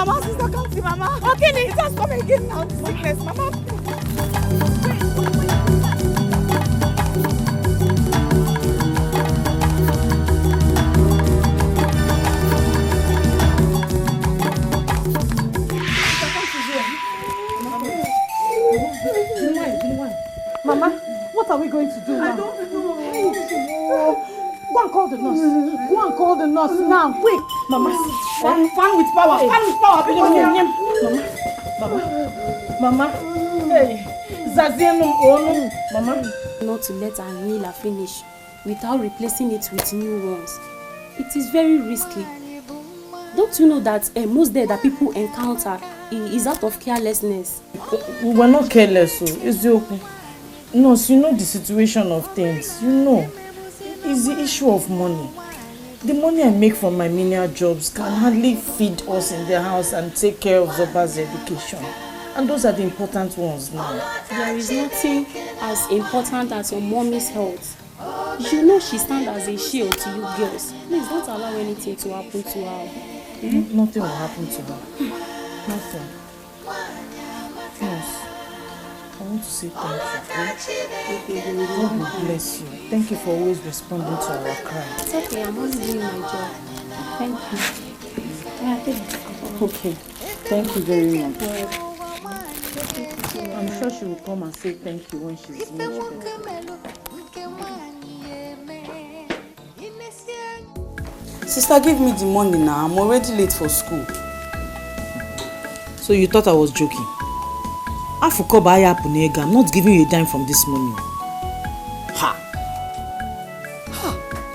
Mama, sister, come see Mama. Okay, just come again now. The sickness, Mama. Mama, what are we going to do now? I don't know. Go and call the nurse. Go and call the nurse now, quick. Mama, fan with power. Fan with power. Mama. Hey, Mama. Not to let our inhaler finish without replacing it with new ones. It is very risky. Don't you know that most death that people encounter is out of carelessness? We were not careless, so it's okay. Nurse, you know the situation of things. You know, it's the issue of money. The money I make from my menial jobs can hardly feed us in the house and take care of Zoba's education. And those are the important ones now. There is nothing as important as your mommy's health. You know she stands as a shield to you girls. Please don't allow anything to happen to her. Nothing will happen to her. Nothing. Nurse, I want to say thank you. God will bless you. Thank you for always responding to our cry. It's okay, I'm only doing my job. Thank you. Okay, thank you very much. I'm sure she will come and say thank you when she's much better. Sister, give me the money now. I'm already late for school. So you thought I was joking? I'm not giving you a dime from this money. Ha!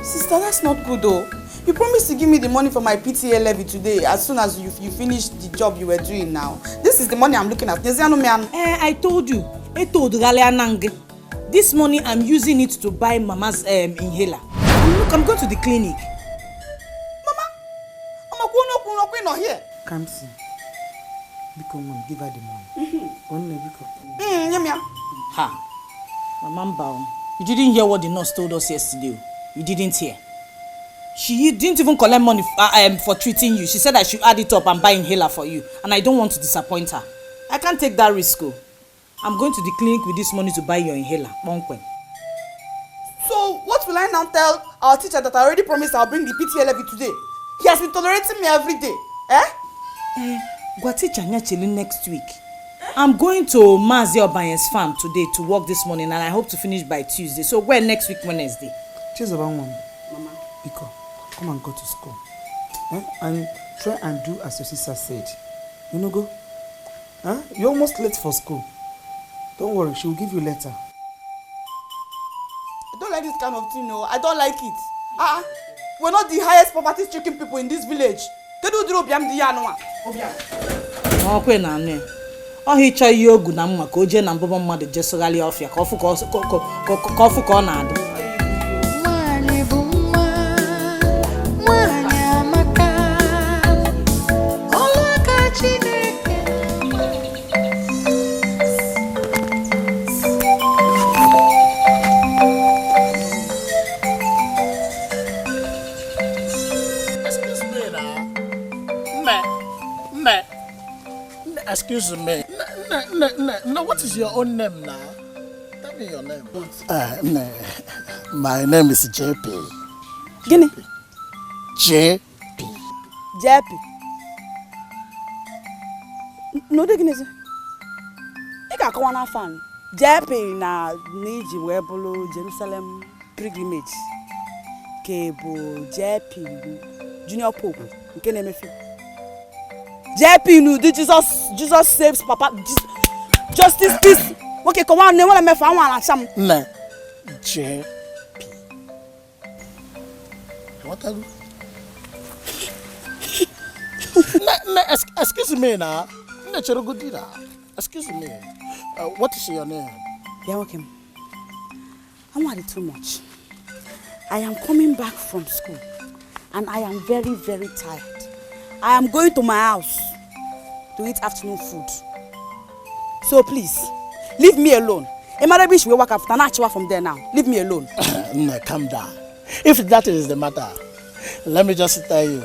Sister, that's not good though. You promised to give me the money for my PTA levy today as soon as you finish the job you were doing now. This is the money I'm looking at. I told you. This money I'm using it to buy Mama's inhaler. Look, I'm going to the clinic. Mama, not here. Come see. Because mom, give her the money. Ha. Mama Mbao, you didn't hear what the nurse told us yesterday. You didn't hear. She didn't even collect money for treating you. She said I should add it up and buy inhaler for you. And I don't want to disappoint her. I can't take that risk. I'm going to the clinic with this money to buy your inhaler. So, what will I now tell our teacher that I already promised I'll bring the PTA levy today? He has been tolerating me every day. Next week. I'm going to Mazi Obanye's farm today to work this morning and I hope to finish by Tuesday. So where next week Wednesday? Cheers about mom. Mama. Because come and go to school. And try and do as your sister said. You know go? You're almost late for school. Don't worry, she will give you a letter. I don't like this kind of thing, no. I don't like it. We're not the highest poverty-stricken people in this village. Hicha ihe ogu na mma ka o jee na mbụbọ mmadụ jesogharị ọfịa ka ọfụ ka ọ na-adị. Excuse me. No, what is your own name now? Tell me your name. My name is JP. Guinea? JP. JP. No, the Guinea. You can't come on fan. JP na Niji Webolo Jerusalem pilgrimage. Kebo JP Junior Pope. You can't name it. JP no, Jesus saves Papa. Justice peace. Okay, come on, never let me find one some. No, JP. What are you? Excuse me now. Excuse me. What is your name? You're welcome. I'm worried too much. I am coming back from school and I am very, very tired. I am going to my house to eat afternoon food. So please, leave me alone. Emarabish will work after Nachiwa from there now. Leave me alone. No, calm down. If that is the matter, let me just tell you.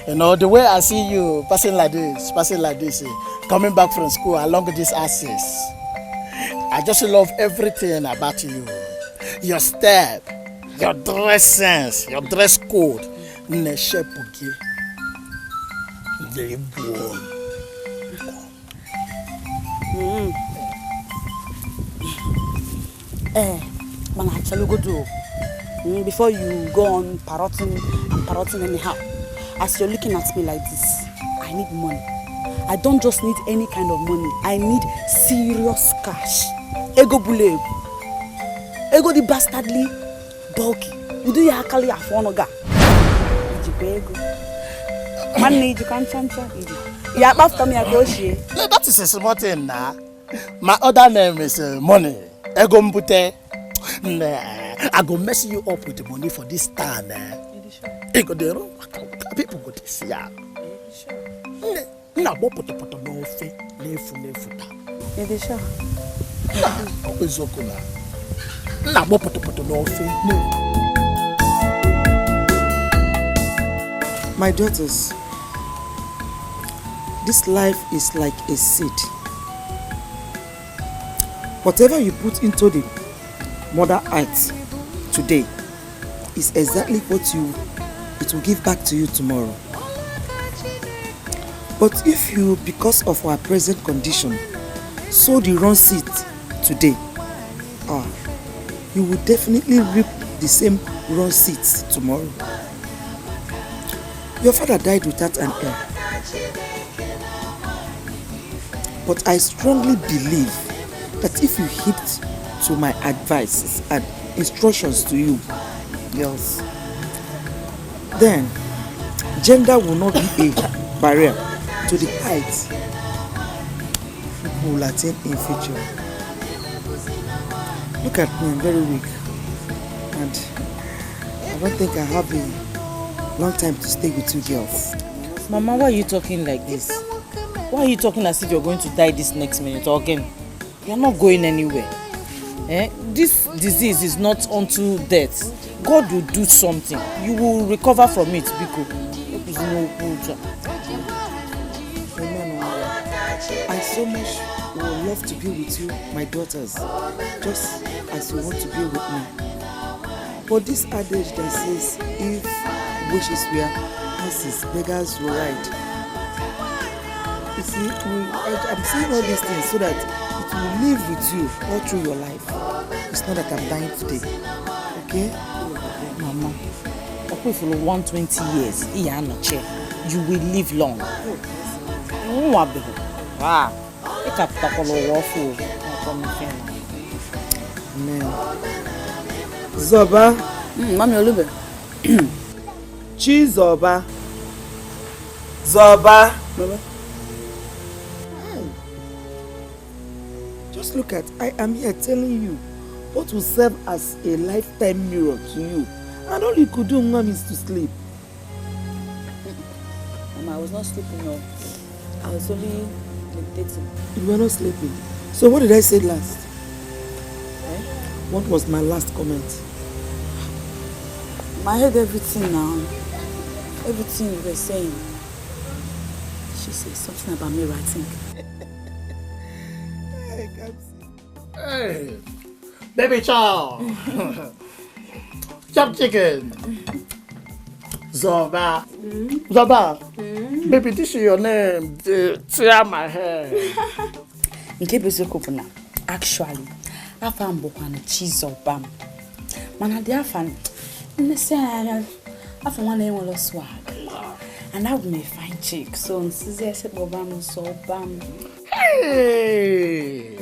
You know, the way I see you passing like this, coming back from school along this axis, I just love everything about you. Your step, your dress sense, your dress code. Man, actually go do. Before you go on parroting anyhow. As you're looking at me like this, I need money. I don't just need any kind of money. I need serious cash. Ego bule. Ego the bastardly bulky. You do your akali afonoga. Ego. Man need you can't chancha. Yeah, after me I go she. That is a small thing now. My other name is Money. Ego mbute. I go mess you up with the money for this time. Ego the wrong. People go to see ya. Na bo poto no fe, nefu ta. Edisha. Ozokola. Na bo poto no fe. My daughters, this life is like a seed. Whatever you put into the mother earth today is exactly what it will give back to you tomorrow. But if you, because of our present condition, sow the wrong seed today, you will definitely reap the same wrong seeds tomorrow. Your father died without an heir. But I strongly believe that if you heed to my advice and instructions to you, girls, then gender will not be a barrier to the heights people will attain in future. Look at me, I'm very weak, and I don't think I have a long time to stay with you girls. Mama, why are you talking like this? Why are you talking as if you're going to die this next minute or again? You're not going anywhere. This disease is not unto death. God will do something. You will recover from it, Biko. I so much would love to be with you, my daughters, just as you want to be with me. But this adage that says, if wishes were horses, beggars will ride. You see, I'm saying all these things so that it will live with you all through your life. It's not that I'm dying today. Okay? Mama, if you 120 years, you will live long. Wow. Zoba. Mami Olube. Chizoba. Zoba. Mama. Just look at, I am here telling you what will serve as a lifetime mirror to you. And all you could do, Mom, is to sleep. Mama, I was not sleeping, no. I was only meditating. You were not sleeping. So what did I say last? What was my last comment? I heard everything now. Everything you were saying. She said something about me writing. I can't see. Hey, baby chow. Chop chicken. Zoba. Zoba. Baby, this is your name. Tear my hair. In case you could actually, I found Bokana cheese or bam. Man, I dare fan. I found one name will swag. And I would make fine chick. So, Caesar said, Bobam, so bam. Hey,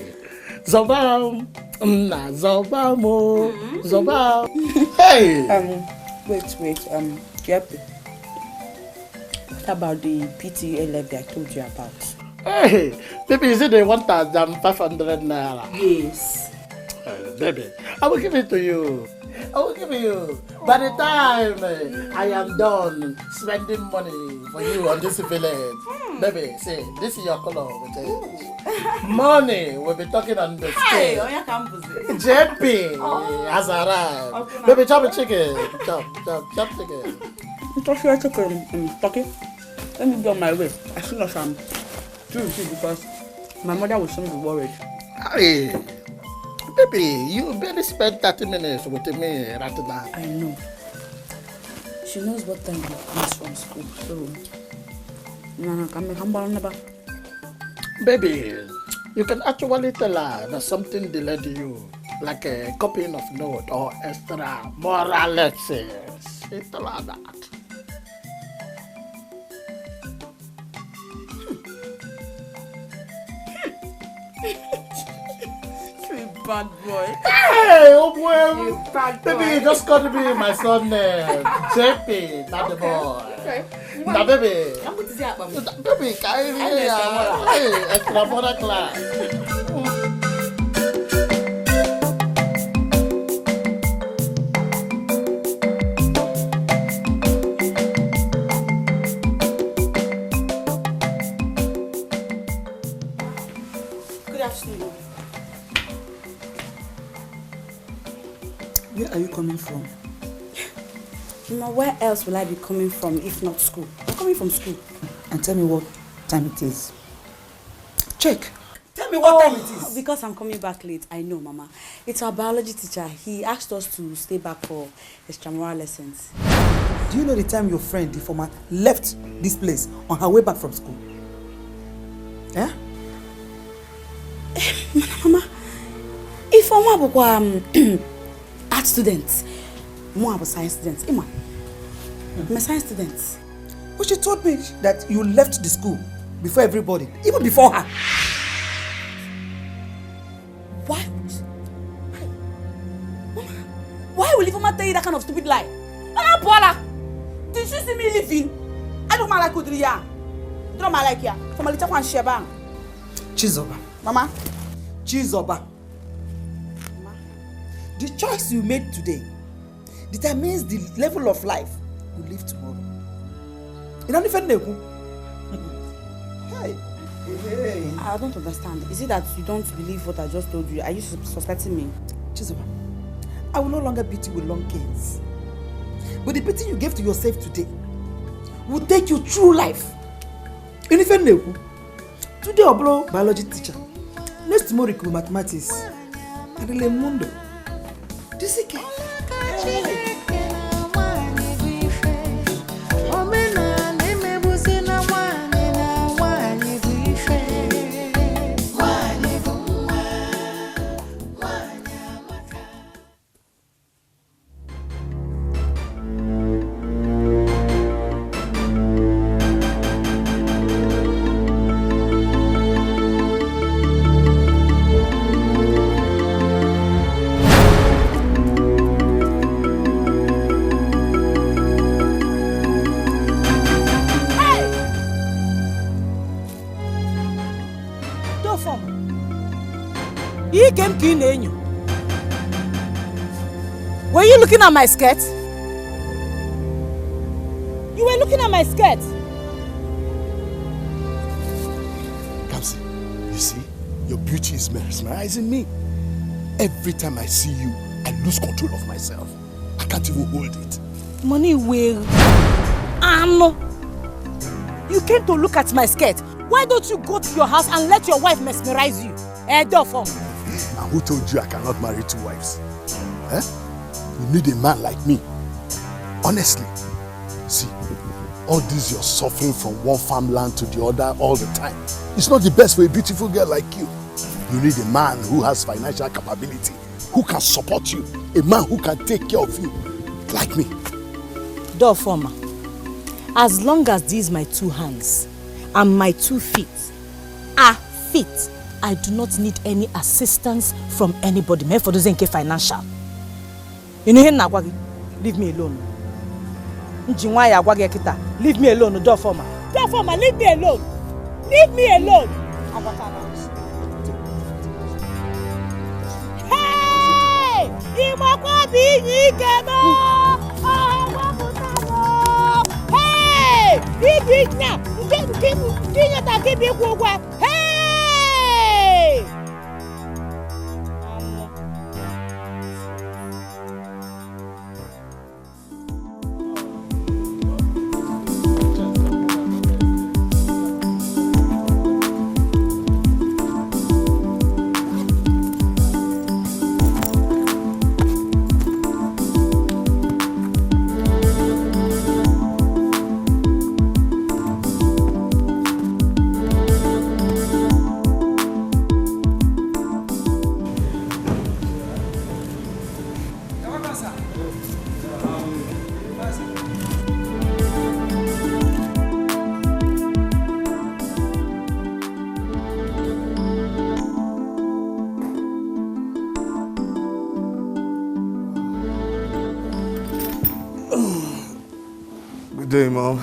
Zobam. Nah, Zobamo. Zobam. Hey. Wait. Yep. What about the PTA levy I told you about? Hey, baby, is it the 1,500 naira? Yes. Baby, I will give it to you. I will give it you. By the time I am done spending money for you on this village, baby, see, this is your color. Money, we'll be talking on the stage. JP has arrived. Okay, baby, chop a chicken. Chop chicken. Chop your chicken. Talking. Let me be on my way. As soon as I'm through with it because my mother will soon be worried. Hey, baby, you barely spent 30 minutes with me right now. I know. She knows what time he comes from school, so never. Baby, you can actually tell her that something delayed you, like a copying of note or extra moral lessons. She tell her that. Bad boy. Hey, oh boy. You bad Baby, boy. you just got to be my son, JP, not the boy. Okay. Now, baby. I'm going to see about me. Baby, carry me. Hey, extra moral class. Good afternoon. Where are you coming from? Mama, where else will I be coming from if not school? I'm coming from school. And tell me what time it is. Check. Tell me what time it is. Because I'm coming back late. I know, Mama. It's our biology teacher. He asked us to stay back for extramural lessons. Do you know the time your friend, the former, left this place on her way back from school? Eh? Mama, if I'm a art student, I'm a science student. I'm a science student. But she told me that you left the school before everybody, even before her. Why? Mama, why will Ifeoma tell you that kind of stupid lie? Mama, Paula, did she see me leaving? I don't like Udriya. Don't like ya. From a little one Sheba. Chizoba. Mama. Chizoba. Mama. The choice you made today determines the level of life you live tomorrow. You don't even know. Hey. Hey. I don't understand. Is it that you don't believe what I just told you? Are you suspecting me? Chizoba, I will no longer beat you with long canes. But the beating you gave to yourself today will take you through life. And if you know, today I'll blow biology teacher. Next tomorrow it will be mathematics. And the mundo. Dikeh. Were you looking at my skirt? You were looking at my skirt. Kamsi, you see, your beauty is mesmerizing me. Every time I see you, I lose control of myself. I can't even hold it. Money will. You came to look at my skirt. Why don't you go to your house and let your wife mesmerize you? And who told you I cannot marry two wives? Eh? You need a man like me. Honestly, see, all this you're suffering from one farmland to the other all the time. It's not the best for a beautiful girl like you. You need a man who has financial capability, who can support you, a man who can take care of you, like me. Dofoma, as long as these my two hands and my 2 feet are fit, I do not need any assistance from anybody. Me for doesn't care financial. You know him, leave me alone. Leave me alone, Dofoma. Dofoma, leave me alone. Leave me alone. Hey! Hey! day, Mom.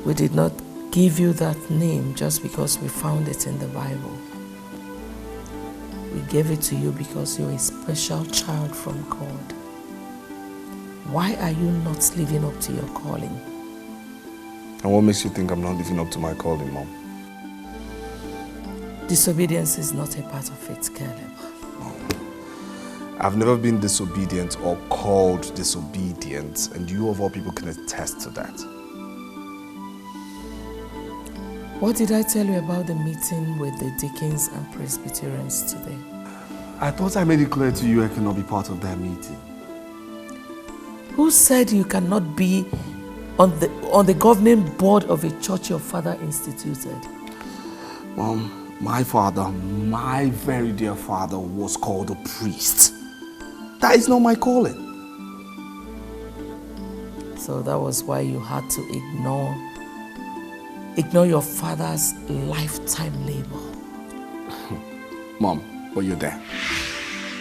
We did not give you that name just because we found it in the Bible. We gave it to you because you're a special child from God. Why are you not living up to your calling? And what makes you think I'm not living up to my calling, Mom? Disobedience is not a part of it, Caleb. I've never been disobedient or called disobedient, and you of all people can attest to that. What did I tell you about the meeting with the deacons and Presbyterians today? I thought I made it clear to you I cannot be part of that meeting. Who said you cannot be on the governing board of a church your father instituted? Mom, my father, my very dear father, was called a priest. That is not my calling. So that was why you had to ignore your father's lifetime labor. Mom, but you're there.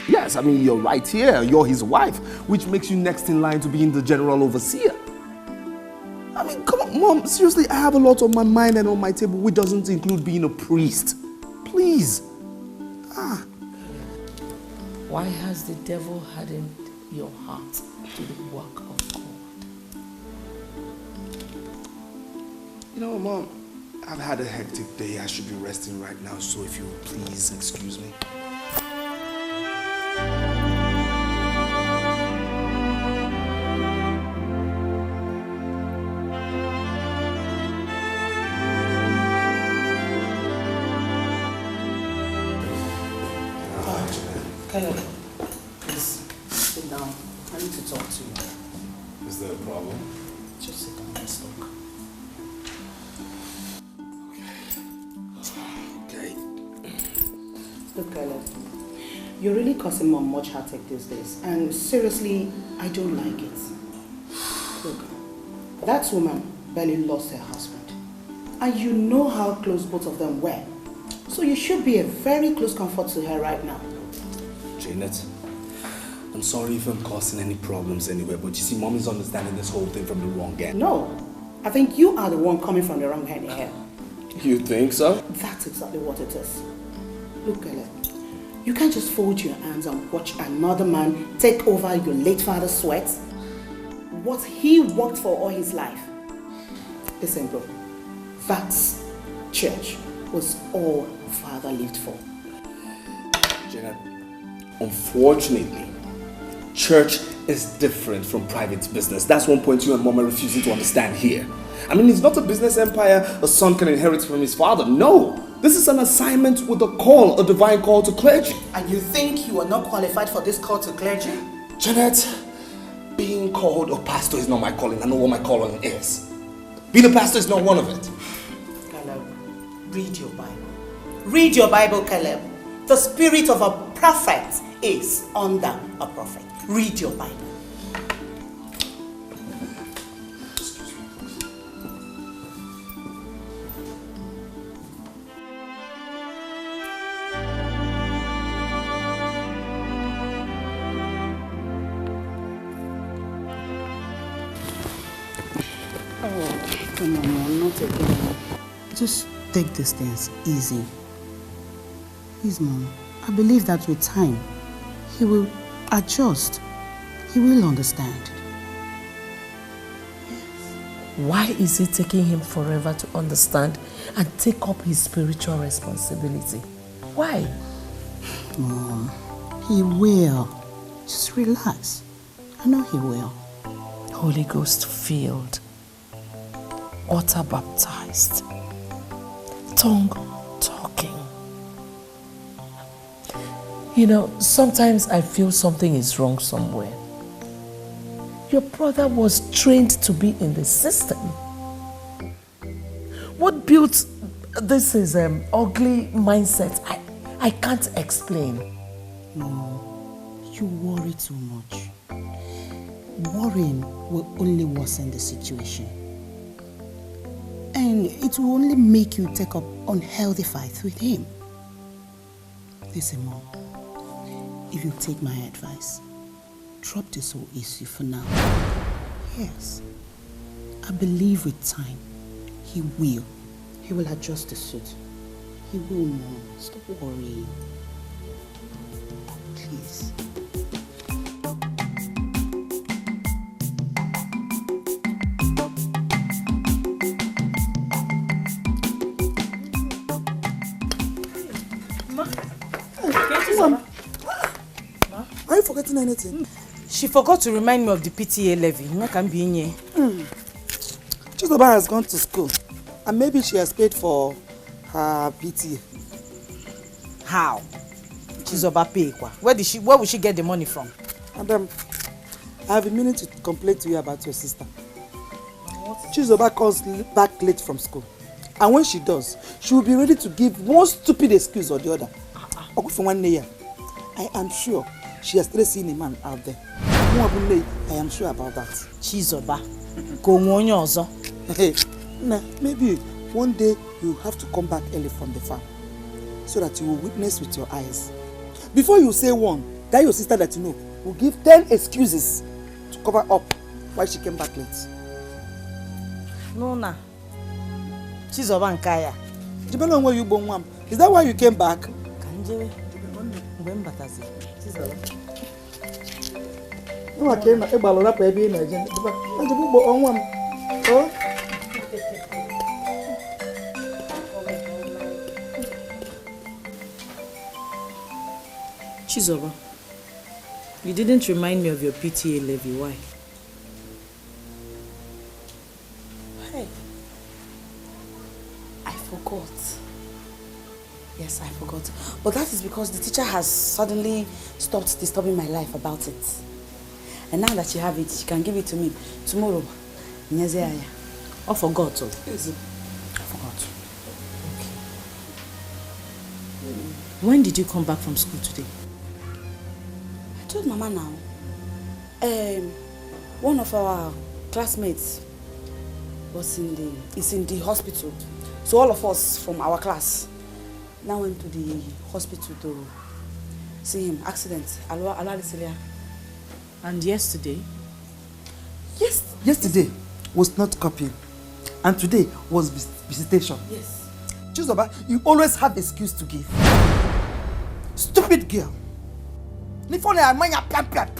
Yes, I mean, you're right here. You're his wife, which makes you next in line to being the general overseer. I mean, come on, Mom, seriously, I have a lot on my mind and on my table which doesn't include being a priest. Please. Why has the devil hardened your heart to the work of God? You know, Mom, I've had a hectic day. I should be resting right now, so if you would please excuse me. Caleb, please sit down. I need to talk to you. Is there a problem? Just sit down, let's talk. Okay. Look, Caleb, you're really causing Mom much heartache these days, and seriously, I don't like it. Look, that woman barely lost her husband, and you know how close both of them were. So you should be a very close comfort to her right now. Janet, I'm sorry if I'm causing any problems anywhere, but you see, Mom is understanding this whole thing from the wrong end. No, I think you are the one coming from the wrong end here. You think so? That's exactly what it is. Look, Caleb, you can't just fold your hands and watch another man take over your late father's sweat. What he worked for all his life. Listen, bro, that church was all father lived for. Janet, unfortunately, church is different from private business. That's one point you and Mom are refusing to understand here. I mean, it's not a business empire a son can inherit from his father. No, this is an assignment with a call, a divine call to clergy. And you think you are not qualified for this call to clergy? Janet, being called a pastor is not my calling. I know what my calling is. Being a pastor is not one of it. Caleb, read your Bible. Read your Bible, Caleb. The spirit of a prophet is under a prophet. Read your Bible. Excuse me, please. Oh, come on, Mom, not again. Just take these things easy. Please, Mom, I believe that with time, he will adjust. He will understand. Why is it taking him forever to understand and take up his spiritual responsibility? Why? Mom, he will. Just relax. I know he will. Holy Ghost filled, water baptized, tongue talking. You know, sometimes I feel something is wrong somewhere. Your brother was trained to be in the system. What built this ugly mindset? I can't explain. No, you worry too much. Worrying will only worsen the situation. And it will only make you take up unhealthy fights with him. Listen, Mom, if you take my advice, drop this whole issue for now. Yes. I believe with time, he will. He will adjust the suit. He will, Mom. Stop worrying. Please. Are you forgetting anything? She forgot to remind me of the PTA levy. Chizoba has gone to school and maybe she has paid for her PTA. How? Chizoba pay kwa? Where will she get the money from? Madam, I have been meaning to complain to you about your sister. Chizoba comes back late from school. And when she does, she will be ready to give one stupid excuse or the other. I am sure she has started seeing a man out there. I am sure about that. Chizoba, go on yozo. Hey, nah, maybe one day you have to come back early from the farm so that you will witness with your eyes. Before you say one, that your sister that you know will give 10 excuses to cover up why she came back late. No, nah. Chizoba and Kaya. Depending on where you born, ma'am. Is that why you came back? Kanjewe. Mbembatazi. Chizoba. No, I came back. I balo rap baby na agenda. Kanjewe bo on one. Oh. Chizoba, you didn't remind me of your PTA levy. Why? Hey, I forgot. Yes, I forgot. But that is because the teacher has suddenly stopped disturbing my life about it. And now that you have it, you can give it to me tomorrow. I forgot. Yes. I forgot. Okay. When did you come back from school today? I told Mama now. One of our classmates is in the hospital. So all of us from our class now went to the hospital to see him. Accident. And yesterday? Yes. Yesterday was not copying. And today was visitation. Yes. Chizoba, you always have excuse to give. Stupid girl. Chizoba.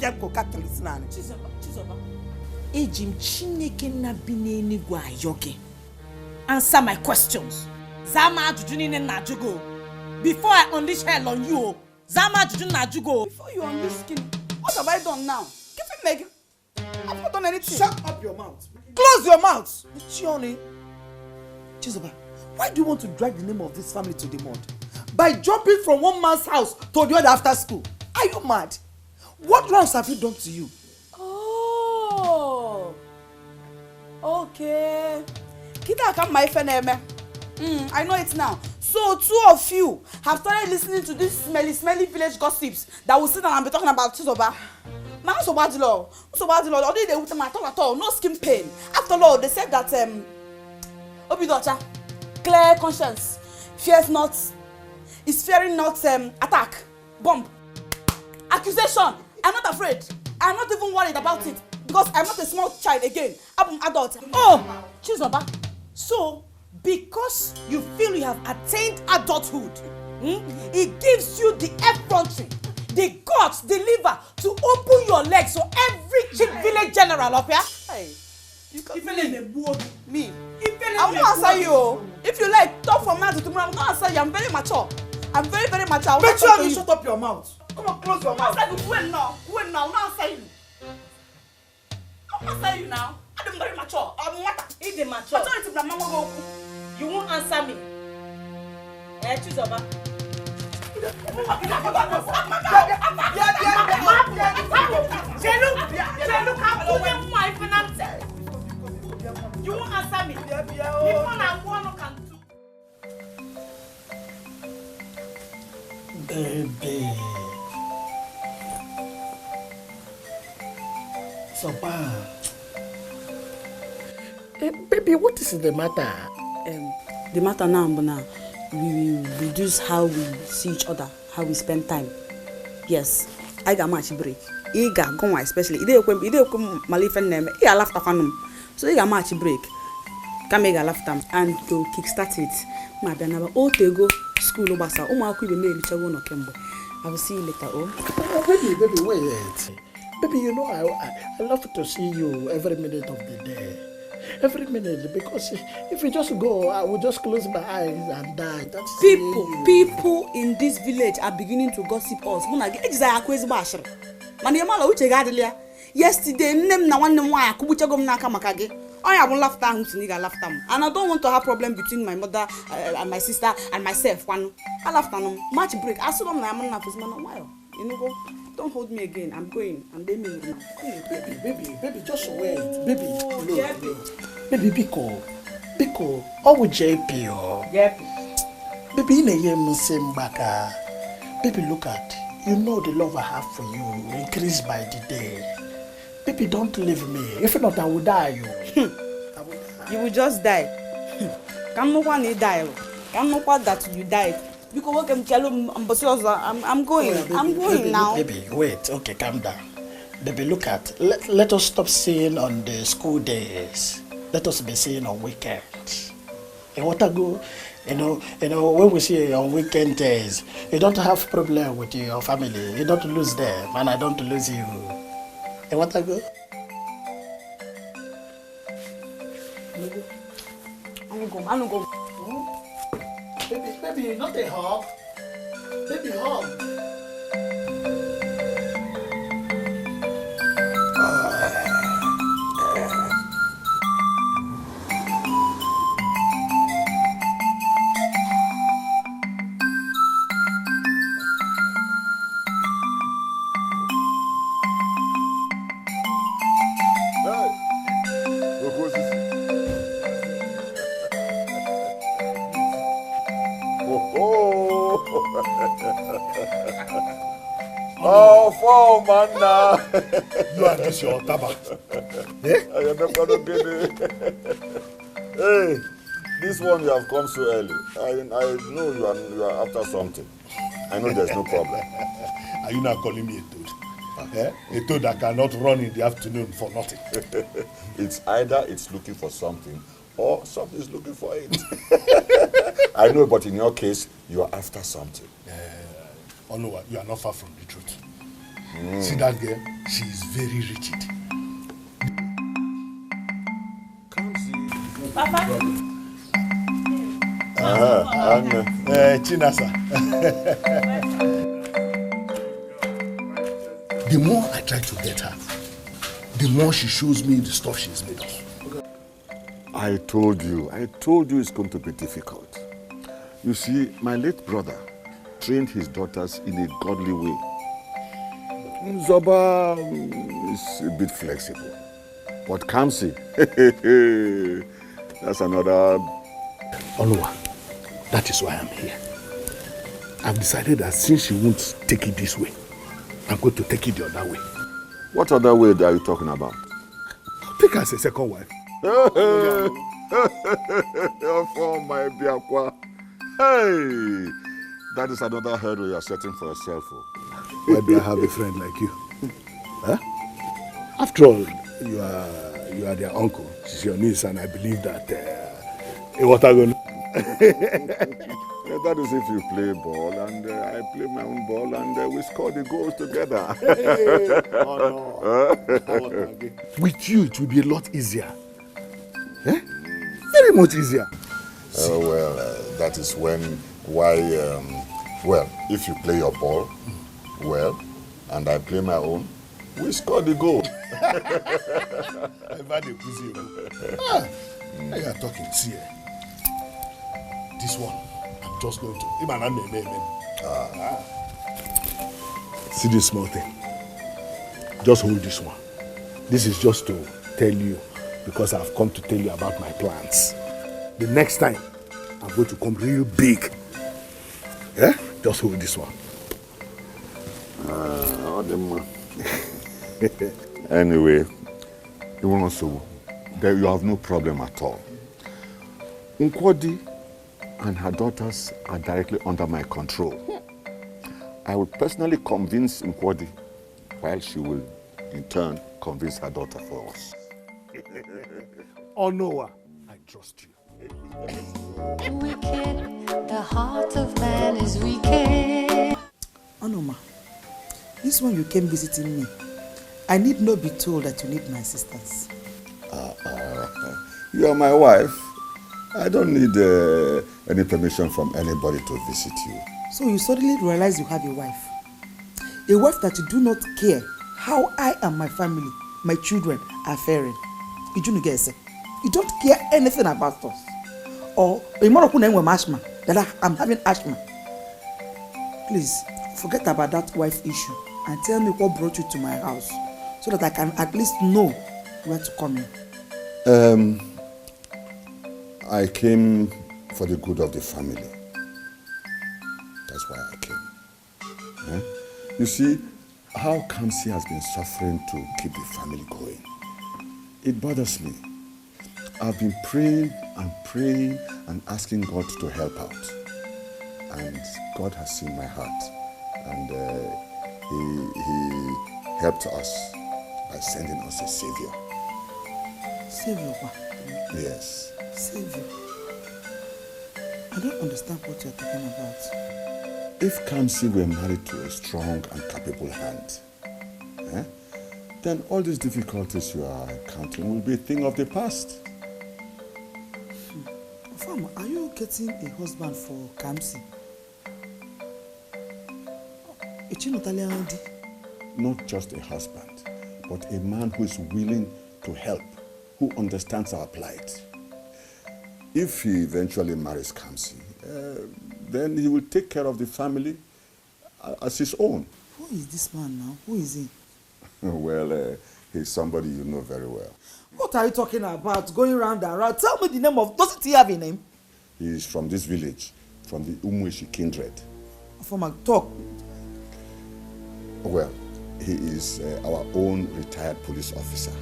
Ejim Chineke na bineni gwa yoke. Answer my questions. Zama ajujuni na jugo. Before I unleash hell on you, Zama ajujuni na jugo. Before you unleash skin, what have I done now? Give me Meg. I've not done anything. Shut up your mouth. Close your mouth. Chioni. Chizoba, why do you want to drag the name of this family to the mud? By jumping from one man's house to the other after school. Are you mad? What wrongs have you done to you? Oh. Okay. Kita come my friend. I know it now. So two of you have started listening to these smelly village gossips that will sit down and be talking about Chizoba. Man, so bad law. Although they would at all. No skin pain. After all, they said that Obidocha, clear conscience, fears not, is fearing not attack, bomb, accusation. I'm not afraid. I'm not even worried about it because I'm not a small child again. I'm an adult. Oh, Chizoba. So, because you feel you have attained adulthood, it gives you the effrontery, the guts, the liver to open your legs so every chief village general up here. Hey, me. I will answer you. If you like, talk from now to tomorrow. I will not answer you. I'm very mature. I'm very, very mature. Make sure you shut up your mouth. Come on, close your mouth. Wait now. I will not answer you. I will answer you now. I'm very mature. I'm what? If they mature, you won't answer me. Chizoba. You won't answer me. Baby. So bad. Baby, what is the matter? The matter now, we will reduce how we see each other, how we spend time. Yes, I got much break. Iga go especially ide ekwe malife name I laugh tafanum so iga match break ka me ga laugh tam and to kickstart it ma bia na ba o tego school obasa umu akwu ibe na elichago no kemgbe I will see you later. Oh, baby, wait. Baby, you know I love to see you every minute of the day. Every minute, because if you just go, I will just close my eyes and die. That's people in this village are beginning to gossip us. Yesterday, name na one nwa akubuchagom na aka maka gi. I have laughed at him, laughed at him. And I don't want to have problem between my mother and my sister and myself. One, I laughed at him. Match break. I saw him na man na for man a while. You know, go. Don't hold me again. I'm going. I'm leaving you now. Baby, just wait. Baby, no. Baby, Biko. How would JP or? JP. Baby, in a year, Musimbaka. Baby, look at. You know the love I have for you increased by the day. Baby, don't leave me. If not, I will die. You will just die. Come no one die. Come no one that you died. Because I'm going. I'm going now. Baby, wait. Okay, calm down. Baby, look at. Let us stop seeing on the school days. Let us be seeing on weekends. And what I go, you know, when we see on weekend days, you don't have problem with your family. You don't lose them, and I don't lose you. And what I go? I'm gonna go. Baby, not a hug. Baby, hug. Oh, Philmond now. You are just your tabak. I am not going to get it. Hey, this one you have come so early. I know you are after something. I know there's no problem. Are you not calling me a toad? A toad that cannot run in the afternoon for nothing. It's either it's looking for something or something is looking for it. I know, but in your case, you are after something. Oh no, you are not far from the truth. See that girl? She is very rigid. Papa. Chinasa. The more I try to get her, the more she shows me the stuff she's made of. I told you it's going to be difficult. You see, my late brother trained his daughters in a godly way. Zoba is a bit flexible. But Kamsi, that's another... Onua, that is why I'm here. I've decided that since she won't take it this way, I'm going to take it the other way. What other way are you talking about? Take her as a second wife. For my biakwa. Hey, that is another hurdle you are setting for yourself. Why do I have a friend like you? Huh? After all, you are their uncle. She's your niece, and I believe that. What are you That is if you play ball and I play my own ball and we score the goals together. Oh, no. With you, it will be a lot easier. Eh? Very much easier. Well, that is why, if you play your ball, well, and I play my own, we score the goal. I've had a busy now you are talking. See, this one, I'm just going to. See this small thing. Just hold this one. This is just to tell you, because I've come to tell you about my plans. The next time, I'm going to come real big. Yeah? Just hold this one. Anyway, you have no problem at all. Nkwadi and her daughters are directly under my control. I will personally convince Nkwadi while she will, in turn, convince her daughter for us. Oh, Noah, I trust you. Wicked, the heart of man is wicked. Onoma, this one you came visiting me. I need not be told that you need my assistance. You are my wife. I don't need any permission from anybody to visit you. So you suddenly realize you have a wife. A wife that you do not care how I and my family, my children are faring. You don't care anything about us. Or that I'm having asthma. Please, forget about that wife issue and tell me what brought you to my house so that I can at least know where to come in. I came for the good of the family. That's why I came. Eh? You see, how Kamsi has been suffering to keep the family going. It bothers me. I've been praying and asking God to help out. And God has seen my heart. And he helped us by sending us a savior. Savior? Yes. Savior? I don't understand what you're talking about. If Kamsi were married to a strong and capable hand, then all these difficulties you are encountering will be a thing of the past. Farmer, are you getting a husband for Kamsi? Not just a husband, but a man who is willing to help, who understands our plight. If he eventually marries Kamsi, then he will take care of the family as his own. Who is this man now? Who is he? Well, he's somebody you know very well. What are you talking about? Going round and round. Tell me the name of... Doesn't he have a name? He is from this village, from the Umweshi kindred. From a talk. Well, he is our own retired police officer.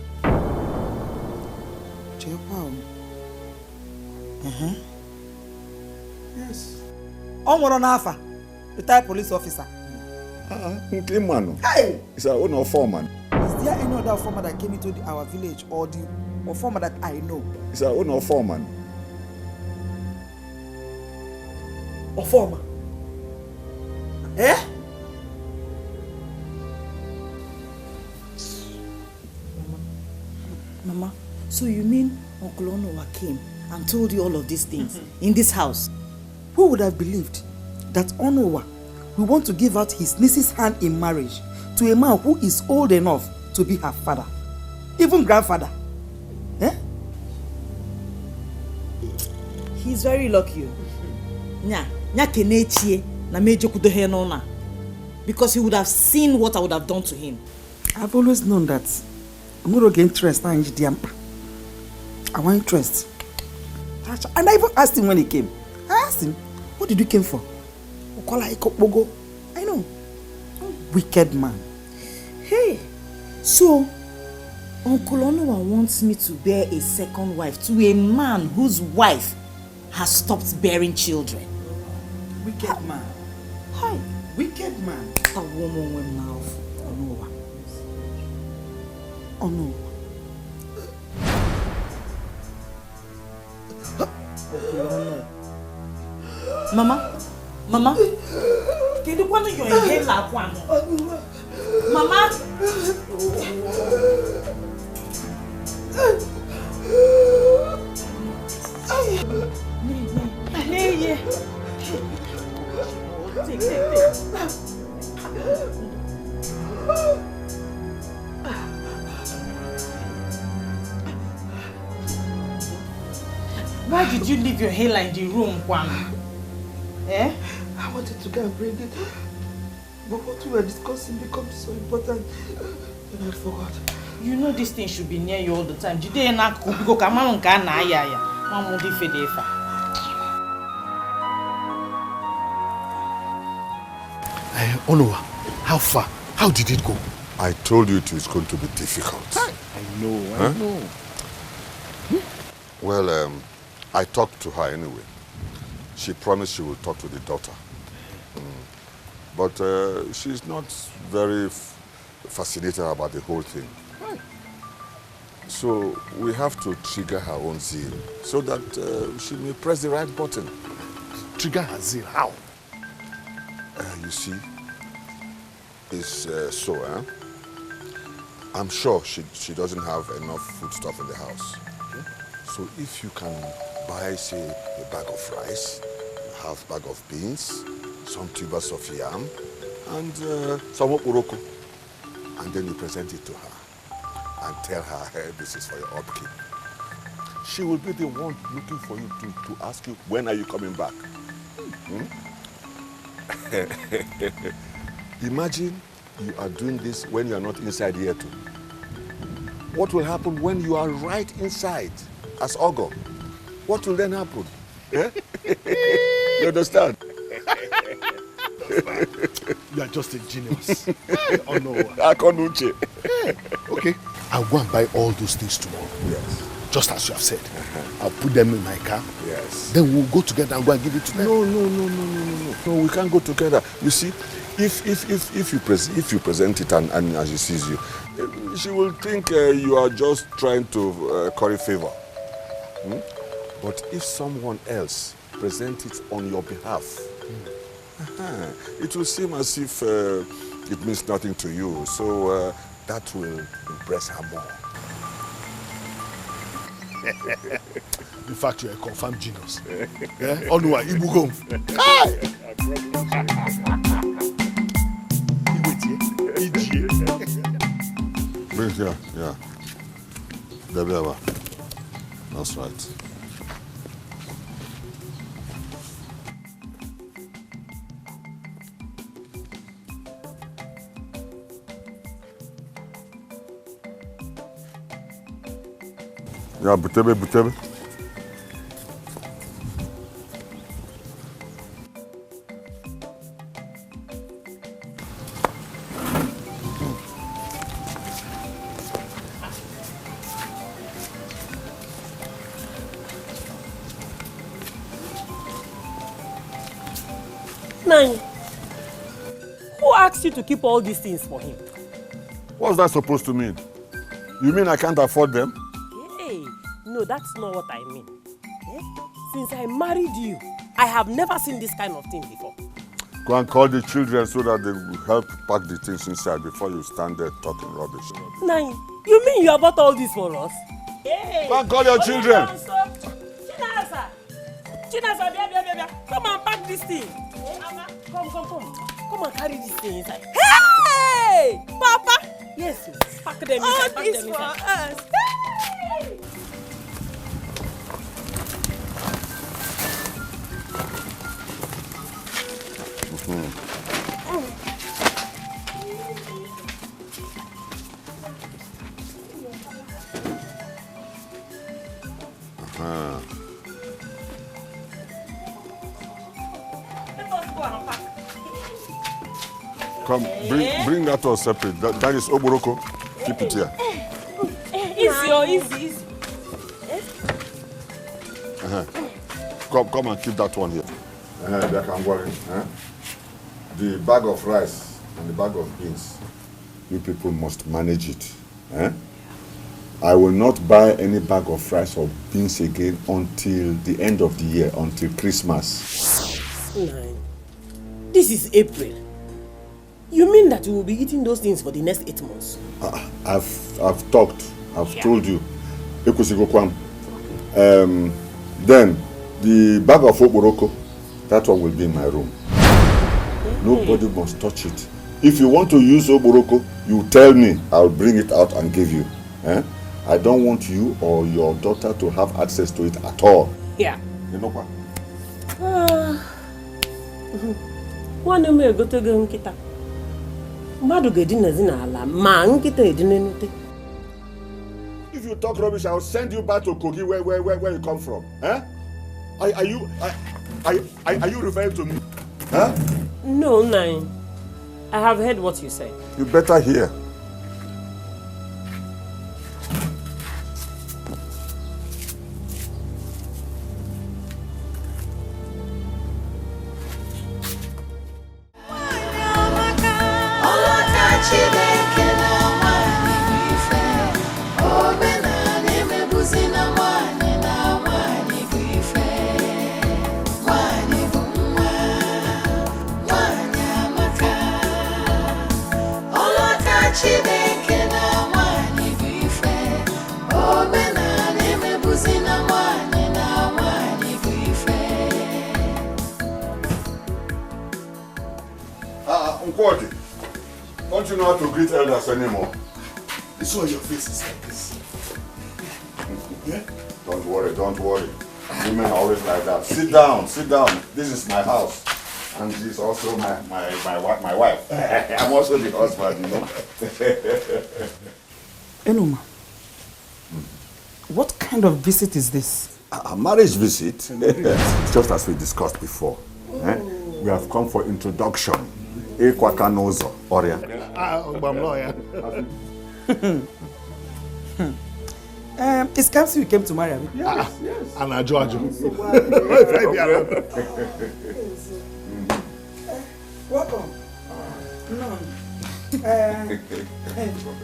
Yes. Nafa, retired police officer. Hey! He's our own foreman. Is there any other foreman that came into our village or foreman that I know? He's our own foreman. Or foreman? Eh? Mama, so you mean Uncle Onowa came and told you all of these things in this house? Who would have believed that Onowa will want to give out his niece's hand in marriage to a man who is old enough to be her father, even grandfather? Eh? He's very lucky. Because he would have seen what I would have done to him. I've always known that I'm going to get interest in Diampa. I want interest. And I even asked him when he came. I asked him, what did you come for? I know. Wicked man. Hey, so Uncle Onowa wants me to bear a second wife to a man whose wife has stopped bearing children. Wicked man. Hi. Wicked man. A woman will now. Onowa. Oh no. Mama, can you want your inhale like one? Mama. Why did you leave your hairline in the room, Kwan? Eh? I wanted to go and bring it, but what we were discussing becomes so important that I forgot. You know this thing should be near you all the time. Jide na kubigo kama nka na aya ya. Mamu di fedefa. Onowa, how far? How did it go? I told you it was going to be difficult. I know. Well, I talked to her anyway. She promised she will talk to the daughter. But she's not very fascinated about the whole thing. So we have to trigger her own zeal so that she may press the right button. Trigger her zeal, how? You see, it's I'm sure she doesn't have enough foodstuff in the house. Okay? So if you can buy, say, a bag of rice, a half bag of beans, some tubers of yam, and some okporoko, and then you present it to her and tell her, hey, this is for your upkeep. She will be the one looking for you to ask you, when are you coming back? Imagine you are doing this when you are not inside here too. What will happen when you are right inside as Ogo? What will then happen? Yeah? You understand? You are just a genius. Oh no. Okay, I'll go and buy all those things tomorrow. Yes. Just as you have said. I'll put them in my car. Yes. Then we'll go together and go and give it to them. No, we can't go together. You see, if you present it and she sees you, she will think you are just trying to curry favor. But if someone else presents it on your behalf, it will seem as if it means nothing to you. So that will impress her more. In fact, you're a confirmed genius. Yeah? Onwa, Ibugo. Bring it here, yeah. Debiaba. That's right. Yeah, butebe. Nine, who asked you to keep all these things for him? What's that supposed to mean? You mean I can't afford them? Hey, no, that's not what I mean. Since I married you, I have never seen this kind of thing before. Go and call the children so that they will help pack the things inside before you stand there talking rubbish. Nine, you mean you have bought all this for us? Hey, go and call your children. Chinasa, come and pack this thing. Hey, Anna, come and carry this thing inside. Hey, Papa. Yes, pack them inside. All Pack this them for inside. us. Hey. Come, bring that all separate. That is Oboroko. Keep it here. Easy. Come and keep that one here. They can worry. The bag of rice and the bag of beans, you people must manage it. I will not buy any bag of rice or beans again until the end of the year, until Christmas. Nine. This is April. You mean that you will be eating those things for the next 8 months? I've talked. I've told you. Then the bag of okporoko, that one will be in my room. Nobody must touch it. If you want to use okporoko, you tell me. I'll bring it out and give you. I don't want you or your daughter to have access to it at all. Yeah. You know what? One me go to go nkita. Madu ge di nazi na ala ma nkita edine nute. If you talk rubbish, I'll send you back to Kogi where you come from. Are you referring to me? No, Nine. I have heard what you said. You better hear. Chineke Unquote. Don't you know how to greet elders anymore? It's all your faces like this. Yeah? Don't worry, don't worry. Women are always like that. Sit down, sit down. This is my house. And she's also my wife. I'm also the husband, you know. Enoma, what kind of visit is this? A marriage visit, just as we discussed before. We have come for introduction. Ekwakanozo, Oria. I'm lawyer. It's Kamsi you came to marry me. Yes. And I George. Welcome. No.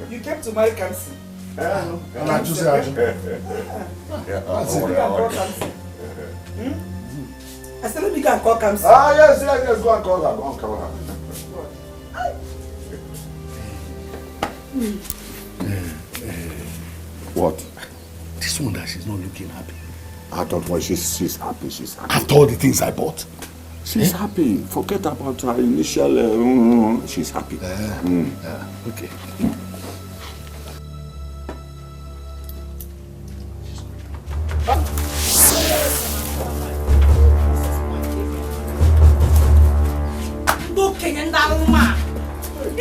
You came to marry Kamsi. And I just said, I said, let me go and call Kamsi. Yes, go and call her. Go and call her. What? This one that she's not looking happy. I don't worry, she's happy, she's happy. After all the things I bought. She's happy. Forget about her initial, she's happy. Okay.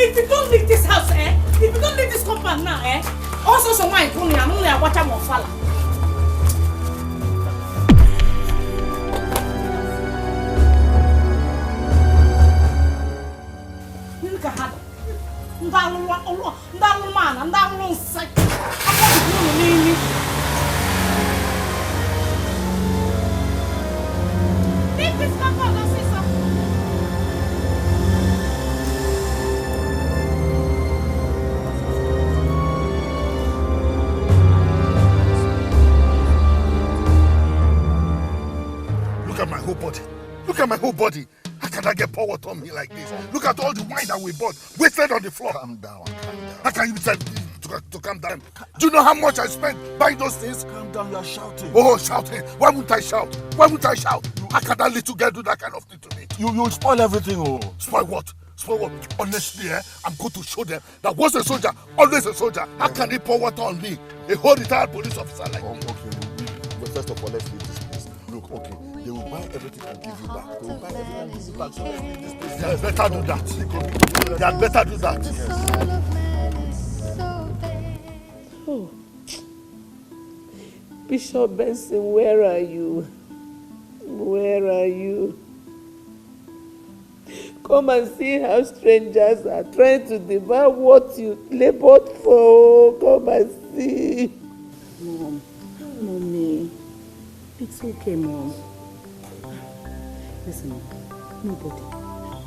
If you don't leave this house, if you don't leave this compound now, also so my phone, I'm only a watcher more falla. Look at my whole body. How can I get power on me like this? Look at all the wine that we bought, wasted on the floor. Calm down. How can you tell me to calm down? Do you know how much I spent buying those things? Calm down, you're shouting. Oh, shouting. Why wouldn't I shout? Why wouldn't I shout? How can that little girl do that kind of thing to me? You spoil everything, oh. Spoil what? Spoil what? Honestly, I'm going to show them that once a soldier, always a soldier. How can they pour water on me? A whole retired police officer like me. Okay, first of all, let's leave this place. Look, okay, they will buy everything and give you back. They will buy everything and give you back. So let's leave this place. They better do that. They had better do that. Oh. Bishop Benson, where are you? Where are you? Come and see how strangers are trying to devour what you labored for. Come and see. Mom, Mommy, it's okay, Mom. Listen,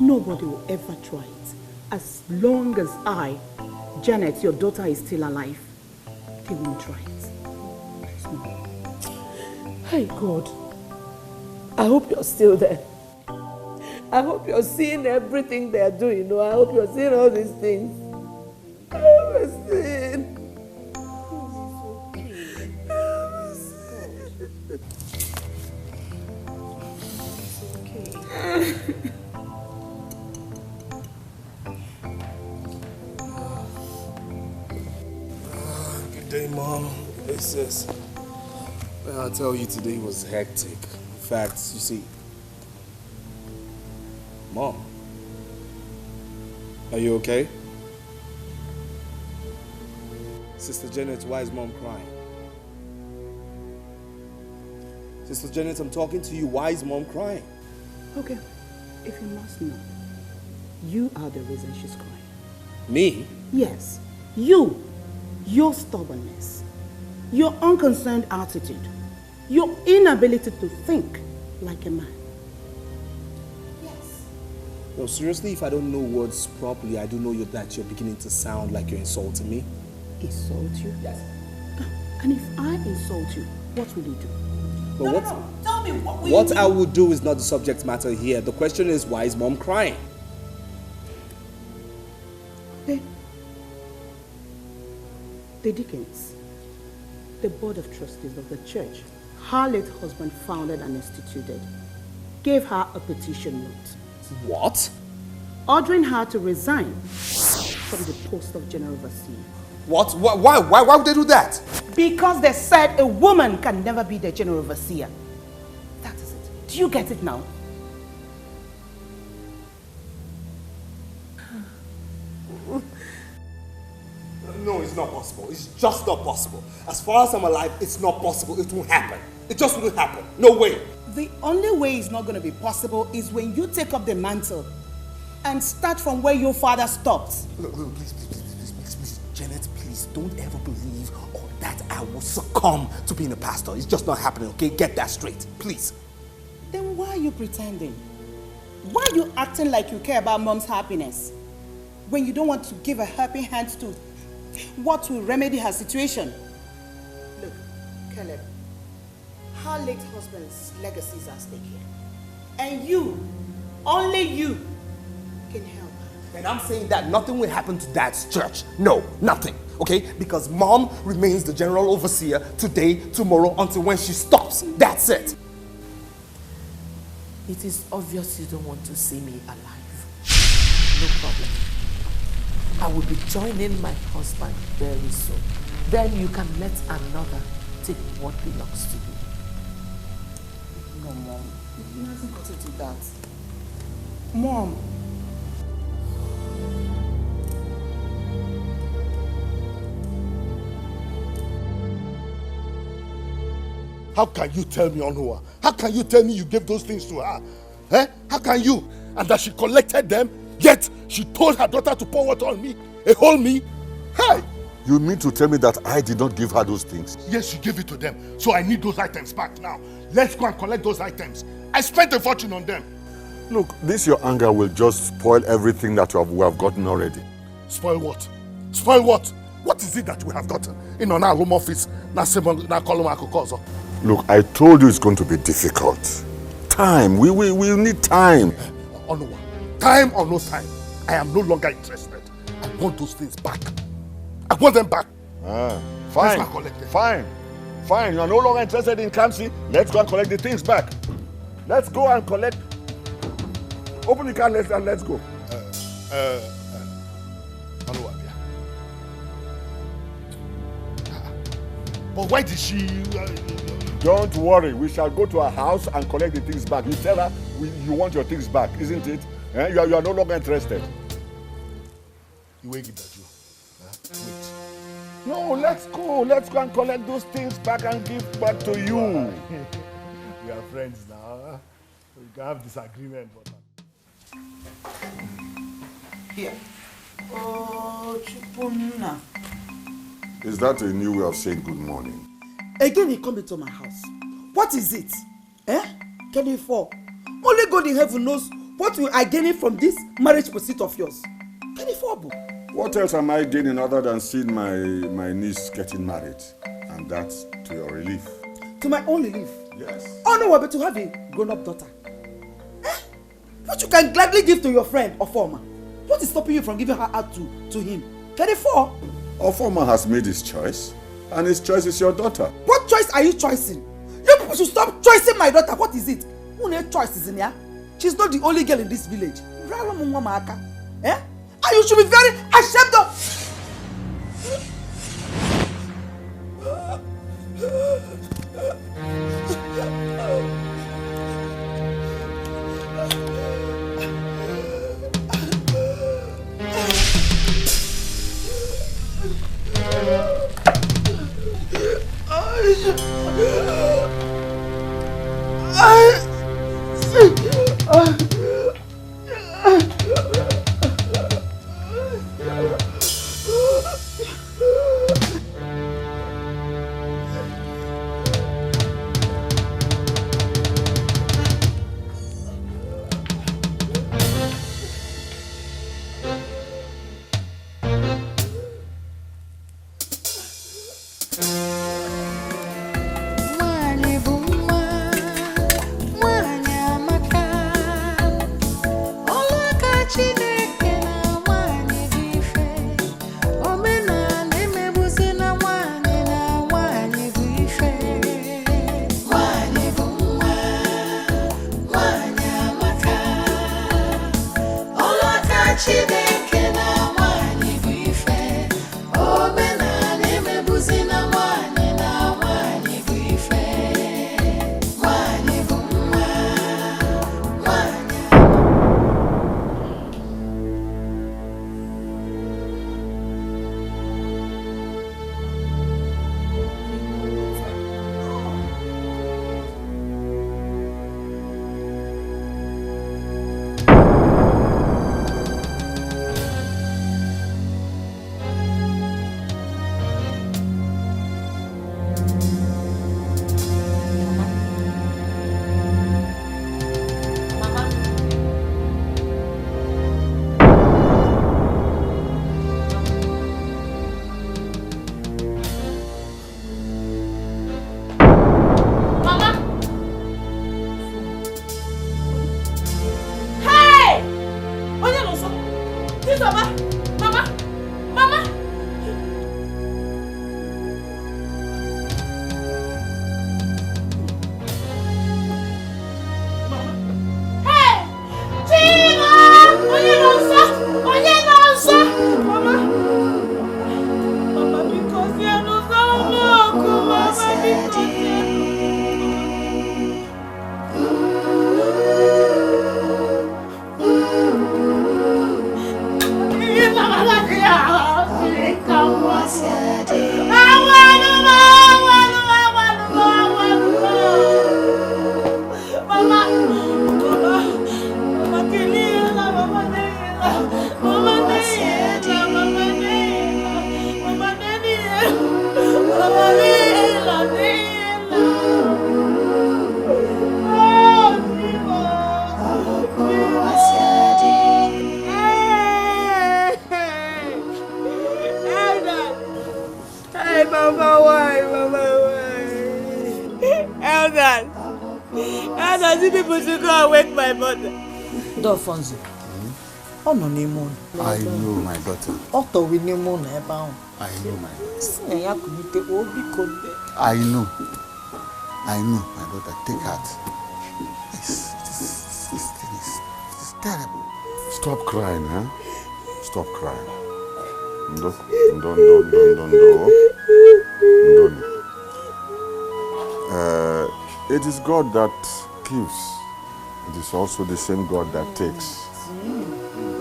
nobody will ever try it. As long as Janet, your daughter, is still alive, they won't try it. Hey, God. I hope you're still there. I hope you're seeing everything they're doing. I hope you're seeing all these things. I hope you're seeing. Good day, Mom. Hey, sis. Well, I'll tell you, today was hectic. In fact, you see... Mom, are you okay? Sister Janet, why is Mom crying? Sister Janet, I'm talking to you. Why is Mom crying? Okay, if you must know, you are the reason she's crying. Me? Yes, you. Your stubbornness, your unconcerned attitude, your inability to think like a man. No, seriously, if I don't know words properly, I do know that you're beginning to sound like you're insulting me. Insult you? Yes. And if I insult you, what will you do? But Tell me what will what you do? I would do is not the subject matter here. The question is, why is Mom crying? Okay. The Dickens, the board of trustees of the church her late husband founded and instituted, gave her a petition note. What? Ordering her to resign from the post of general overseer. What? Why would they do that? Because they said a woman can never be the general overseer. That is it. Do you get it now? No, it's not possible. It's just not possible. As far as I'm alive, it's not possible. It won't happen. It just won't happen. No way. The only way it's not going to be possible is when you take up the mantle and start from where your father stopped. Look, please, Janet, please, don't ever believe that I will succumb to being a pastor. It's just not happening, okay? Get that straight, please. Then why are you pretending? Why are you acting like you care about mom's happiness when you don't want to give a helping hand to what will remedy her situation? Look, Caleb, her late husband's legacy is at stake here. And you, only you, can help her. And I'm saying that nothing will happen to Dad's church. No, nothing, okay? Because Mom remains the general overseer today, tomorrow, until when she stops. That's it. It is obvious you don't want to see me alive. No problem. I will be joining my husband very soon. Then you can let another take what belongs to you. No, Mom. You haven't got to do that. Mom. How can you tell me, Onua? How can you tell me you gave those things to her? Eh? How can you? And that she collected them, yet she told her daughter to pour water on me, a whole me? Hey! You mean to tell me that I did not give her those things? Yes, you gave it to them. So I need those items back now. Let's go and collect those items. I spent a fortune on them. Look, this your anger will just spoil everything that we have gotten already. Spoil what? Spoil what? What is it that we have gotten? In our home office, Look, I told you it's going to be difficult. Time. We need time. Onua, time or no time, I am no longer interested. I want those things back. I want them back. Fine. Let's go collect them. Fine. You are no longer interested in Kamsi. Let's go and collect the things back. Let's go and collect. Open the car and let's go. Onua, but why did she... Don't worry, we shall go to her house and collect the things back. You tell her you want your things back, isn't it? You are no longer interested. You wait at you. Wait. No, let's go and collect those things back and give back to you. We are friends now. We can have disagreement, but... Here. Oh, Chupuna. Is that a new way of saying good morning? Again, he come into my house. What is it? Can you fall? Only God in heaven knows what we are gaining from this marriage pursuit of yours. Can you fall? What else am I gaining other than seeing my niece getting married? And that's to your relief. To my own relief? Yes. Oh no, but to have a grown-up daughter. What you can gladly give to your friend, Ofoma. What is stopping you from giving her out to him? Can you fall? Ofoma has made his choice. And his choice is your daughter. What choice are you choosing? You people should stop choosing my daughter. What is it? Who choice is in here? She's not the only girl in this village. And you should be very ashamed of... Chineke na nwanyị dị ife, omenala emegbuzi na Elders, you people should go and wake my mother. Fonzie. Oh, no, Nemo. I know, my daughter. Otto, we Nemo, never. I know, my daughter. I know. I know, my daughter. Take heart. This thing is terrible. Stop crying, huh? Stop crying. Don't. It is God that gives. It is also the same God that takes.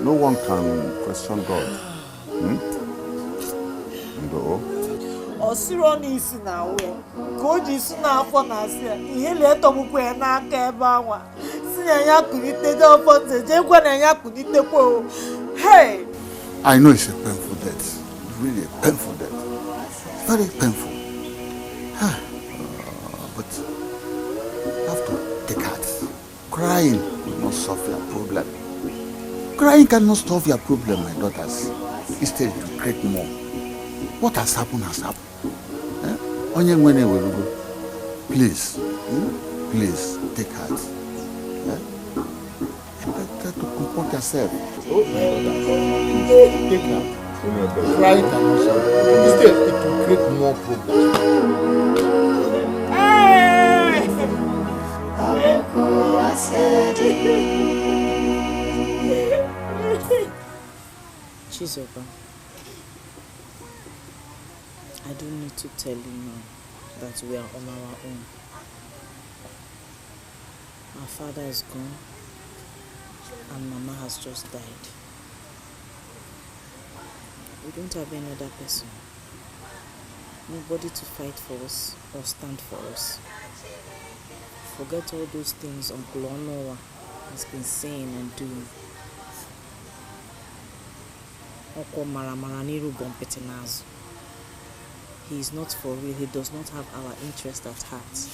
No one can question God. Osironi isi na we ka o ji isi na afọ na asịa ihe na-etọgbukwa ya n'aka ebe anwa si na ya kunite de ofo nze jekwa na ya kunitekwa o. Hey, I know it's a painful death, really a painful death, very painful. But you have to take heart. Crying will not solve your problem. Crying cannot solve your problem, my daughters. Instead, to create more. What has happened has happened. Please, please take heart. You better to comport yourself. Oh, my daughter, please take heart. Crying cannot solve it. Instead, it will create more problems. Chizoba, I don't need to tell you now that we are on our own. Our father is gone and Mama has just died. We don't have any other person. Nobody to fight for us or stand for us. Forget all those things Uncle Onowa has been saying and doing. He is not for real. He does not have our interest at heart.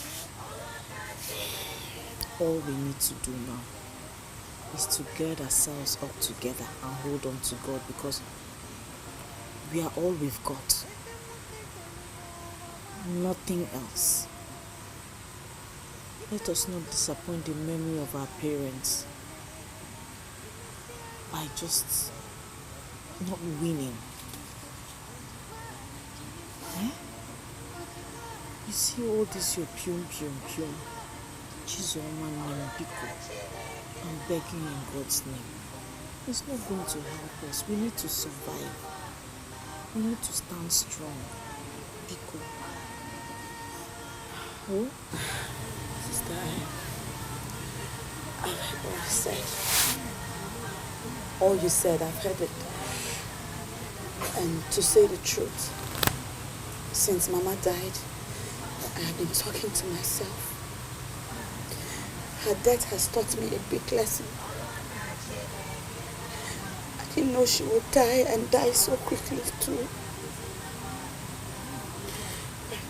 All we need to do now is to gird ourselves up together and hold on to God, because we are all we've got. Nothing else. Let us not disappoint the memory of our parents by just not winning. You see all this your pium. Chizoma Nembiko. I'm begging in God's name. It's not going to help us. We need to survive. We need to stand strong. Biko. Oh? Sister, I've heard what you said. All you said, I've heard it. And to say the truth, since Mama died, I have been talking to myself. Her death has taught me a big lesson. I didn't know she would die and die so quickly too. But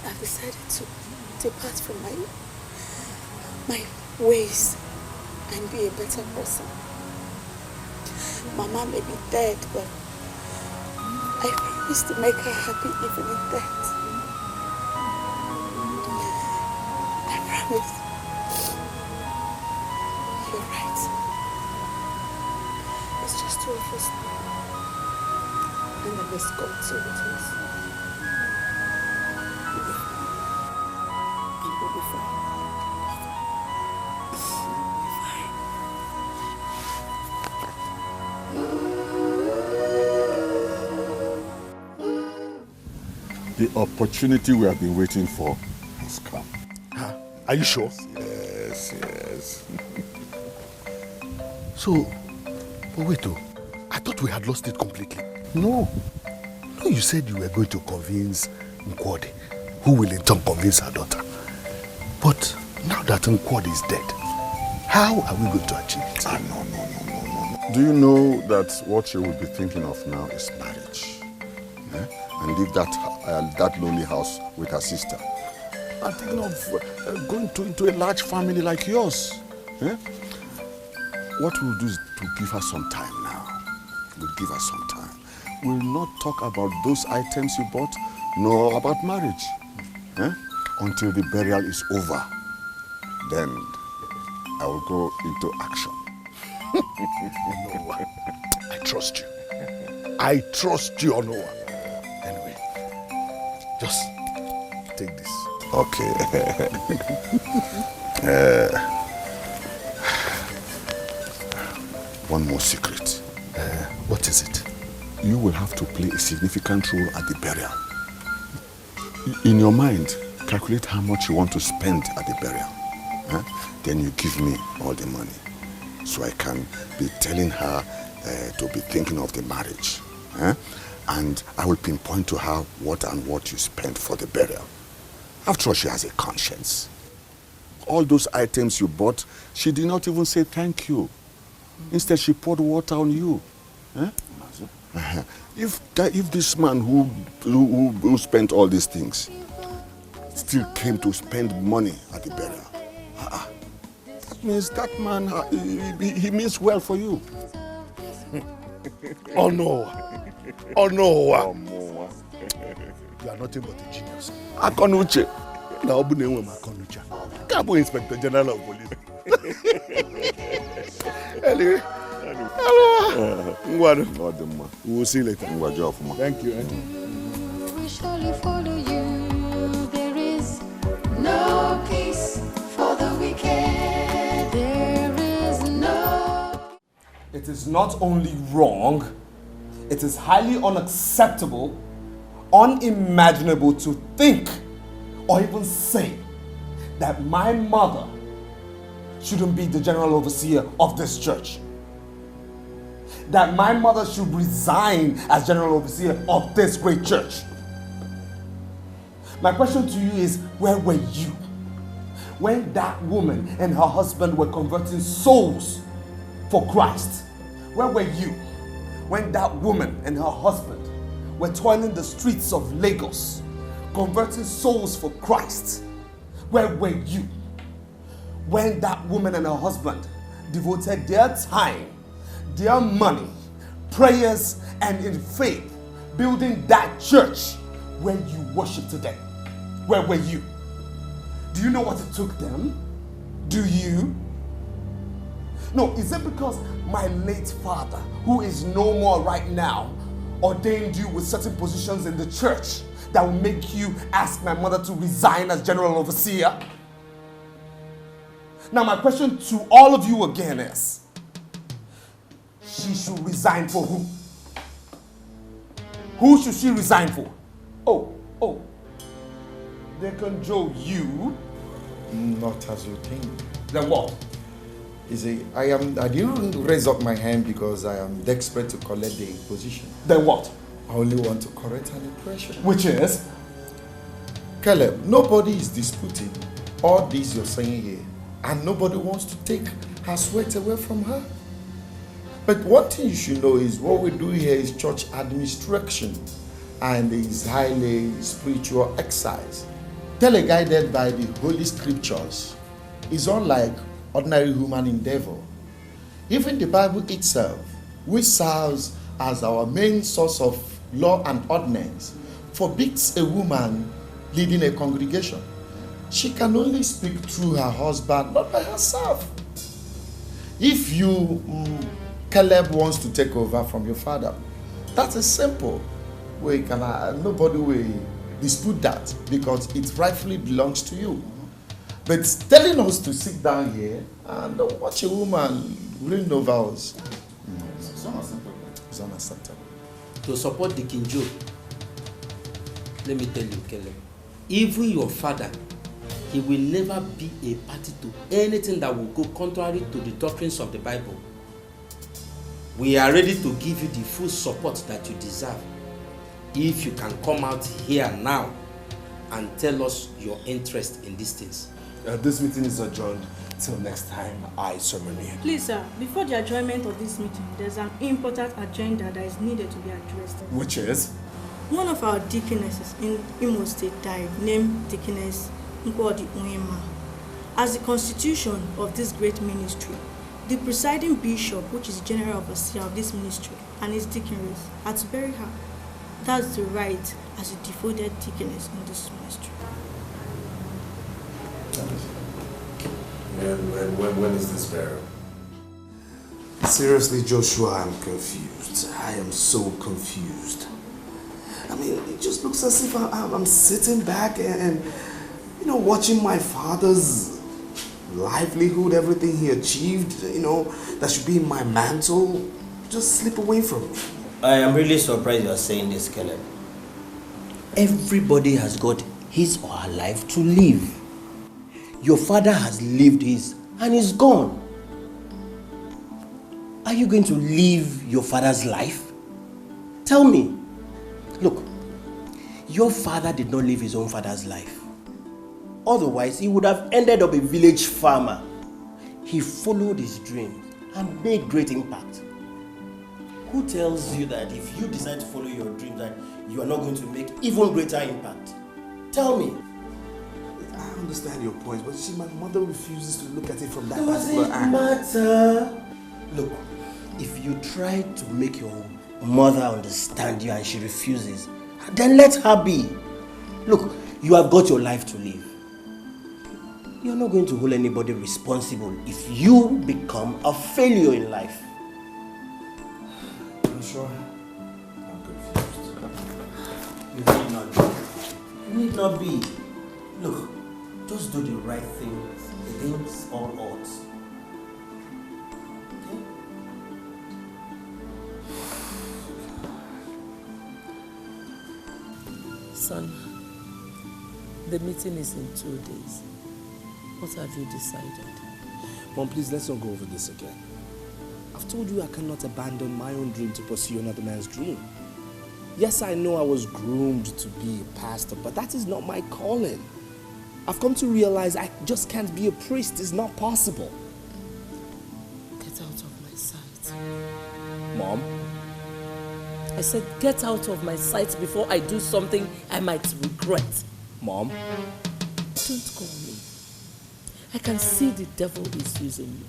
I've decided to depart from my ways and be a better person. Mama may be dead, but I promise to make her happy even in death. I promise. You're right. It's just two of us now. And I miss God so with us. We'll be fine. And we'll be fine. The opportunity we have been waiting for has come. Huh? Are you sure? Yes, yes. So, but wait though, I thought we had lost it completely. No. No, you said you were going to convince Nkwode, who will in turn convince her daughter. But now that Nkwode is dead, how are we going to achieve it? No. Do you know that what you will be thinking of now is marriage? And leave that lonely house with her sister. I'm thinking of going into a large family like yours. What we'll do is to give her some time now. We'll give her some time. We'll not talk about those items you bought, nor about marriage. Until the burial is over. Then I will go into action. Noah, I trust you. I trust you, Noah. Anyway, just take this. Okay. One more secret. What is it? You will have to play a significant role at the burial. In your mind, calculate how much you want to spend at the burial. Then you give me all the money. So I can be telling her to be thinking of the marriage. And I will pinpoint to her what you spent for the burial. After all, she has a conscience. All those items you bought, she did not even say thank you. Instead, she poured water on you. If this man who spent all these things still came to spend money at the burial, that means that man, he means well for you. Oh no. Oh no. You are nothing but a genius. Akonuche. Now, Akonuche. Cabo Inspector General of Police. Anyway. We will see you later. Thank you. We surely follow you. There is no peace for the wicked. There is no. It is not only wrong, it is highly unacceptable, unimaginable to think or even say that my mother shouldn't be the general overseer of this church. That my mother should resign as general overseer of this great church. My question to you is, where were you when that woman and her husband were converting souls for Christ? Where were you when that woman and her husband were toiling the streets of Lagos, converting souls for Christ? Where were you when that woman and her husband devoted their time, their money, prayers, and in faith, building that church where you worship today? Where were you? Do you know what it took them? Do you? No, is it because my late father, who is no more right now, ordained you with certain positions in the church that will make you ask my mother to resign as general overseer? Now my question to all of you again is, she should resign for who? Who should she resign for? Oh. They can Joe you? Not as you think. Then what? You see, I didn't raise up my hand because I am desperate to collect the position. Then what? I only want to correct an impression. Which is? Caleb, nobody is disputing all this you're saying here. And nobody wants to take her sweat away from her. But one thing you should know is what we do here is church administration and is highly spiritual exercise. Teleguided by the Holy Scriptures is unlike ordinary human endeavor. Even the Bible itself, which serves as our main source of law and ordinance, forbids a woman leading a congregation. She can only speak through her husband, not by herself. If you, Caleb, wants to take over from your father, that's a simple way. Nobody will dispute that because it rightfully belongs to you. But telling us to sit down here and watch a woman reign over us, it's unacceptable. To support the King Joe, let me tell you, Caleb, even your father, he will never be a party to anything that will go contrary to the doctrines of the Bible. We are ready to give you the full support that you deserve. If you can come out here now and tell us your interest in these things. This meeting is adjourned till next time I summon you. Please, sir, before the adjournment of this meeting, there's an important agenda that is needed to be addressed. Which is? One of our deaconesses in Imo State died, named Deaconess Nkwodi Onyema. As the constitution of this great ministry, the presiding bishop, which is the general overseer of this ministry, and his deaconess are to bury her. That's the right as a devoted deaconess in this ministry. When is this burial? Seriously, Joshua, I'm confused. I am so confused. I mean, it just looks as if I'm sitting back and watching my father's livelihood, everything he achieved, that should be in my mantle, just slip away from me. I am really surprised you are saying this, Caleb. Everybody has got his or her life to live. Your father has lived his and is gone. Are you going to live your father's life? Tell me. Look, your father did not live his own father's life. Otherwise, he would have ended up a village farmer. He followed his dreams and made great impact. Who tells you that if you decide to follow your dreams that you are not going to make even greater impact? Tell me. I understand your point, but you see, my mother refuses to look at it from that Does particular it angle. matter? Look, if you try to make your mother understand you and she refuses, then let her be. Look, you have got your life to live. You're not going to hold anybody responsible if you become a failure in life. I'm sure. I'm confused. You need not be. You need not be. Look, just do the right thing against all odds. Okay? Son, the meeting is in 2 days. What have you decided? Mom, please, let's not go over this again. I've told you I cannot abandon my own dream to pursue another man's dream. Yes, I know I was groomed to be a pastor, but that is not my calling. I've come to realize I just can't be a priest. It's not possible. Get out of my sight. Mom? I said get out of my sight before I do something I might regret. Mom? Don't call me. I can see the devil is using you.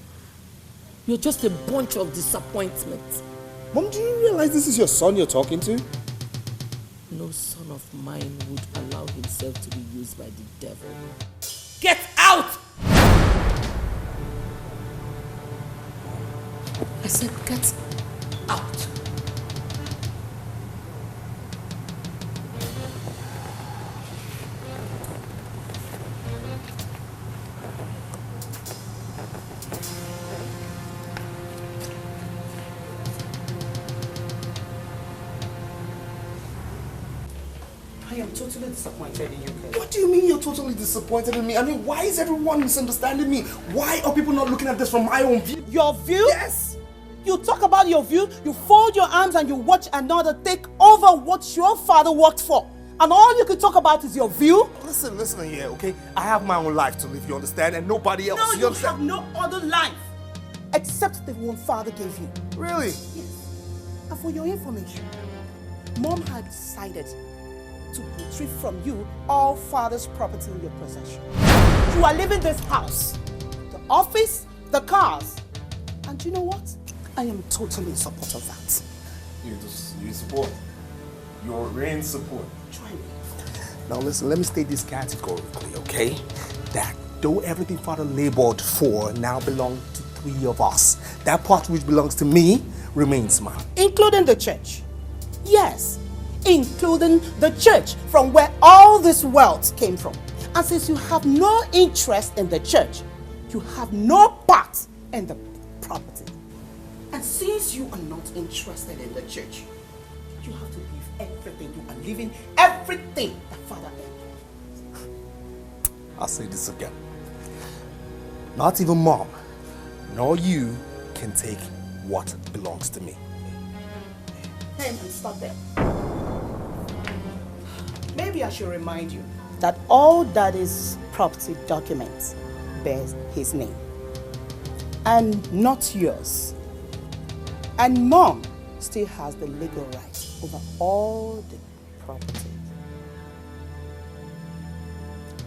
You're just a bunch of disappointment. Mom, do you realize this is your son you're talking to? No son of mine would allow himself to be used by the devil. Get out! I said get out. am totally disappointed in you, Kelly. What do you mean you're totally disappointed in me? I mean, why is everyone misunderstanding me? Why are people not looking at this from my own view? Your view? Yes. You talk about your view, you fold your arms and you watch another take over what your father worked for. And all you can talk about is your view? Listen here, okay? I have my own life to live, you understand? And nobody else. No, you understand? have no other life except the one father gave you. Really? Yes. And for your information, Mom had decided to retrieve from you all father's property in your possession. You are leaving this house, the office, the cars. And you know what? I am totally in support of that. You support. You're in support. Try me. Now listen, let me state this categorically, okay? That though everything father labored for now belongs to 3 of us, that part which belongs to me remains mine. Including the church. Yes, including the church from where all this wealth came from. And since you have no interest in the church, you have no part in the property. And since you are not interested in the church, you have to leave everything. You are leaving everything that Father earned. I'll say this again. Not even Mom, nor you can take what belongs to me. Hey man, stop there. Maybe I should remind you that all Daddy's property documents bears his name and not yours. And Mom still has the legal right over all the property.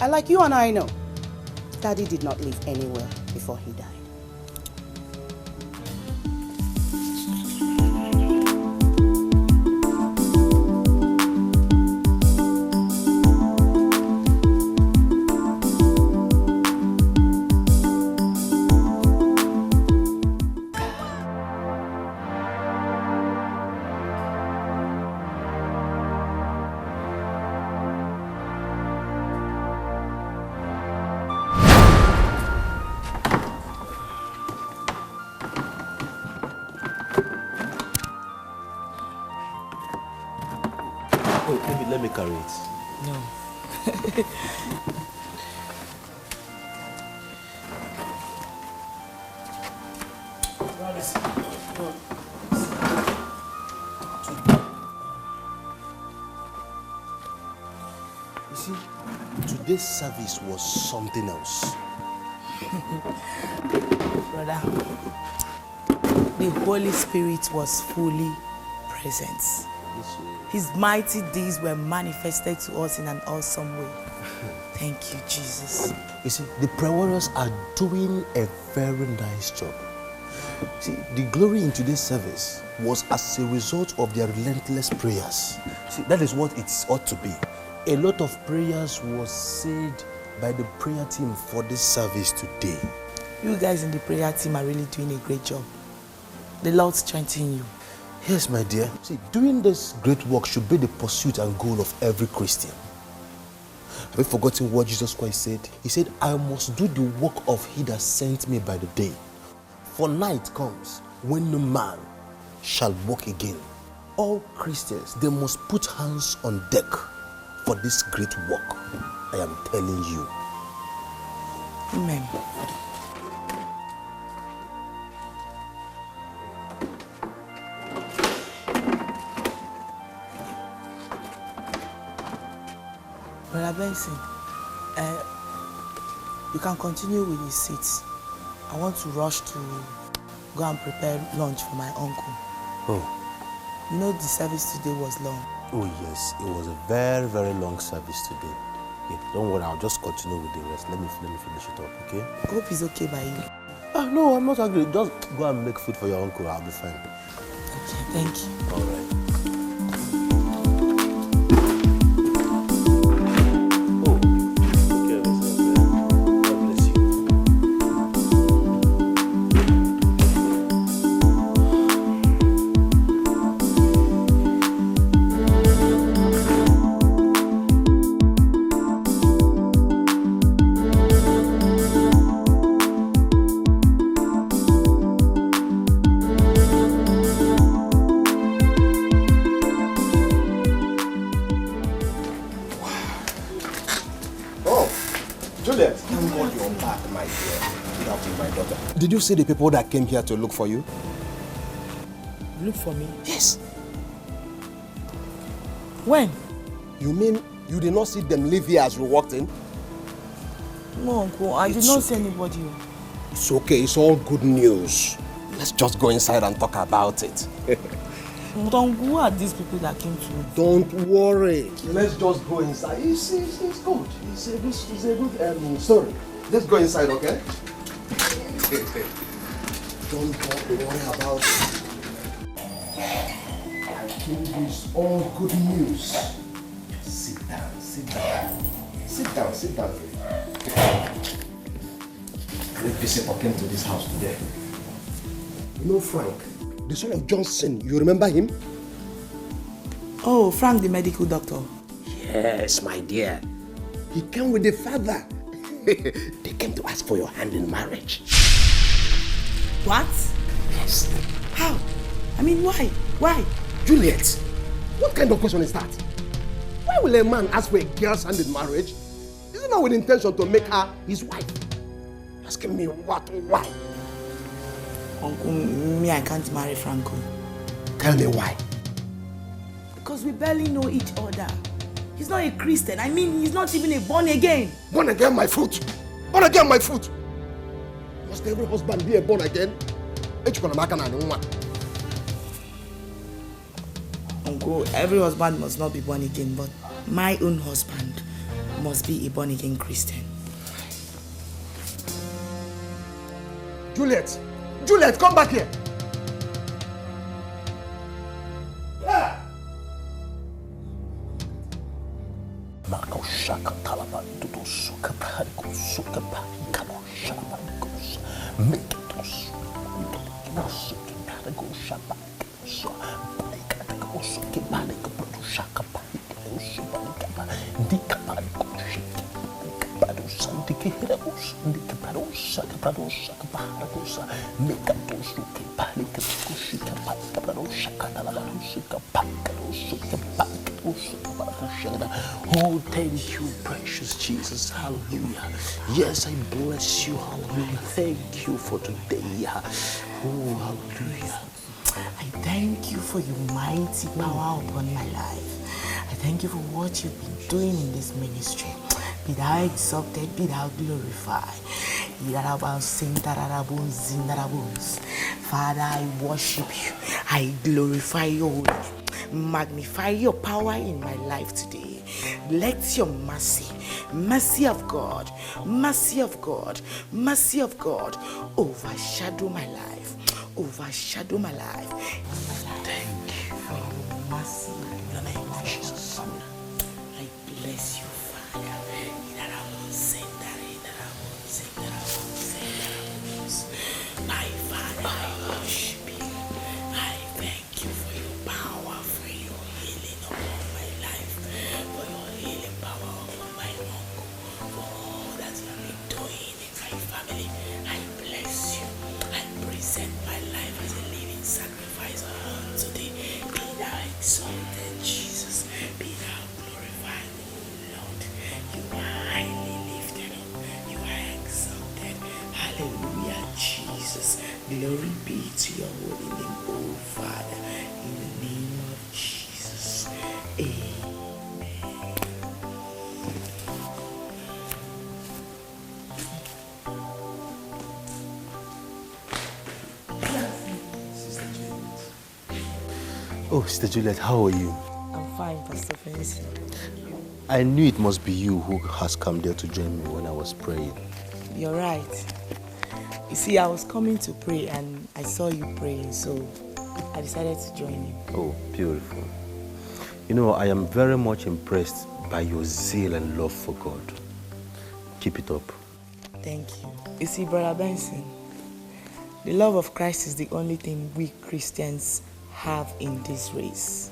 And like you and I know, Daddy did not live anywhere before he died. Let me carry it. No. You see, today's service was something else. Brother, the Holy Spirit was fully present. His mighty deeds were manifested to us in an awesome way. Thank you, Jesus. You see, the prayer warriors are doing a very nice job. See, the glory in today's service was as a result of their relentless prayers. See, that is what it ought to be. A lot of prayers was said by the prayer team for this service today. You guys in the prayer team are really doing a great job. The Lord strengthen you. Yes, my dear. See, doing this great work should be the pursuit and goal of every Christian. Have you forgotten what Jesus Christ said? He said, I must do the work of he that sent me by the day. For night comes when no man shall walk again. All Christians, they must put hands on deck for this great work. I am telling you. Amen. Brother Benson, you can continue with his seats. I want to rush to go and prepare lunch for my uncle. Oh. You know the service today was long. Oh yes, it was a very, very long service today. Okay, don't worry, I'll just continue with the rest. Let me finish it up, okay? I hope it's okay by you. No, I'm not angry. Just go and make food for your uncle. I'll be fine. Okay, thank you. All right. got your back, my dear. Good afternoon, my daughter. Did you see the people that came here to look for you? Look for me? Yes. When? You mean you did not see them leave here as you walked in? No, Uncle, I did not see anybody. It's okay, it's all good news. Let's just go inside and talk about it. But Uncle, who are these people that came to me? Don't worry. Let's just go inside. It's good. It's a good story. Let's go inside, okay? Don't worry about it. I think it's all good news. Sit down, sit down. Sit down, sit down. Great visitor came to this house today. You know Frank, the son of Johnson, you remember him? Oh, Frank, the medical doctor. Yes, my dear. He came with the father. They came to ask for your hand in marriage. What? Yes. How? I mean, why? Why? Juliet, what kind of question is that? Why will a man ask for a girl's hand in marriage? Is it not with intention to make her his wife? Asking me what? Why? Uncle, me, I can't marry Franco. Tell me why. Because we barely know each other. He's not a Christian. I mean, he's not even a born again. Born again, my foot. Born again, my foot. Must every husband be a born again? Uncle, every husband must not be born again, but my own husband must be a born again Christian. Juliet! Juliet, come back here! Oh, thank you, precious Jesus. Hallelujah. Yes, I bless you. Hallelujah. Thank you for today. Oh, hallelujah. I thank you for your mighty power upon my life. I thank you for what you've been doing in this ministry. Be thou exalted, be thou glorified. Father, I worship you. I glorify your holy name. Magnify your power in my life today. Let your mercy, mercy of God, mercy of God, mercy of God overshadow my life. Overshadow my life. Thank you for your mercy in the name of Jesus. I bless you, Father. My Father, I worship you. I thank you for your power, for your healing upon my life, for your healing power upon my uncle, for all that you have been doing in my family. I bless you. I present my life as a living sacrifice unto thee. Be thou exalted, Jesus. Be thou glorified, O Lord. You are highly lifted up. You are exalted. Hallelujah, Jesus. Glory be to your holy name, O Father. In the name of Jesus. Amen. Oh, Sister Juliet, how are you? I'm fine, Pastor Felicity. I knew it must be you who has come there to join me when I was praying. You're right. You see, I was coming to pray and I saw you praying, so I decided to join you. Oh, beautiful. You know, I am very much impressed by your zeal and love for God. Keep it up. Thank you. You see, Brother Benson, the love of Christ is the only thing we Christians have in this race.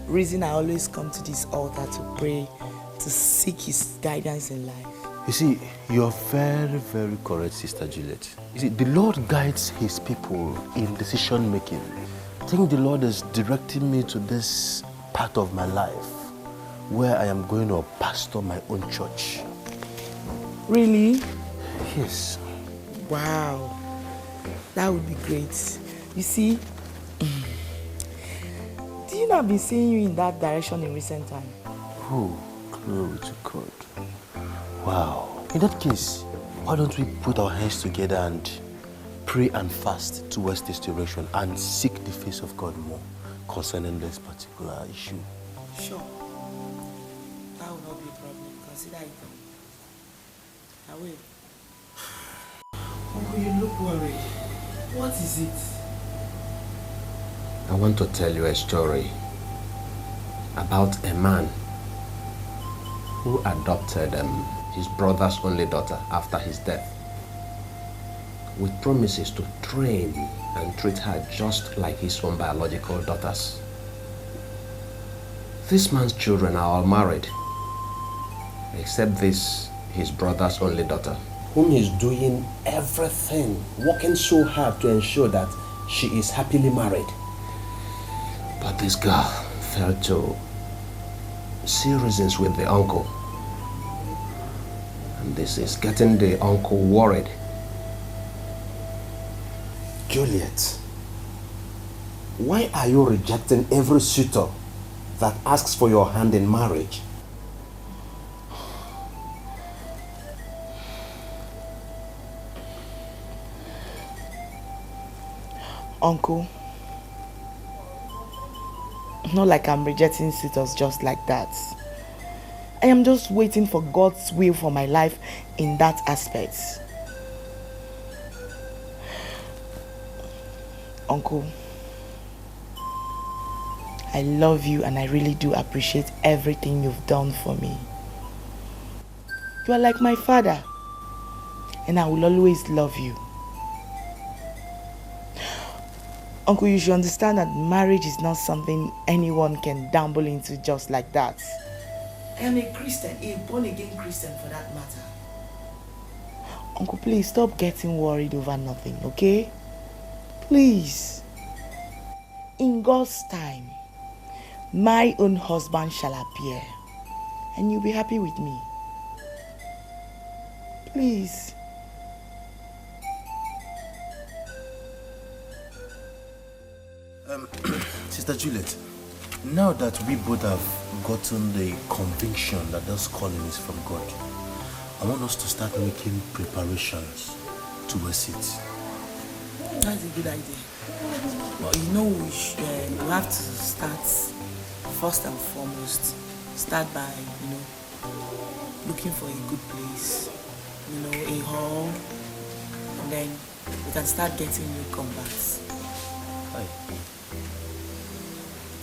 Reason I always come to this altar to pray, to seek his guidance in life. You see, you're very, very correct, Sister Juliet. You see, the Lord guides his people in decision making. I think the Lord is directing me to this part of my life where I am going to pastor my own church. Really? Yes. Wow. That would be great. You see, do you know I've been seeing you in that direction in recent time? Oh, glory to God. Wow. In that case, why don't we put our hands together and pray and fast towards this direction and seek the face of God more concerning this particular issue? Sure. That will not be a problem. Consider it. I will. Oh, you look worried. What is it? I want to tell you a story about a man who adopted his brother's only daughter after his death, with promises to train and treat her just like his own biological daughters. This man's children are all married, except this, his brother's only daughter, whom he's doing everything, working so hard to ensure that she is happily married. But this girl failed to see reasons with the uncle. And this is getting the uncle worried. Juliet, why are you rejecting every suitor that asks for your hand in marriage? Uncle, not like I'm rejecting suitors just like that. I am just waiting for God's will for my life in that aspect. Uncle, I love you and I really do appreciate everything you've done for me. You are like my father, and I will always love you. Uncle, you should understand that marriage is not something anyone can dabble into just like that. I am a Christian, a born-again Christian for that matter. Uncle, please stop getting worried over nothing, okay? Please. In God's time, my own husband shall appear, and you'll be happy with me. Please. Sister Juliet, now that we both have gotten the conviction that this calling is from God, I want us to start making preparations towards it. That's a good idea. But you know, we have to start first and foremost. Start by, looking for a good place, a hall, and then we can start getting new converts. Hi.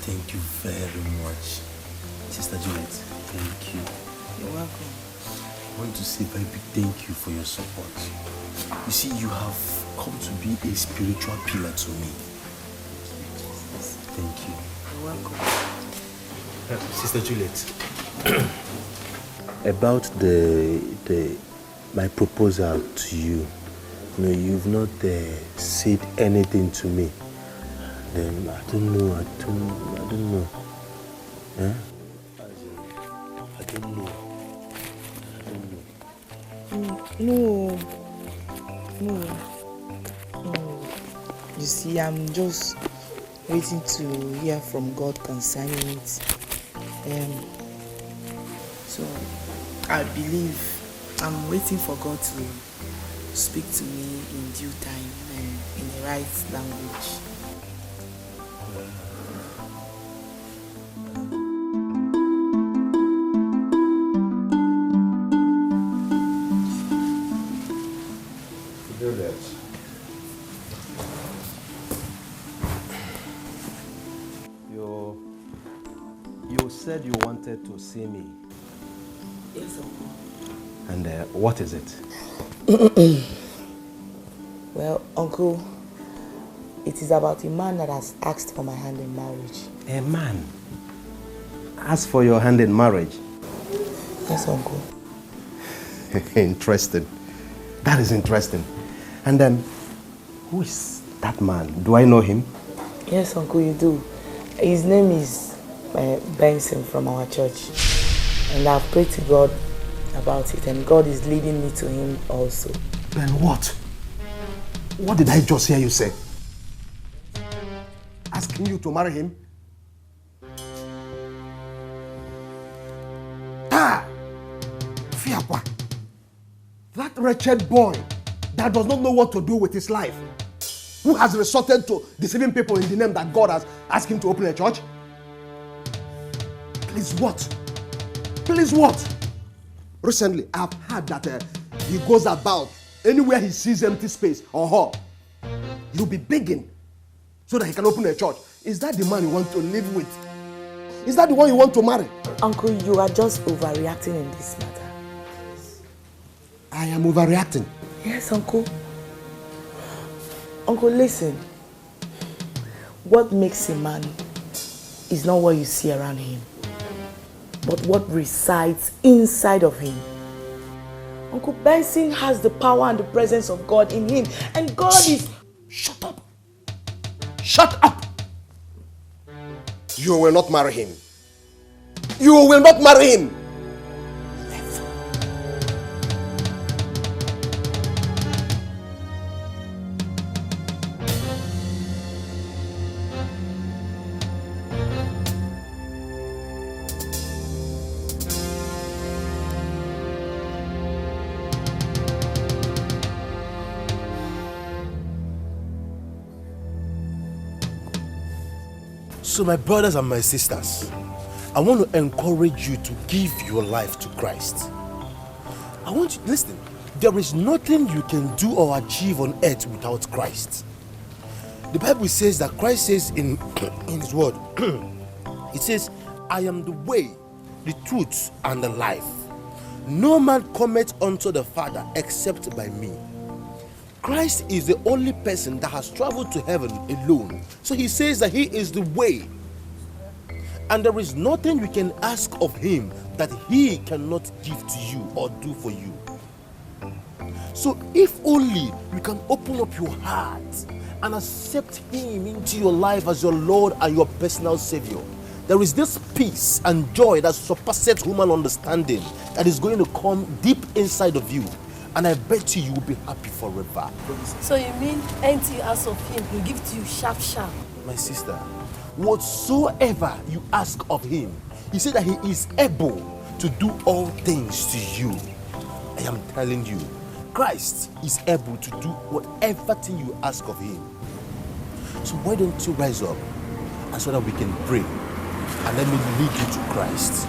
Thank you very much, Sister Juliet. Thank you. You're welcome. I want to say a very big thank you for your support. You see, you have come to be a spiritual pillar to me. Thank you. You're welcome. Sister Juliet, about my proposal to you, you've not said anything to me. Then I don't know. Huh? I don't know. No. You see, I'm just waiting to hear from God concerning it. So I believe I'm waiting for God to speak to me in due time and in the right language. You said you wanted to see me. Yes, Uncle. And what is it? Well, Uncle, it is about a man that has asked for my hand in marriage. A man asked for your hand in marriage? Yes, Uncle. Interesting. That is interesting. And who is that man? Do I know him? Yes, Uncle, you do. His name is Benson from our church. And I've prayed to God about it, and God is leading me to him also. Then what? What did I just hear you say? Asking you to marry him? Ah! Fiakwa! That wretched boy that does not know what to do with his life, who has resorted to deceiving people in the name that God has asked him to open a church? Please what? Please what? Recently, I've heard that he goes about anywhere he sees empty space or hall. He'll be begging so that he can open a church. Is that the man you want to live with? Is that the one you want to marry? Uncle, you are just overreacting in this matter. I am overreacting. Yes, Uncle. Uncle, listen. What makes a man is not what you see around him, but what resides inside of him. Uncle Benson has the power and the presence of God in him, and God is... Shut up! Shut up! You will not marry him. You will not marry him! So my brothers and my sisters, I want to encourage you to give your life to Christ. I want you to listen. There is nothing you can do or achieve on earth without Christ. The Bible says that Christ says in his word, it says, I am the way, the truth, and the life. No man cometh unto the Father except by me. Christ is the only person that has traveled to heaven alone. So he says that he is the way. And there is nothing you can ask of him that he cannot give to you or do for you. So if only you can open up your heart and accept him into your life as your Lord and your personal Savior, there is this peace and joy that surpasses human understanding that is going to come deep inside of you. And I bet you will be happy forever. So you mean anything you ask of him, he'll give to you sharp. My sister, whatsoever you ask of him, he said that he is able to do all things to you. I am telling you, Christ is able to do whatever thing you ask of him. So why don't you rise up and so that we can pray and let me lead you to Christ.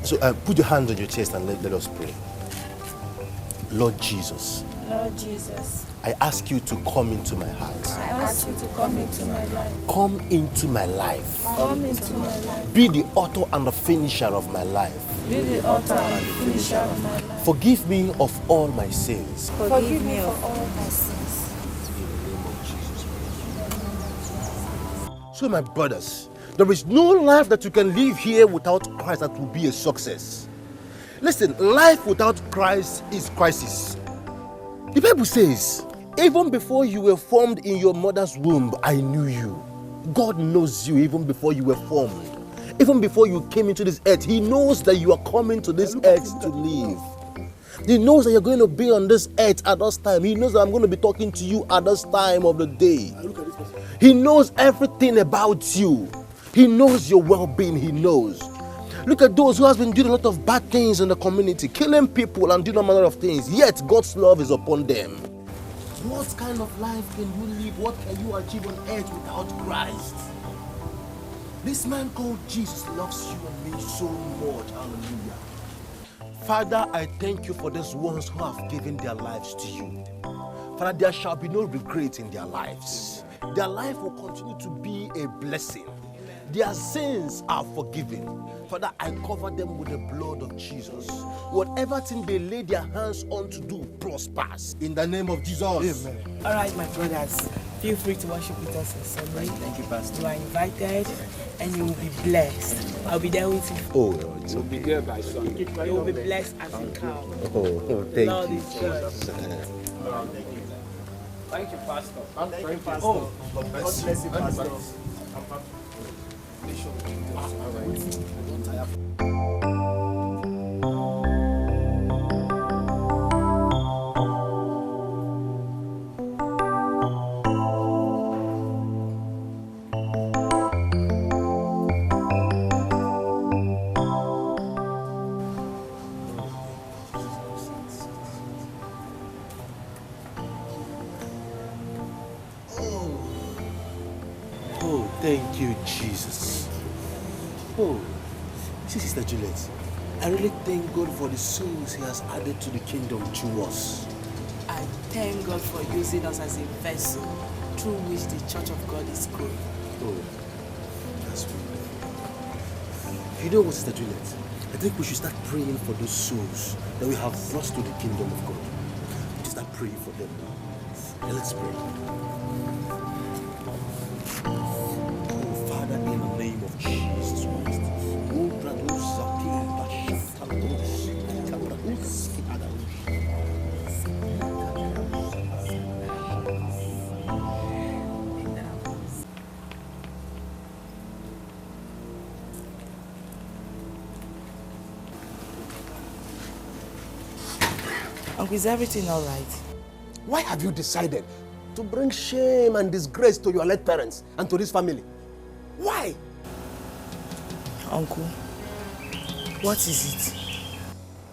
So put your hands on your chest and let us pray. Lord Jesus. Lord Jesus. I ask you to come into my heart. I ask you to come into my life. Come into my life. Come into my life. Be the author and the finisher of my life. Be the author and the finisher of my life. Forgive me of all my sins. Forgive me of all my sins. So my brothers, there is no life that you can live here without Christ that will be a success. Listen, life without Christ is crisis. The Bible says, even before you were formed in your mother's womb, I knew you. God knows you even before you were formed. Even before you came into this earth, he knows that you are coming to this earth to live. He knows that you're going to be on this earth at this time. He knows that I'm going to be talking to you at this time of the day. He knows everything about you. He knows your well-being. He knows. Look at those who have been doing a lot of bad things in the community, killing people and doing a manner of things, yet God's love is upon them. What kind of life can you live? What can you achieve on earth without Christ? This man called Jesus loves you and me so much. Hallelujah. Father, I thank you for these ones who have given their lives to you. Father, there shall be no regret in their lives. Their life will continue to be a blessing. Their sins are forgiven. Father, I cover them with the blood of Jesus. Whatever thing they lay their hands on to do prospers. In the name of Jesus. Amen. All right, my brothers, feel free to worship with us on Sunday. Thank you, Pastor. You are invited and you will be blessed. I'll be there with you. Oh, it's okay. You'll be there by Sunday. You will be blessed as you come. Oh, thank Lord you. is good. Thank you, Pastor. Thank you, Pastor. Oh, God bless you, Pastor. Thank you, Jesus. Oh, Sister Juliet, I really thank God for the souls He has added to the kingdom through us. I thank God for using us as a vessel through which the Church of God is growing. Oh, that's wonderful. You know what, Sister Juliet? I think we should start praying for those souls that we have brought to the kingdom of God. We should start praying for them now. Okay, let's pray. Father, in the name of Jesus Christ, Uncle, is everything all right? Why have you decided to bring shame and disgrace to your late parents and to this family? Why? Uncle, what is it?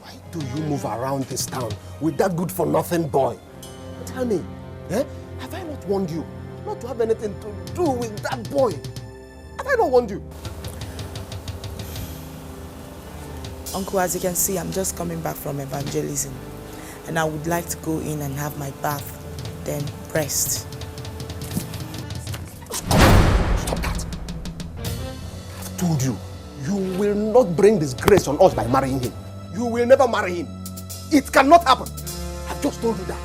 Why do you move around this town with that good-for-nothing boy? Tell me, have I not warned you not to have anything to do with that boy? Have I not warned you? Uncle, as you can see, I'm just coming back from evangelism. And I would like to go in and have my bath, then rest. Stop that. I've told you, you will not bring disgrace on us by marrying him. You will never marry him. It cannot happen. I've just told you that.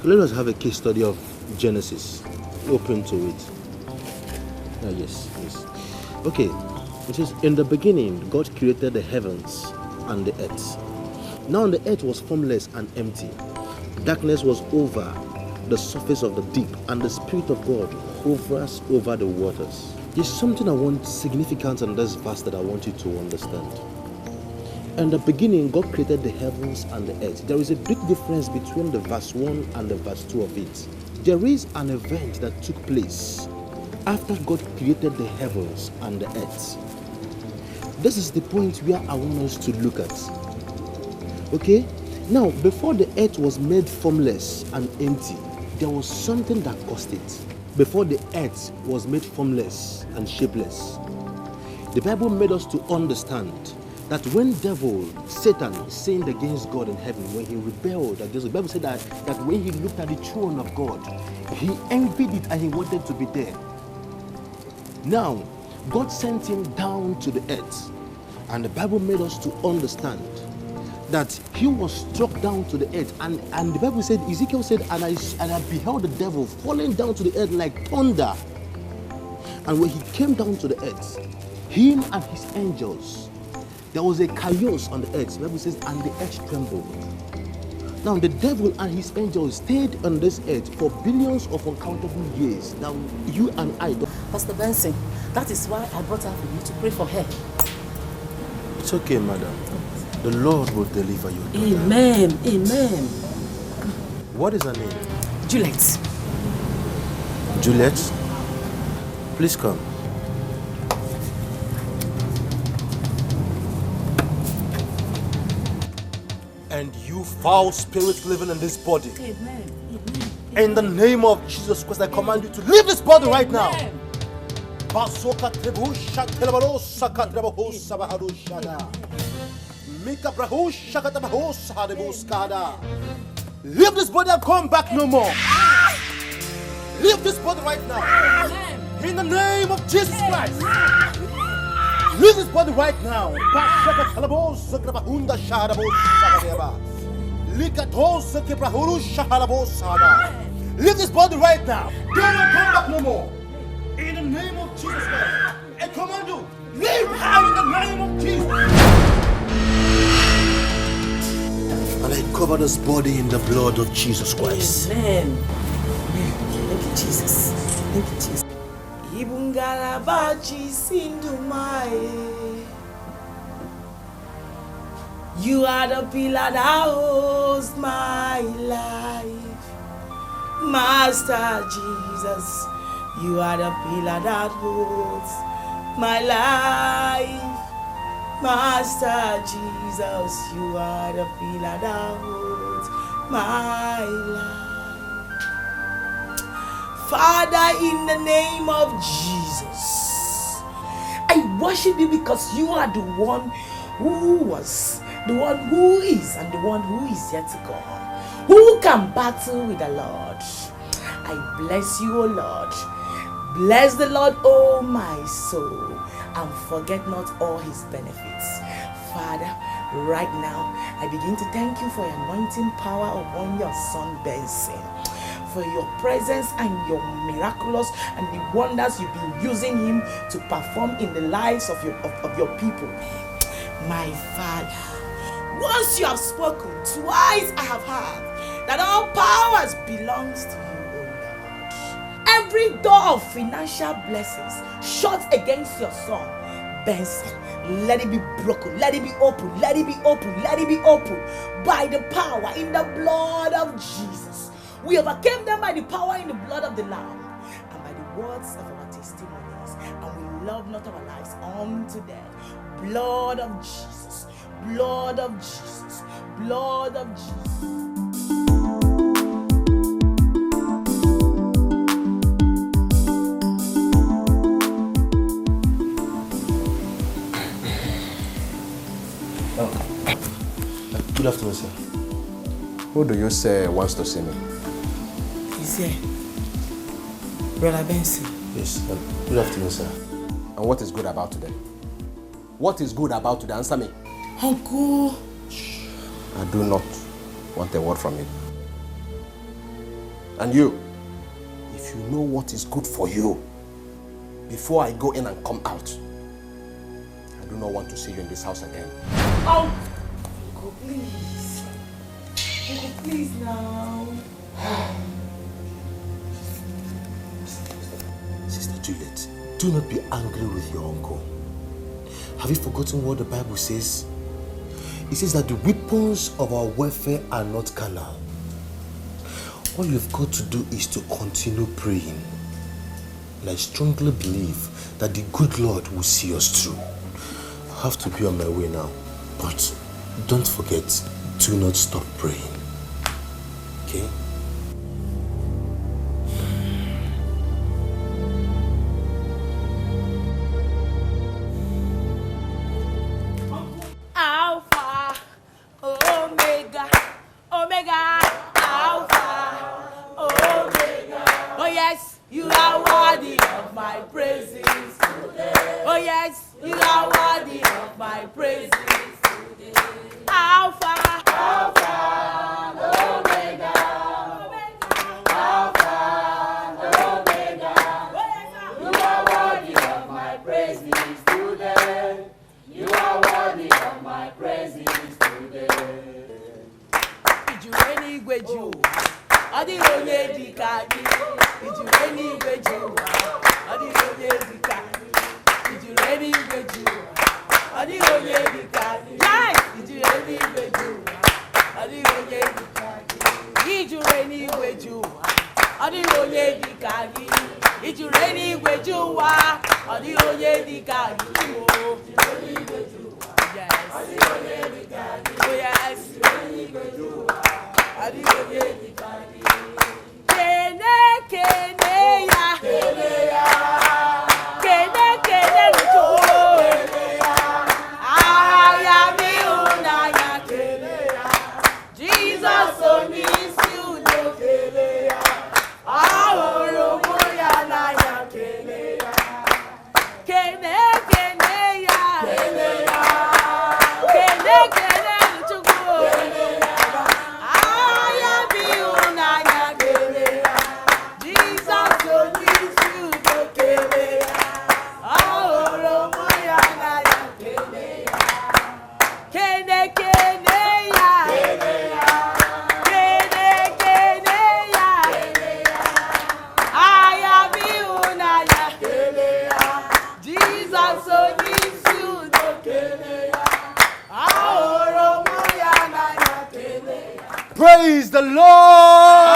Let us have a case study of Genesis. Open to it. Yes. Okay, it says, in the beginning, God created the heavens and the earth. Now the earth was formless and empty. Darkness was over the surface of the deep, and the Spirit of God hovers over the waters. There's something I want significant in this verse that I want you to understand. In the beginning, God created the heavens and the earth. There is a big difference between the verse 1 and the verse 2 of it. There is an event that took place after God created the heavens and the earth. This is the point where I want us to look at. Okay? Now, before the earth was made formless and empty, there was something that caused it. Before the earth was made formless and shapeless, the Bible made us to understand that when Satan sinned against God in heaven, when he rebelled against, the Bible said that when he looked at the throne of God, he envied it and he wanted to be there. Now, God sent him down to the earth, and the Bible made us to understand that he was struck down to the earth, and the Bible said, Ezekiel said, and I beheld the devil falling down to the earth like thunder. And when he came down to the earth, him and his angels, there was a chaos on the earth. The Bible says, and the earth trembled. Now the devil and his angels stayed on this earth for billions of uncountable years. Now you and I... Pastor Benson, that is why I brought her for you to pray for her. It's okay, madam. The Lord will deliver your daughter. Amen. Amen. What is her name? Juliet. Juliet? Please come. And you foul spirits living in this body. Amen. In the name of Jesus Christ, I command you to leave this body right now. Leave this body and come back no more. Leave this body right now. In the name of Jesus Christ. Leave this body right now. Leave this body right now. Do not come back no more. In the name of Jesus Christ. I command you, leave her in the name of Jesus. And I cover this body in the blood of Jesus Christ. Amen. Thank you, Jesus. Thank you, Jesus. You are the pillar that holds my life. Master Jesus, you are the pillar that holds my life. Master Jesus, you are the pillar that holds my life. Father, in the name of Jesus, I worship you because you are the one who was, the one who is, and the one who is yet to come. Who can battle with the Lord? I bless you, O Lord. Bless the Lord, O my soul, and forget not all his benefits. Father, right now, I begin to thank you for your anointing power upon your son Benson, for your presence and your miraculous and the wonders you've been using him to perform in the lives of your people. My Father, once you have spoken, twice I have heard that all powers belongs to you, O Lord. Every door of financial blessings shut against your son Benson, let it be broken, let it be open, let it be open, let it be open by the power in the blood of Jesus. We overcame them by the power in the blood of the Lamb and by the words of our testimonies, and we love not our lives unto death. Blood of Jesus, blood of Jesus, blood of Jesus. Good afternoon, sir. Who do you say wants to see me? He's here. Brother Benson. Yes, good afternoon, sir. And what is good about today? What is good about today? Answer me. Uncle. I do not want a word from you. And you, if you know what is good for you, before I go in and come out, I do not want to see you in this house again. Uncle, please. Uncle, please now. Sister Juliet, do not be angry with your uncle. Have you forgotten what the Bible says? It says that the weapons of our warfare are not carnal. All you've got to do is to continue praying. And I strongly believe that the good Lord will see us through. I have to be on my way now. But don't forget, do not stop praying. Okay? Alpha, Omega, Omega, Alpha, Omega. Oh yes, you are worthy of my praises today. Oh yes, you are worthy of my praises today. Alpha, Alpha, Omega, Alpha, Omega. You are worthy of my praises today. You are worthy of my praises today. Did you any way you? I did only Dikeh. Did you any way you? I did only Dikeh. Did you any way you? I did only Dikeh. Praise the Lord!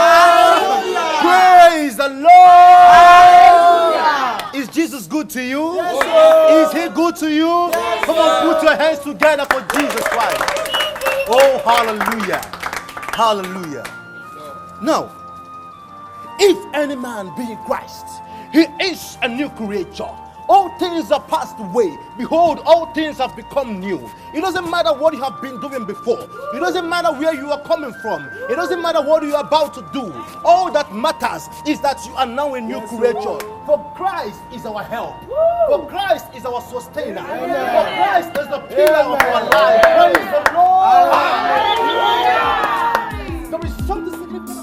Praise the Lord! Is Jesus good to you? Is he good to you? Come on, put your hands together for Jesus Christ. Oh, hallelujah. Hallelujah. Now, if any man be in Christ, he is a new creature. All things are passed away. Behold, all things have become new. It doesn't matter what you have been doing before. It doesn't matter where you are coming from. It doesn't matter what you are about to do. All that matters is that you are now a new creature. For Christ is our help. For Christ is our sustainer. For Christ is the pillar of our life. Praise the Lord. There is something significant.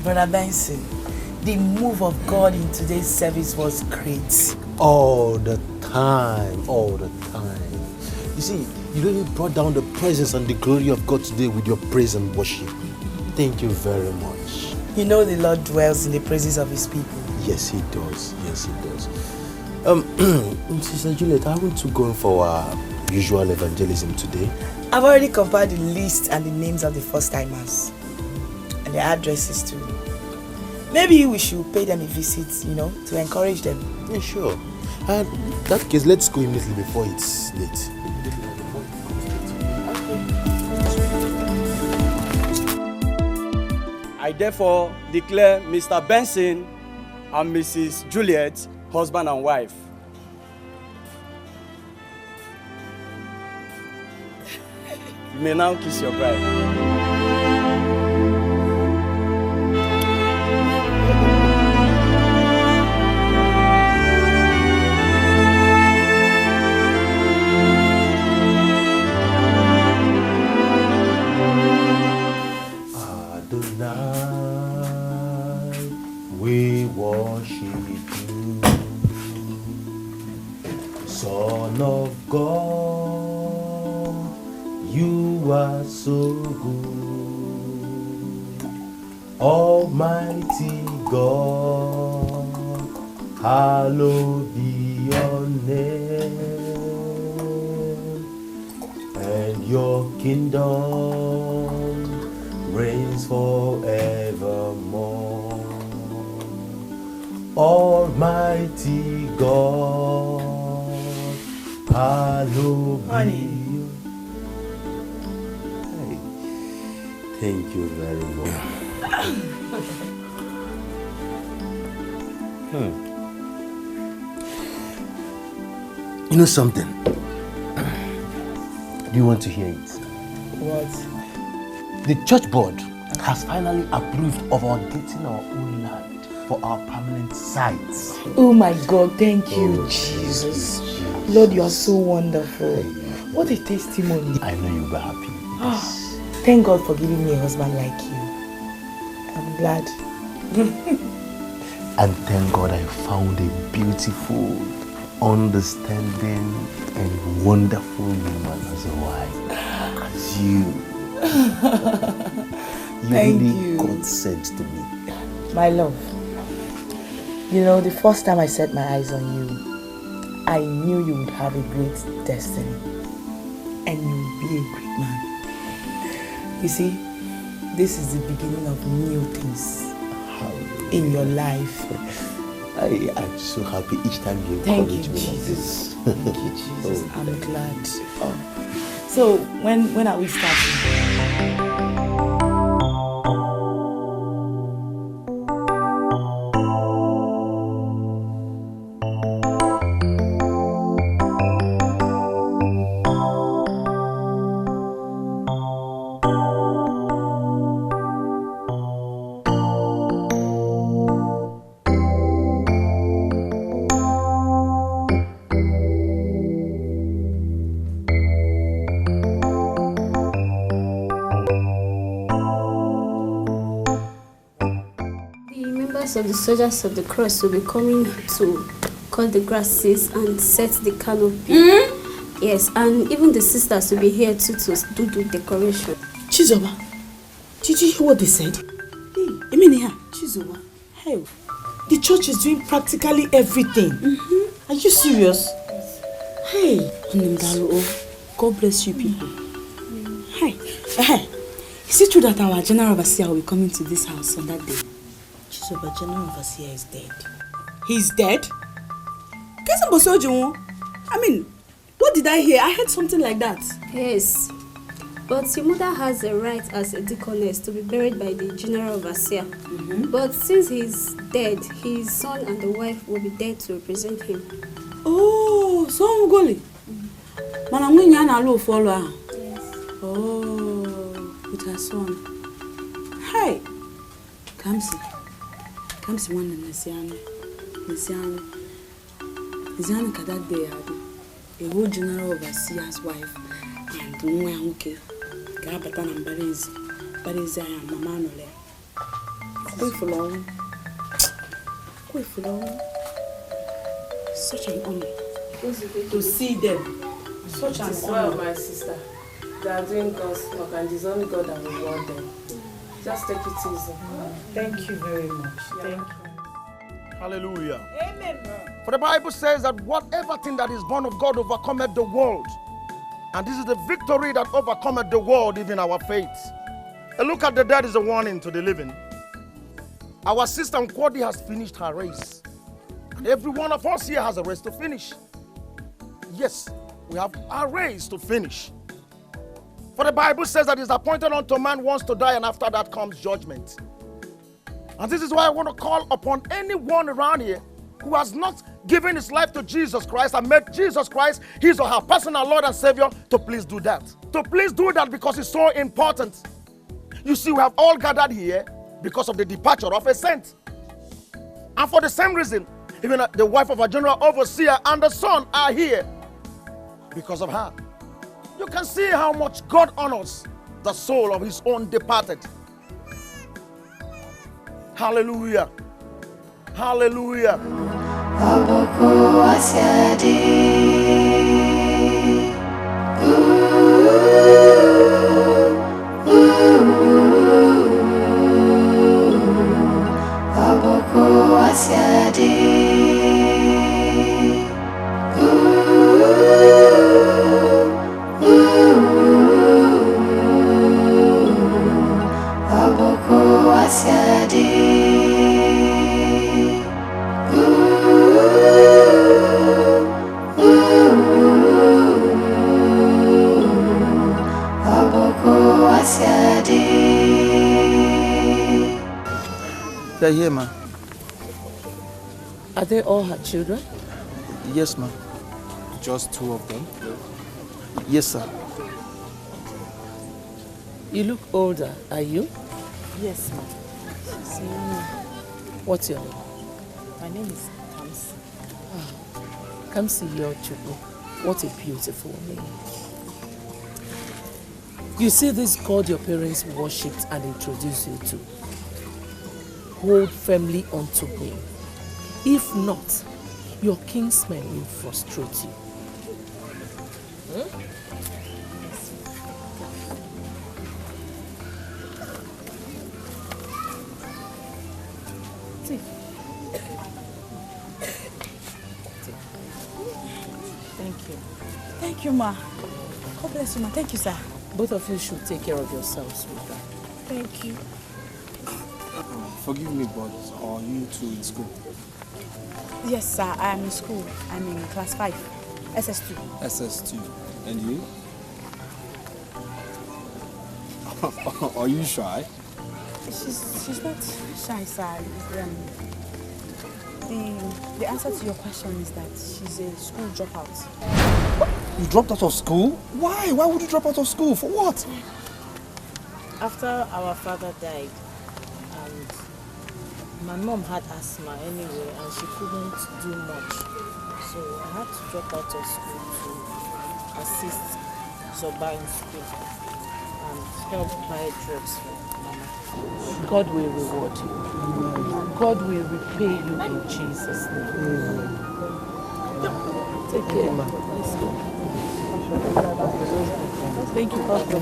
Brother Benson, the move of God in today's service was great. All the time. You see, you really brought down the presence and the glory of God today with your praise and worship. Thank you very much. You know the Lord dwells in the praises of his people. Yes, he does. Sister Juliet, I want to go for our usual evangelism today. I've already compiled the list and the names of the first timers and their addresses too. Maybe we should pay them a visit, to encourage them. Yeah, sure. In that case, let's go immediately before it's late. I therefore declare Mr. Benson and Mrs. Juliet husband and wife. You may now kiss your bride. We worship you, Son of God, you are so good. Almighty God, hallowed be your name, and your kingdom reigns forevermore. Almighty God, hallowed be you. Hey, thank you very much. You know something? Do you want to hear it? What? The church board has finally approved of our getting our own land for our permanent sites. Oh my God, thank you, Jesus. Lord, you are so wonderful. What a testimony. I know you'll be happy. Thank God for giving me a husband like you. I'm glad. And thank God I found a beautiful, understanding, and wonderful woman as a wife. you. Thank really you. God sent to me. My love, you know, the first time I set my eyes on you, I knew you would have a great destiny. And you would be a great man. You see, this is the beginning of new things in your life. I am so happy each time you encourage me like this. Thank you, Jesus. I'm glad. Oh. So, when are we starting? Of the soldiers of the cross will be coming to cut the grasses and set the canopy. Yes, and even the sisters will be here too to do the decoration. Chizoba, did you hear what they said? Hey, I mean here, Chizoba. Hey, the church is doing practically everything. Are you serious? Hey, God bless you people. Hey, is it true that our general overseer will be coming to this house on that day? So, but General Overseer is dead. He's dead? I mean, what did I hear? I heard something like that. Yes, but your mother has a right as a deaconess to be buried by the General Overseer. But since he's dead, his son and the wife will be there to represent him. Oh, so Ngoli. Mana mwenye ana lo follow her. Yes. Oh, with her son. Hi. Kamsi one Messiano kada day a whole general overseer's wife and Mwanke Gabatan and Bariz and Mamanole. Wait for long. Such an honor to see them. Such an honor. My sister. They are doing God's work and it's only God that will reward them. Just take it easy. Thank you very much. Thank you. Hallelujah. Amen. For the Bible says that whatever thing that is born of God overcometh the world. And this is the victory that overcometh the world, even our faith. A look at the dead is a warning to the living. Our sister Nkwadi has finished her race. And every one of us here has a race to finish. Yes, we have a race to finish. For the Bible says that it's appointed unto man once to die, and after that comes judgment. And this is why I want to call upon anyone around here who has not given his life to Jesus Christ and made Jesus Christ his or her personal Lord and Savior to please do that. To please do that because it's so important. You see, we have all gathered here because of the departure of a saint. And for the same reason, even the wife of a general overseer and the son are here because of her. You can see how much God honors the soul of his own departed. Hallelujah. Hallelujah. They're here, ma. Are they all her children? Yes, ma. Just two of them? Yes, sir. You look older, are you? Yes, ma'am. What's your name? My name is Kamsi. Kamsi Yochubu. What a beautiful name. You see this God your parents worshipped and introduced you to. Hold firmly onto him. If not, your kinsmen will frustrate you. Tea. Thank you. Thank you, ma. God bless you, ma. Thank you, sir. Both of you should take care of yourselves, sweetheart. Thank you. Forgive me, but are you two in school? Yes, sir. I am in school. I'm in class 5, SS2. SS2. And you? Are you shy? She's not shy, sir. The answer to your question is that she's a school dropout. You dropped out of school? Why? Why would you drop out of school? For what? After our father died, and my mom had asthma anyway, and she couldn't do much. So I had to drop out of school to assist Zoba in school and help buy drugs for Mama. God will reward you. God will repay you in Jesus' name. Take care, ma. Let's go. Thank you, Pastor.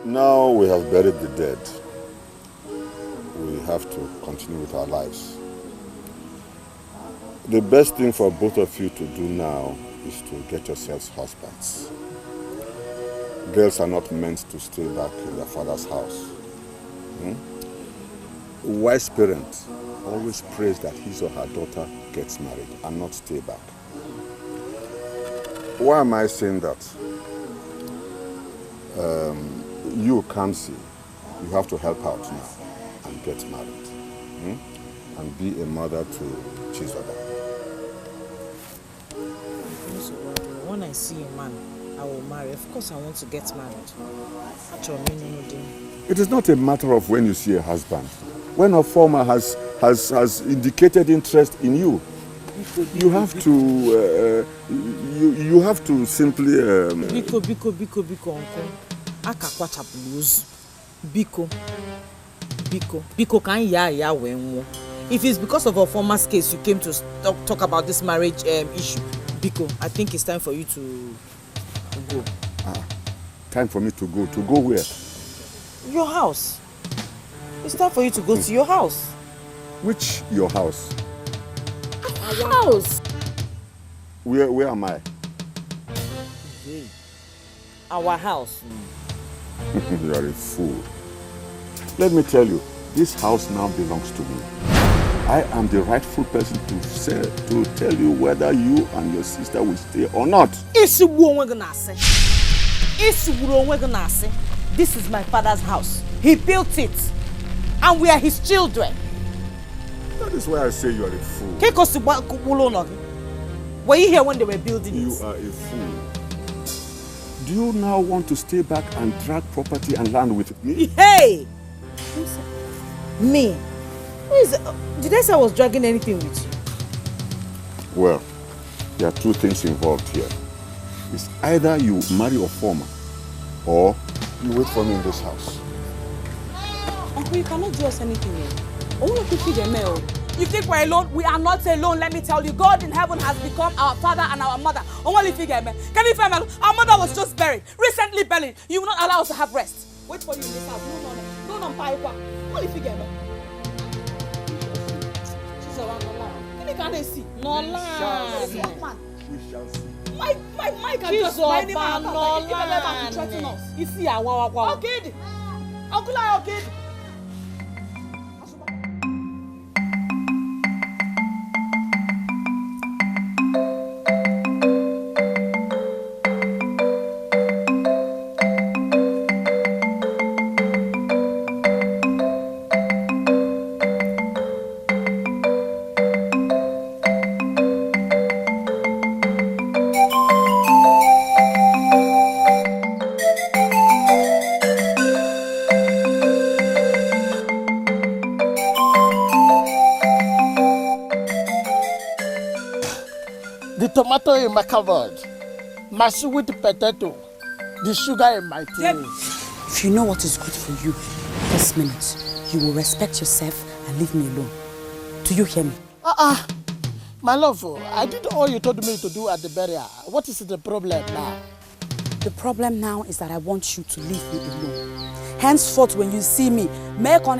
Now we have buried the dead. We have to continue with our lives. The best thing for both of you to do now is to get yourselves husbands. Girls are not meant to stay back in their father's house. A wise parent always prays that his or her daughter gets married and not stay back. Why am I saying that? You, Kamsi, you have to help out now and get married. And be a mother to Chizoba. When I see a man, I will marry. Of course, I want to get married. It is not a matter of when you see a husband. When a farmer has indicated interest in you, you have to you have to simply. Biko, uncle. Akakwacha blues. Biko can ya when. If it's because of a former's case you came to talk about this marriage issue, Biko, I think it's time for you to go. Time for me to go. To go where? Your house. It's time for you to go to your house. Which your house? Our house. Where am I? Our house. You are a fool. Let me tell you, this house now belongs to me. I am the rightful person to tell you whether you and your sister will stay or not. This is my father's house. He built it. And we are his children. That is why I say you are a fool. Were you here when they were building it? You are a fool. Do you now want to stay back and drag property and land with me? Hey! Me? Did I say I was dragging anything with you? Well, there are two things involved here. It's either you marry a farmer or you wait for me in this house. Uncle, you cannot do us anything here. You think we're alone? We are not alone, let me tell you. God in heaven has become our father and our mother. Can you find our mother was just buried, recently buried. You will not allow us to have rest. Wait for you in this house. No, only figure me. She's around the line. Can they see? No line. We shall see. Mike can just buy any man. No line. Threaten us. You see, Okay. Uncle, okay. tomato in my cupboard, my sweet potato, the sugar in my tea. If you know what is good for you this minute, you will respect yourself and leave me alone. Do you hear me? My love, I did all you told me to do at the burial. What is the problem now? The problem now is that I want you to leave me alone. Henceforth, when you see me, because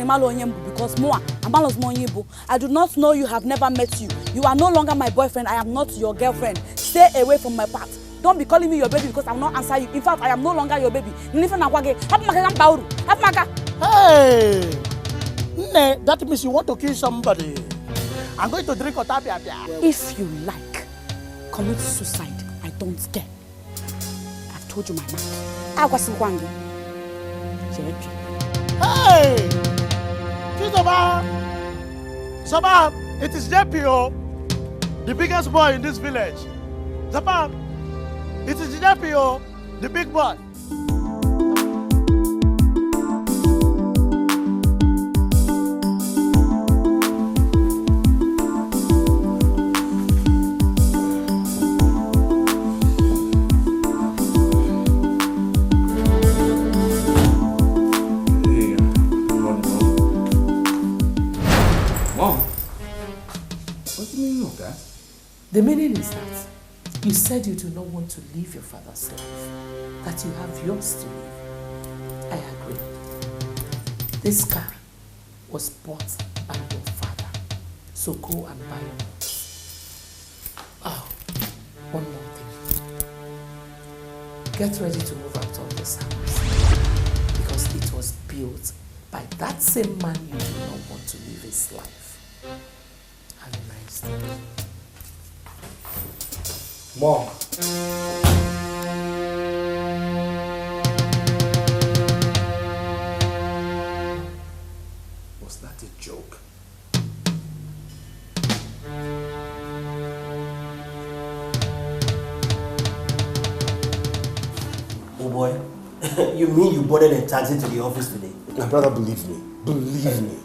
I do not know you, have never met you. You are no longer my boyfriend. I am not your girlfriend. Stay away from my path. Don't be calling me your baby because I will not answer you. In fact, I am no longer your baby. Hey! That means you want to kill somebody. I'm going to drink otapia. If you like, commit suicide. I don't care. I've told you my mind. Hey! Sabah, it is JPO, the biggest boy in this village. Sabah, it is JPO, the big boy. The meaning is that you said you do not want to live your father's life, that you have yours to live. I agree. This car was bought by your father, so go and buy one. Oh, one more thing. Get ready to move out of this house, because it was built by that same man you do not want to live his life. Have a nice day. Mom. Was that a joke? Oh boy, you mean you boarded a taxi to the office today? My brother, believe me. Believe me.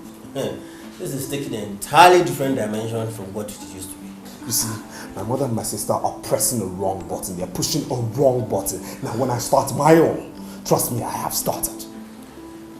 This is taking an entirely different dimension from what it used to be. You see, my mother and my sister are pressing the wrong button. They're pushing a wrong button. Now, when I start my own, trust me, I have started.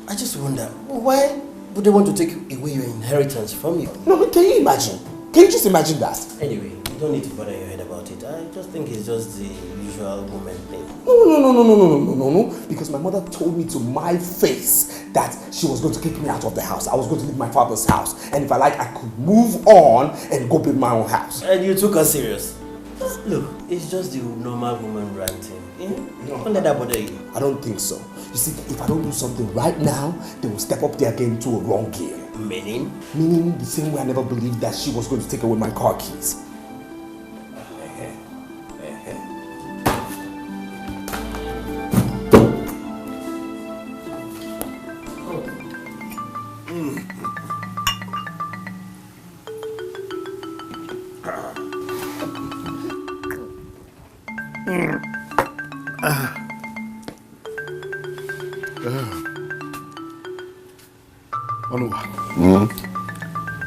I just wonder, why would they want to take away your inheritance from you? No, can you imagine? Can you just imagine that? Anyway, you don't need to bother your head about it. I just think it's just the usual woman thing. No. Because my mother told me to my face that she was going to kick me out of the house. I was going to leave my father's house. And if I like, I could move on and go build my own house. And you took her serious? Look, it's just the normal woman ranting. Don't let that bother you. I don't think so. You see, if I don't do something right now, they will step up their game to a wrong gear. Meaning? Meaning the same way I never believed that she was going to take away my car keys.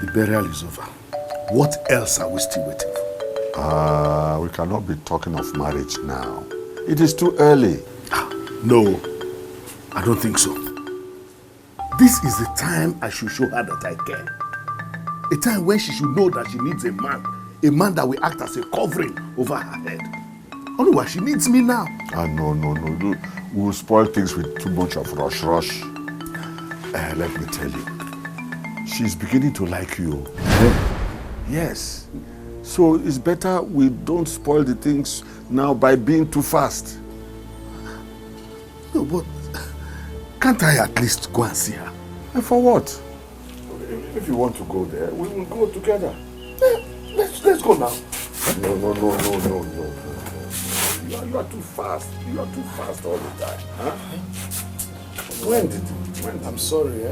The burial is over. What else are we still waiting for? We cannot be talking of marriage now. It is too early. No, I don't think so. This is the time I should show her that I care. A time when she should know that she needs a man that will act as a covering over her head. Otherwise, she needs me now. No. We will spoil things with too much of rush. Let me tell you, she's beginning to like you. Yes. So it's better we don't spoil the things now by being too fast. No, but can't I at least go and see her? And for what? If you want to go there, we will go together. Let's go now. No. You are too fast. You are too fast all the time. Huh? When? I'm sorry,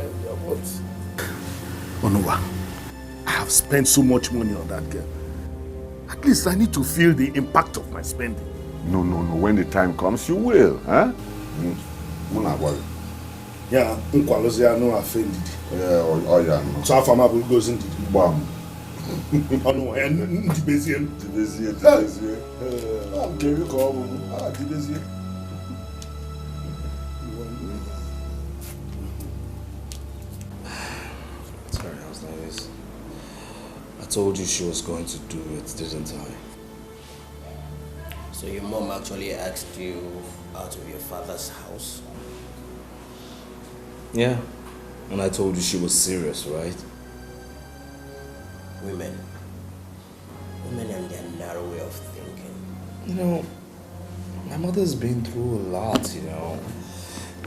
what? Onuwa, I have spent so much money on that girl. At least I need to feel the impact of my spending. No. When the time comes, you will. Huh? Yeah, Nkwalozi no offended. Yeah, oh yeah. So Afama goes into the bomb. Sorry, I was nervous. I told you she was going to do it, didn't I? So your mom actually asked you out of your father's house? Yeah. And I told you she was serious, right? Women and their narrow way of thinking. You know, my mother's been through a lot, you know.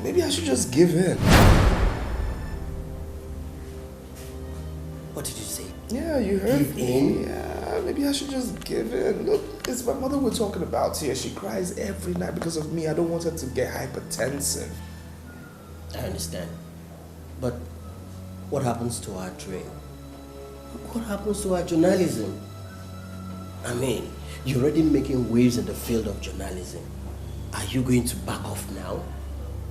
Maybe I should just give in. What did you say? Yeah, you heard Give me. in? Yeah, maybe I should just give in. Look, it's my mother we're talking about here. She cries every night because of me. I don't want her to get hypertensive. I understand. But what happens to our dream? What happens to our journalism? I mean, you're already making waves in the field of journalism. Are you going to back off now?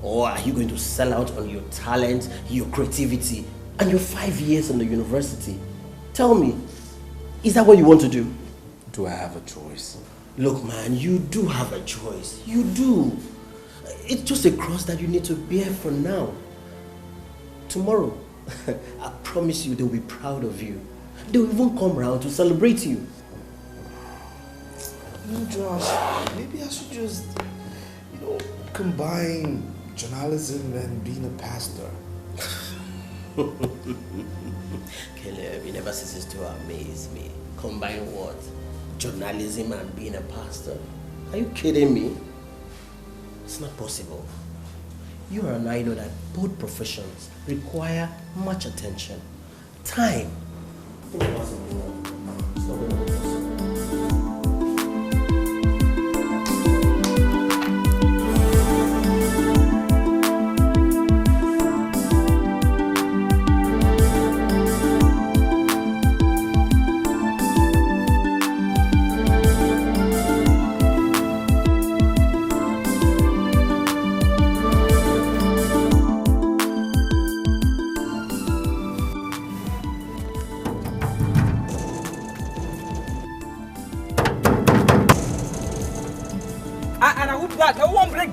Or are you going to sell out on your talent, your creativity, and your 5 years in the university? Tell me, is that what you want to do? Do I have a choice? Look, man, you do have a choice. You do. It's just a cross that you need to bear for now. Tomorrow, I promise you they'll be proud of you. They'll even come round to celebrate you. You know, Josh, maybe I should just, combine journalism and being a pastor. Caleb, you never ceases to amaze me. Combine what? Journalism and being a pastor? Are you kidding me? It's not possible. You are an idol that both professions require much attention. Time. It's not possible. It's not going to be possible.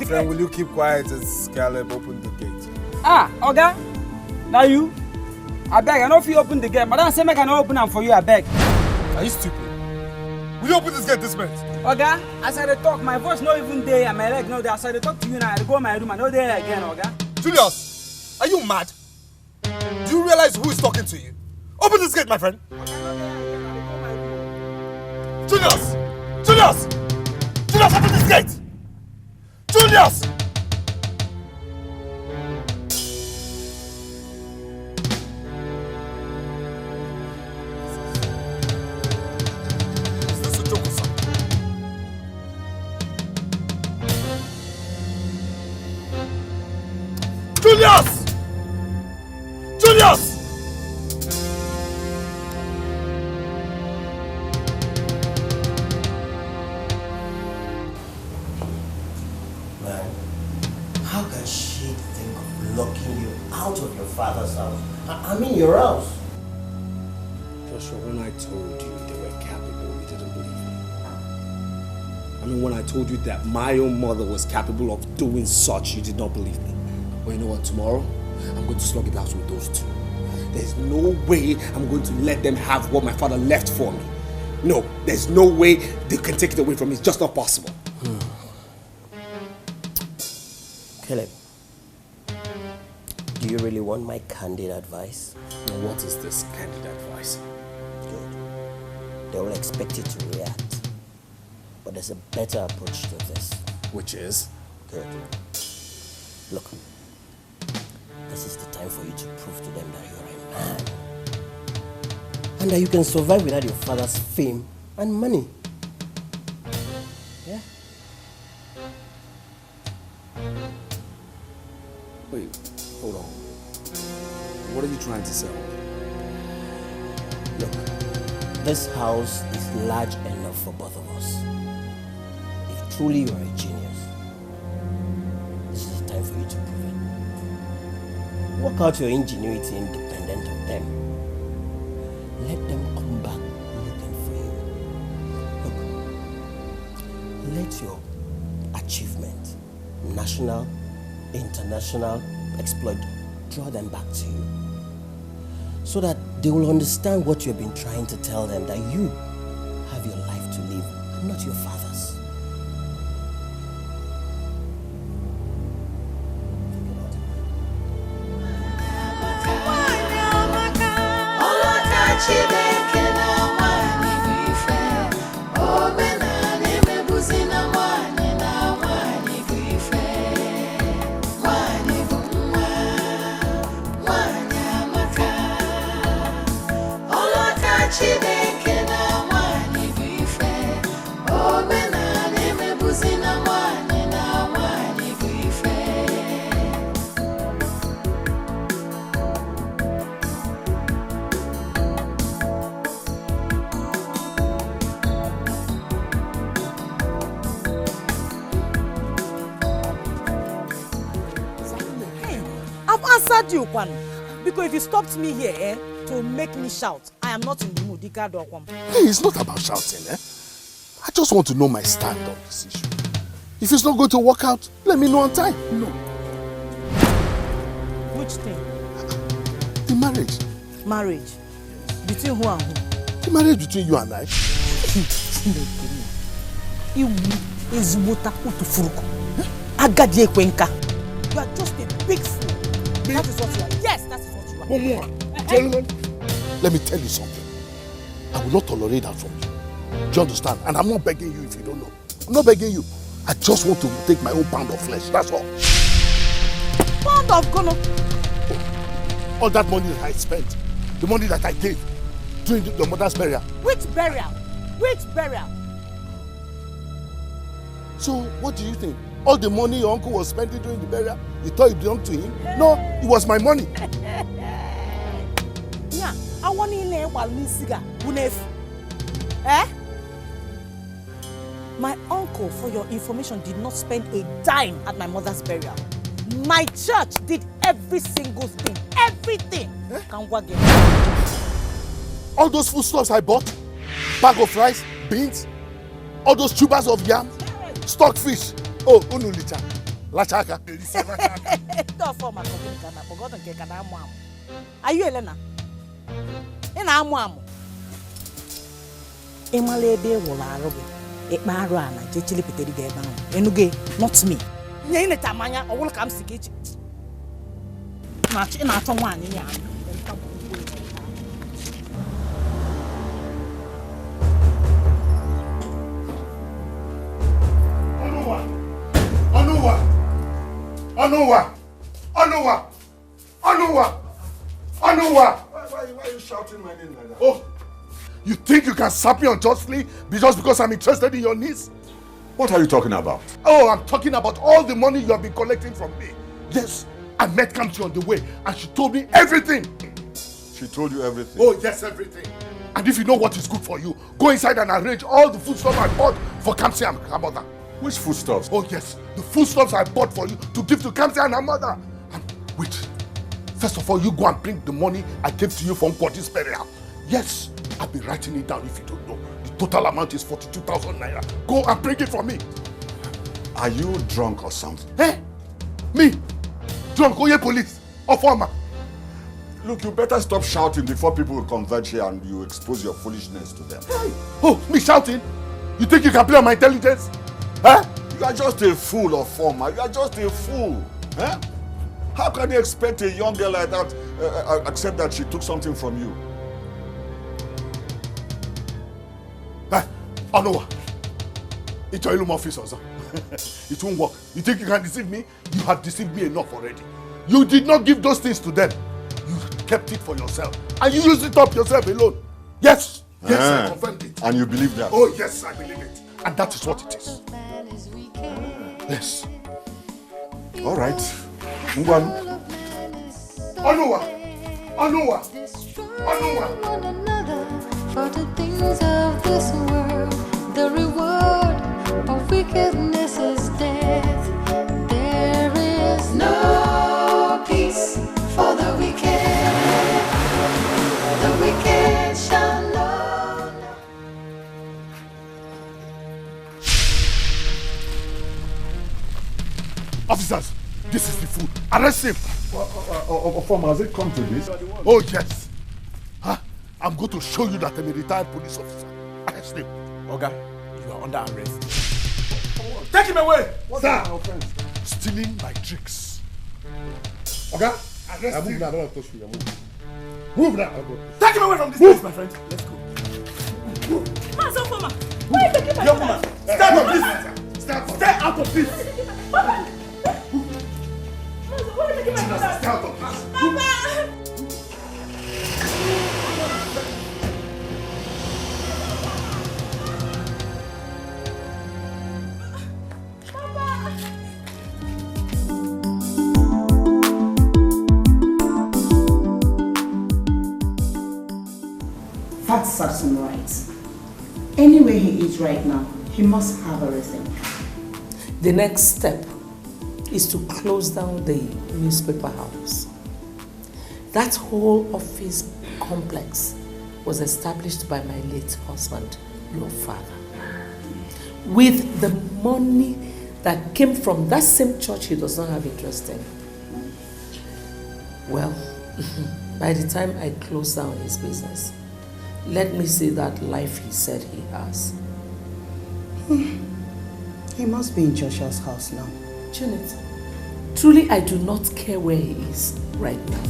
Friend, will you keep quiet as Caleb opened the gate? Oga, now you? I beg, I know if you open the gate. Madam say make I not open them for you, I beg. Are you stupid? Will you open this gate this minute? Oga, as I talk, my voice not even there and my leg no there. As I talk to you now, I go my room, I know there again, Oga. Julius, are you mad? Do you realize who is talking to you? Open this gate, my friend. Julius! Julius! Julius, open this gate! Julius! Is this a joke or something? Julius! Julius! Out of your father's house. I mean your house. Joshua, when I told you they were capable, you didn't believe me. I mean, when I told you that my own mother was capable of doing such, you did not believe me. Well, you know what? Tomorrow, I'm going to slug it out with those two. There's no way I'm going to let them have what my father left for me. No, there's no way they can take it away from me. It's just not possible. Caleb. Do you really want my candid advice? Now, what is this candid advice? Good. They will expect you to react. But there's a better approach to this. Which is? Good. Look, this is the time for you to prove to them that you're a man. And that you can survive without your father's fame and money. Yeah? Wait. Hold on. What are you trying to sell? Look, this house is large enough for both of us. If truly you are a genius, this is the time for you to prove it. Work out your ingenuity independent of them. Let them come back let your achievement, national, international exploit, draw them back to you. So that they will understand what you've been trying to tell them, that you have your life to live and not your father's. You Kwan, because if you stopped me here to make me shout, I am not in the mood. Hey, it's not about shouting, I just want to know my stand on this issue. If it's not going to work out, let me know on time. No. Which thing? The marriage. Marriage? Between who and who? The marriage between you and I. You are just a big fool. That is what you are. Yes, that is what you are. One more. Gentlemen, let me tell you something. I will not tolerate that from you. Do you understand? And I'm not begging you if you don't know. I'm not begging you. I just want to take my own pound of flesh. That's all. Pound of gono? All that money that I spent, the money that I gave during your mother's burial. Which burial? Which burial? So, what do you think? All the money your uncle was spending during the burial, you thought it belonged to him? No, it was my money. Yeah, I want eh? My uncle, for your information, did not spend a dime at my mother's burial. My church did every single thing. Everything. Eh? All those foodstuffs I bought, bag of rice, beans, all those tubers of yam, stockfish. Oh, unulita. Lachaka. Are you Elena? Emalebe wala robe. Ekmaru ana jechili piteri ga eba no. Enuge not me. Nye ine tamanya owul kam sikechi. Na chi na ato nwanyi nya. Onuwa! Why are you shouting my name like that? Oh, you think you can slap me unjustly just because I'm interested in your needs? What are you talking about? Oh, I'm talking about all the money you have been collecting from me. Yes, I met Kamsi on the way and she told me everything. She told you everything? Oh, yes, everything. And if you know what is good for you, go inside and arrange all the foodstuffs I bought for Kamsi and her mother. Which foodstuffs? Oh, yes, the foodstuffs I bought for you to give to Kamsi and her mother. And wait, first of all, you go and bring the money I gave to you from Kwadi's burial. Yes, I'll be writing it down if you don't know. The total amount is 42,000 naira. Go and bring it for me. Are you drunk or something? Eh? Me? Drunk? Oh, yeah, police. Or farmer? Look, you better stop shouting before people will converge here and you expose your foolishness to them. Hey. Oh, me shouting? You think you can play on my intelligence? Huh? You are just a fool of former. You are just a fool. Huh? How can you expect a young girl like that accept that she took something from you? Hey, Onowa. It's your illusion officer. It won't work. You think you can deceive me? You have deceived me enough already. You did not give those things to them. You kept it for yourself. And you used it up yourself alone. Yes. Yes, I confirmed it. And you believe that? Oh, yes, I believe it. And that is what it is. Yes. All right. Ngwan. Onuwa! Onuwa! Onuwa! For the things of this world, the reward of wickedness is death. There is no peace for the wicked. The wicked shall know. is the fool. Arrest him. Form, has it come to this? Oh, yes. Huh? I'm going to show you that I'm a retired police officer. Arrest him. Oga, you are under arrest. Take him away! What's my offense? Stealing my tricks. Okay? Arrest him. I don't want to touch you. Move now. Take him away from this place, my friend. Let's go. Why are you taking my Young woman, stay out of this. Stay out of this. Why are you taking my brother? Stay out of this. Papa! That serves him right. Anywhere he is right now, he must have everything. The next step is to close down the newspaper house. That whole office complex was established by my late husband, your father. With the money that came from that same church he does not have interest in. Well, by the time I close down his business, let me see that life he said he has. He must be in Joshua's house now. Janet, truly I do not care where he is right now.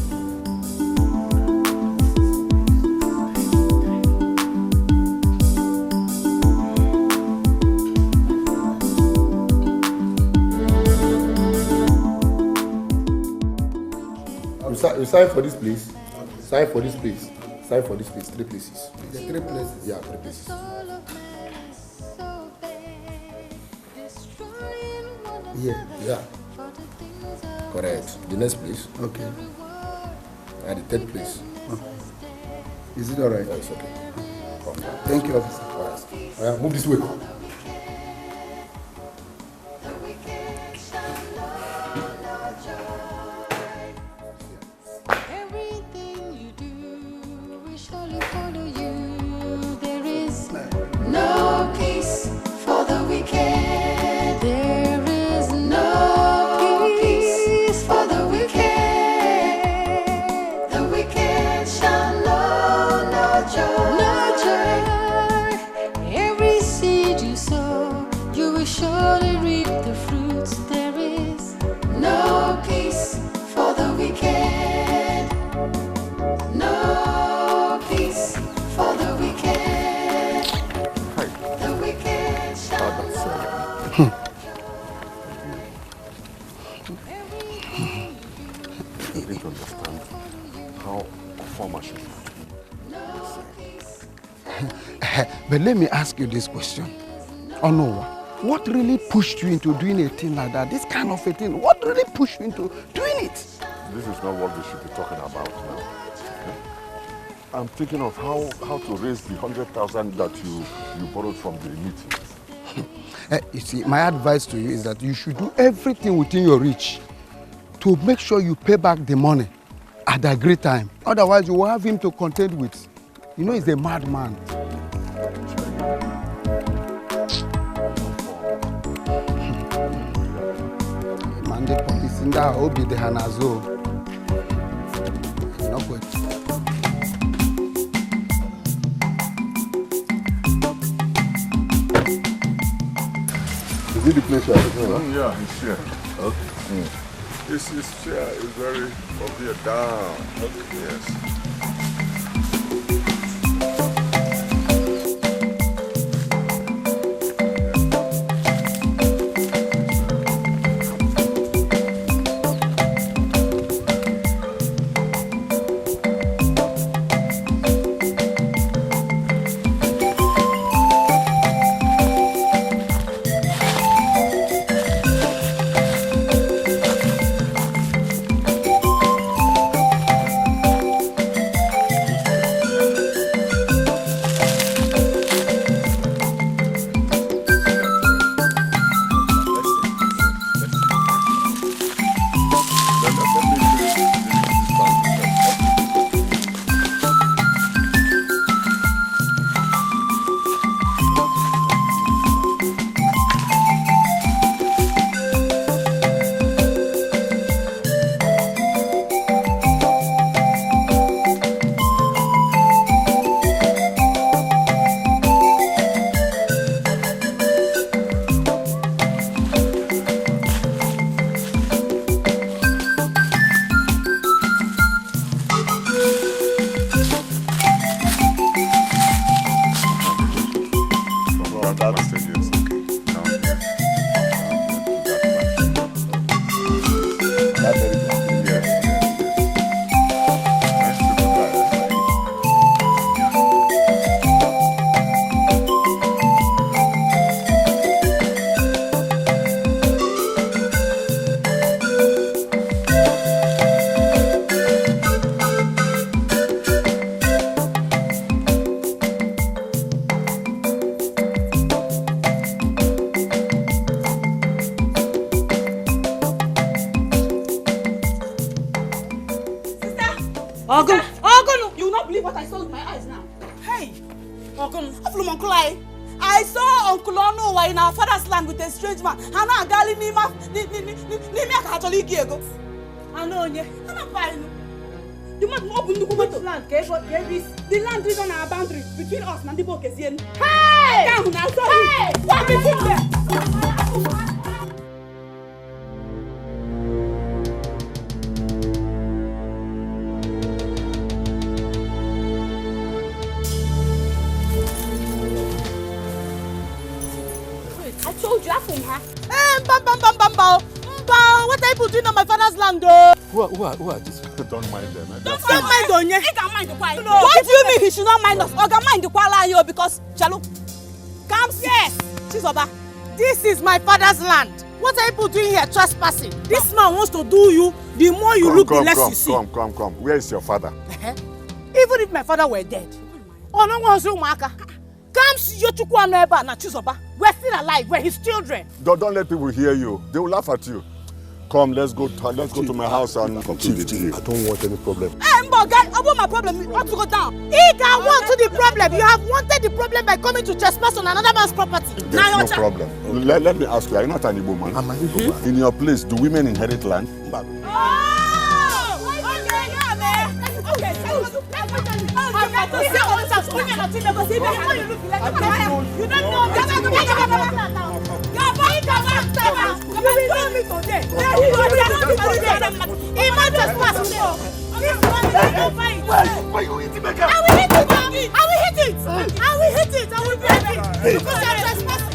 You sign for this place. Sign for this place. Sign for this place. 3 places. Please. The 3 places? Yeah, 3 places. Yeah. Yeah. Correct. The next place. Okay. And the 3rd place. Okay. Is it alright? Yeah, it's okay. Thank you, officer. Alright, move this way. No peace for the wicked. There is no peace for the wicked. The wicked shall know no joy. No joy. Every seed you sow, you will surely reap the fruits. There is no peace for the wicked. No peace for the wicked. I didn't understand how formal should be. But let me ask you this question. Oh no, what really pushed you into doing a thing like that? This kind of a thing, what really pushed you into doing it? This is not what we should be talking about now. Okay? I'm thinking of how to raise the 100,000 that you borrowed from the meeting. You see, my advice to you is that you should do everything within your reach to make sure you pay back the money at a great time. Otherwise, you will have him to contend with. You know, he's a madman. Mande pokisinda obi de hanazo. No good. Is it the place you are talking about? Yeah, it's here. Okay. This chair is very up here down. Okay. Yes. Ogun, you will not believe what I saw with my eyes now. Hey, Ogun, Philmond, I saw Uncle Onu in our father's land with a strange man. Hana gali nima Catholic Diego. I know you. You must open the woman's land. The land is on our boundary between us and the Bokesian. Hey! Come now, hey! What is it there? I told you, I'm from her. What are you doing on my father's land? Who are these people? Don't mind them. Don't mind Onye. He can mind the quiet. What do you mean he should not mind us? Oga mind the quiet because Chalu. Come yes. Chizoba. This is my father's land. What are you doing here trespassing? This man wants to do you. The more you look, the less you see. Come. Where is your father? Even if my father were dead. Oh no one's room, Maka. Come see your Chukwu neighbor na Chizoba. We're still alive. We're his children. Don't let people hear you. They will laugh at you. Come, let's go to my house and complete it. Chief, I don't want any problem. Guy, about my problem, you want to go down. He can want to the problem. You have wanted the problem by coming to trespass on another man's property. There's no problem. Let me ask you, are you not an Igbo man? I'm an Igbo man. In your place, do women inherit land? Why you eating my car? I will hit it. Because I'm trespassing.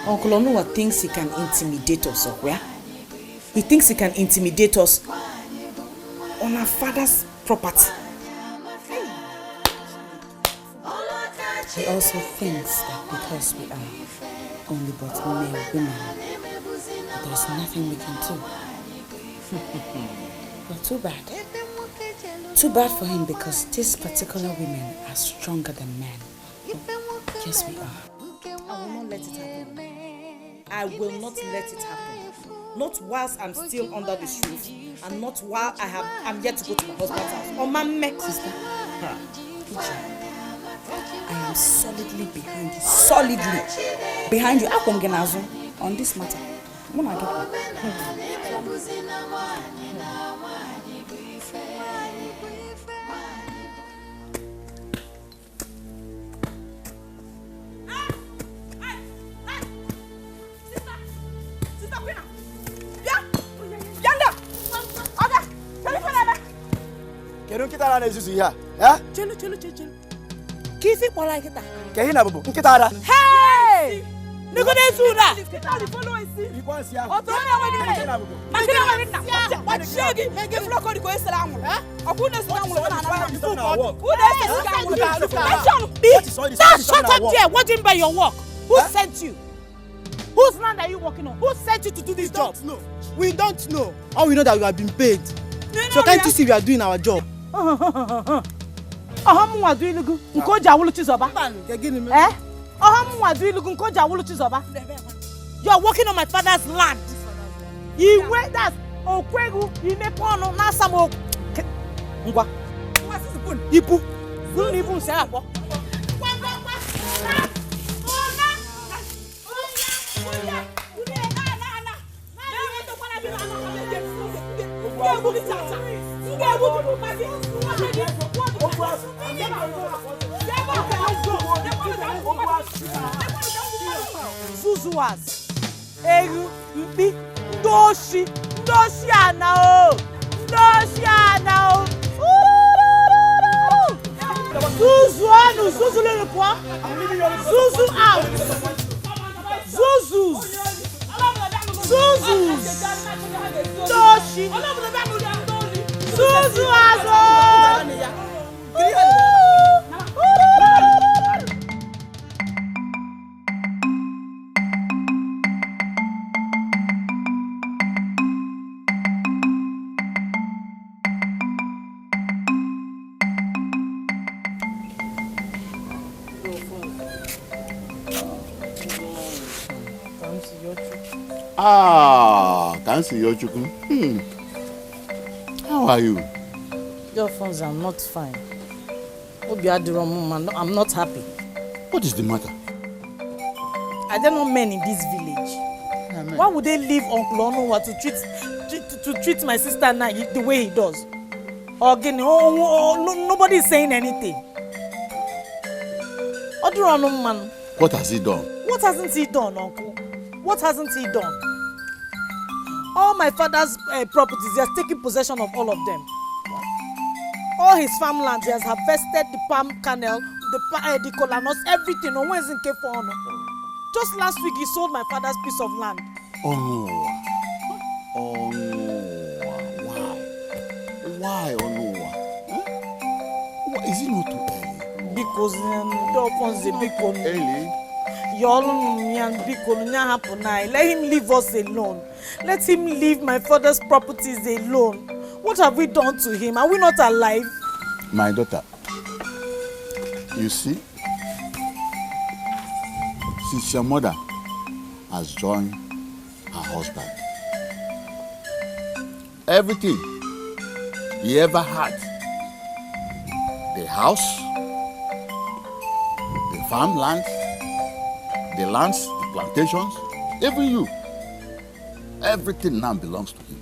Uncle Onuwa thinks he can intimidate us, where? He thinks he can intimidate us on our father's property. He also thinks that because we are only but mere women, there's nothing we can do. But too bad. Too bad for him because these particular women are stronger than men. Yes, we are. I will not let it happen. I will not let it happen. Not whilst I'm still under this roof, and not while I'm yet to go to my husband's house. Or my sister. I am solidly behind you. Solidly behind you. On this matter. When I get Nkita na ezuzu ya. Eh? Chelu. Kifi kpola nkita. Ke hi na bubu. Nkita ada. Hey! Nigo na ezura. Nkita di follow isi. Ikwa sia. Oto na wadi na. Makina wadi na. What shegi? Mege floko di ko esra anwu. Eh? Oku na esra anwu na na. Who na esra anwu? Shut up there. What do you mean by your work? Who sent you? Whose land are you working on? Who sent you to do this job? We don't know. All we know that we have been paid. So can't you see we are doing our job? You are working on my father's land. That's Zuzuas, Eru, Mpi, Doshi Anao, Zuzu anu, Zuzu le quoi? Zuzu out, Zuzus, Doshi, Zuzu azo. Tansi Yochukwu. How are you? Your phones, I'm not fine. I'm not happy. What is the matter? Are there no men in this village? Amen. Why would they leave Uncle Onuwa to treat my sister now the way he does? Again, nobody is saying anything. What has he done? What hasn't he done, Uncle? What hasn't he done? All my father's properties, he has taken possession of all of them. All his farmlands, he has harvested the palm kernel, the kola nuts, everything. No one is in K4. Just last week, he sold my father's piece of land. Oh no. Oh no. Why? Oh no. Huh? Why? Is it not too early? Because early. Let him leave us alone. Let him leave my father's properties alone. What have we done to him? Are we not alive? My daughter, you see, since your mother has joined her husband, everything he ever had, the house, the farmland, the lands, the plantations, even you, everything now belongs to him.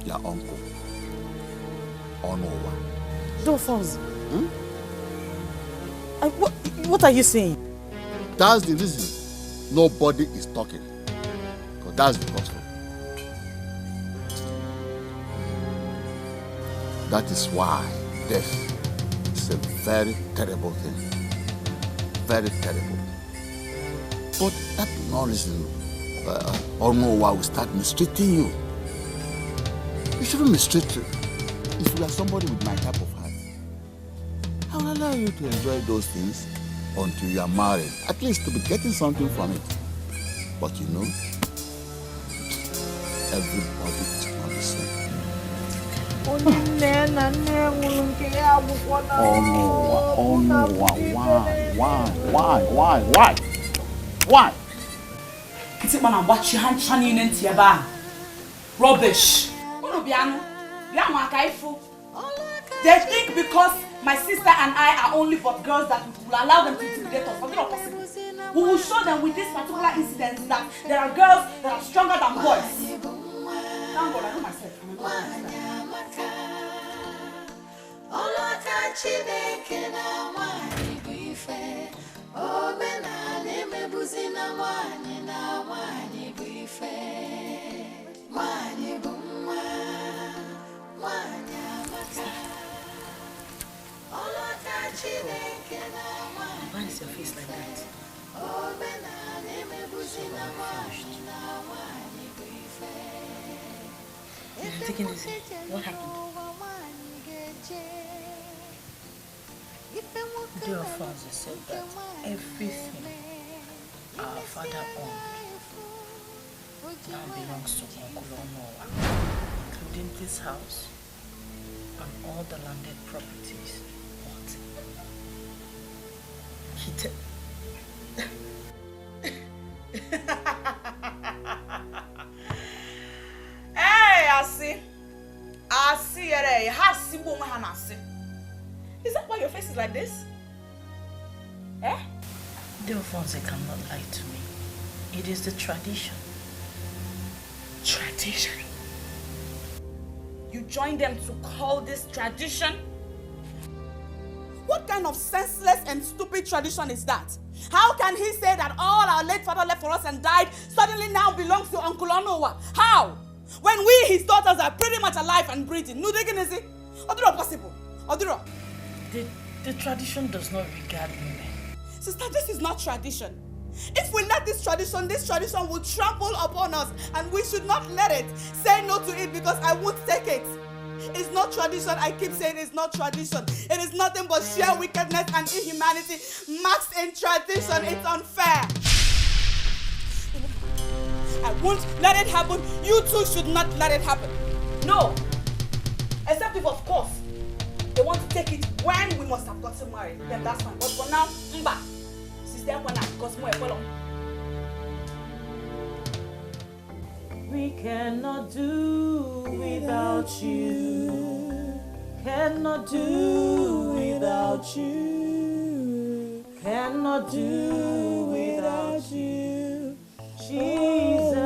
Your uncle, Onowa. Dolphins. What are you saying? That's the reason nobody is talking. Because that's the gospel. That is why death is a very terrible thing. Very terrible. But that no reason Onowa will start mistreating you. You shouldn't mistreat you. If you are somebody with my type of heart, I will allow you to enjoy those things until you are married. At least to be getting something from it. But you know, everybody is not the same. Oh no, why? Rubbish. They think because my sister and I are only but girls that we will allow them to intimidate us. But it's not possible. We will show them with this particular incident that there are girls that are stronger than boys. Thank God, I know myself. Why is your face like that? Take it easy. What happened? Dear Father said that everything our father owned now belongs to Uncle Onowa, including this house and all the landed properties. What? He Hey, I see, is that why your face is like this? Eh? Delphonse cannot lie to me. It is the tradition. Tradition? You join them to call this tradition? What kind of senseless and stupid tradition is that? How can he say that all our late father left for us and died suddenly now belongs to Uncle Onowa? How? When we, his daughters, are pretty much alive and breathing. No, they can see. Oduro possible. Oduro. The tradition does not regard women. Sister, this is not tradition. If we let this tradition will trample upon us, and we should not let it. Say no to it because I won't take it. It's not tradition. I keep saying it's not tradition. It is nothing but sheer wickedness and inhumanity maxed in tradition. It's unfair. I won't let it happen. You too should not let it happen. No. Except if, of course, they want to take it when we must have gotten married, then that's fine. But for now, mba. Sister Ekwana, because more follow. We cannot do without you. Cannot do without you. Cannot do without you. Jesus,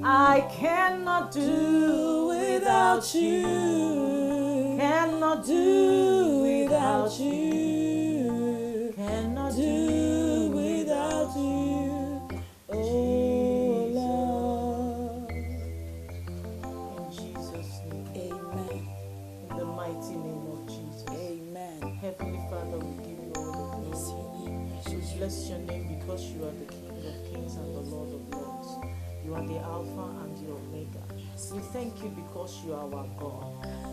I cannot do without you. Cannot do without you. Cannot do without you. Oh Lord. In Jesus' name. Amen. In the mighty name of Jesus. Amen. Heavenly Father, we give you all the glory. We bless your name because you are the King of Kings and the Lord of Lords. You are the Alpha and the Omega. We thank you because you are our God.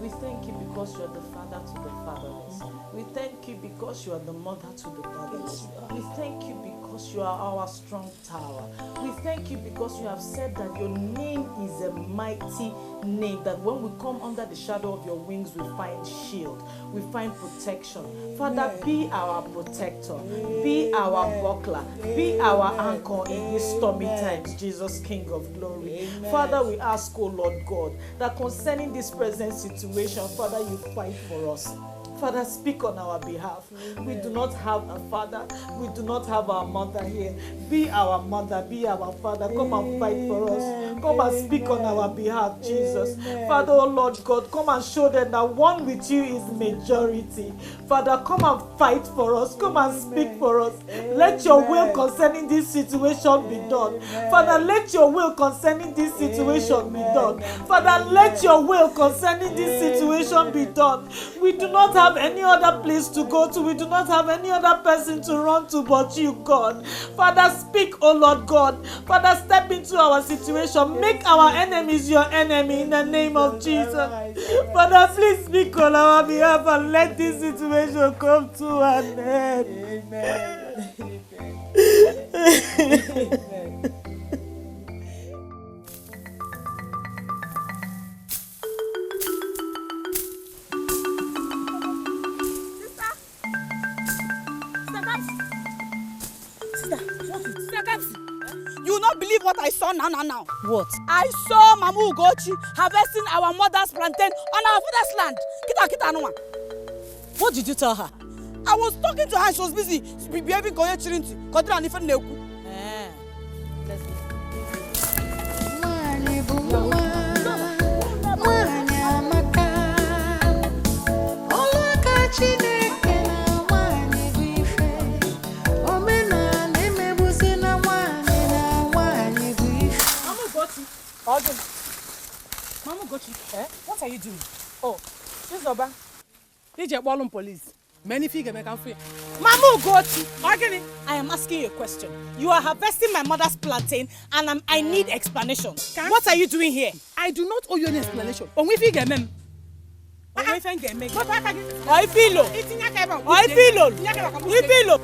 We thank you because you are the father to the fatherless. We thank you because you are the mother to the motherless. We thank you because you are our strong tower. We thank you because you have said that your name is a mighty name, that when we come under the shadow of your wings, we find shield, we find protection. Father, be our protector, be our buckler, be our anchor in these stormy times, Jesus, King of glory. Father, we ask, oh Lord God, that concerning this present situation, Father, you fight for us. Father, speak on our behalf. We do not have a father. We do not have our mother here. Be our mother, be our father. Come and fight for us. Come and speak on our behalf, Jesus. Father, oh Lord God, come and show them that one with you is majority. Father, come and fight for us. Come and speak for us. Let your will concerning this situation be done. Father, let your will concerning this situation be done. Father, let your will concerning this situation be done. We do not have any other place to go to. We do not have any other person to run to but you, God. Father, speak, oh Lord God. Father, step into our situation. Make our enemies your enemy in the name of Jesus. Father, please speak on our behalf and let this situation come to an end. Amen. You will not believe what I saw now. What? I saw Mama Ugochi harvesting our mother's plantain on our father's land. Kita no. What did you tell her? I was talking to her and she was busy behaving koye chirinti. Kodra ni fen neku. Mama Ugochi, what are you doing? Oh, this Oba. DJ Ballum Police. Many figure make am free. Mama Ugochi, I am asking you a question. You are harvesting my mother's plantain and I need explanation. What are you doing here? I do not owe you any explanation. Onwe figure mem. Onwe figure mem. Oi filo. Oi filo. Oi filo.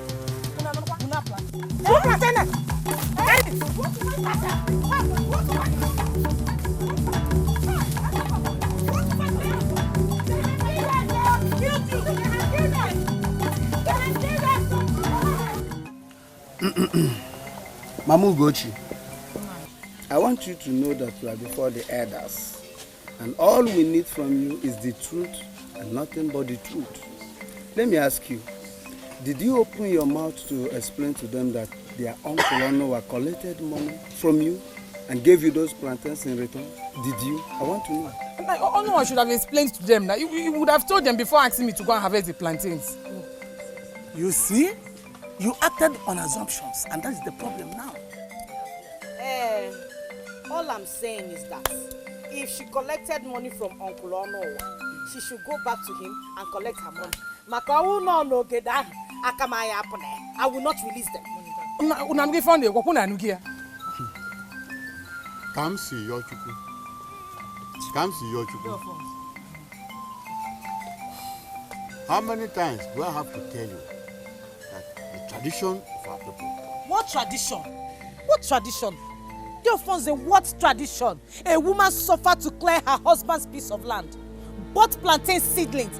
Mama Ugochi, I want you to know that you are before the elders, and all we need from you is the truth and nothing but the truth. Let me ask you, did you open your mouth to explain to them that their uncle Ono collected money from you and gave you those plantains in return? Did you? I want to know. No, I should have explained to them. You would have told them before asking me to go and harvest the plantains. You see? You acted on assumptions, and that's the problem now. All I'm saying is that if she collected money from Uncle Ono, she should go back to him and collect her money. I will not release them. Come see your chuku. How many times do I have to tell you that the tradition of our people? What tradition? What tradition? What tradition? A woman suffered to clear her husband's piece of land. bought plantain seedlings,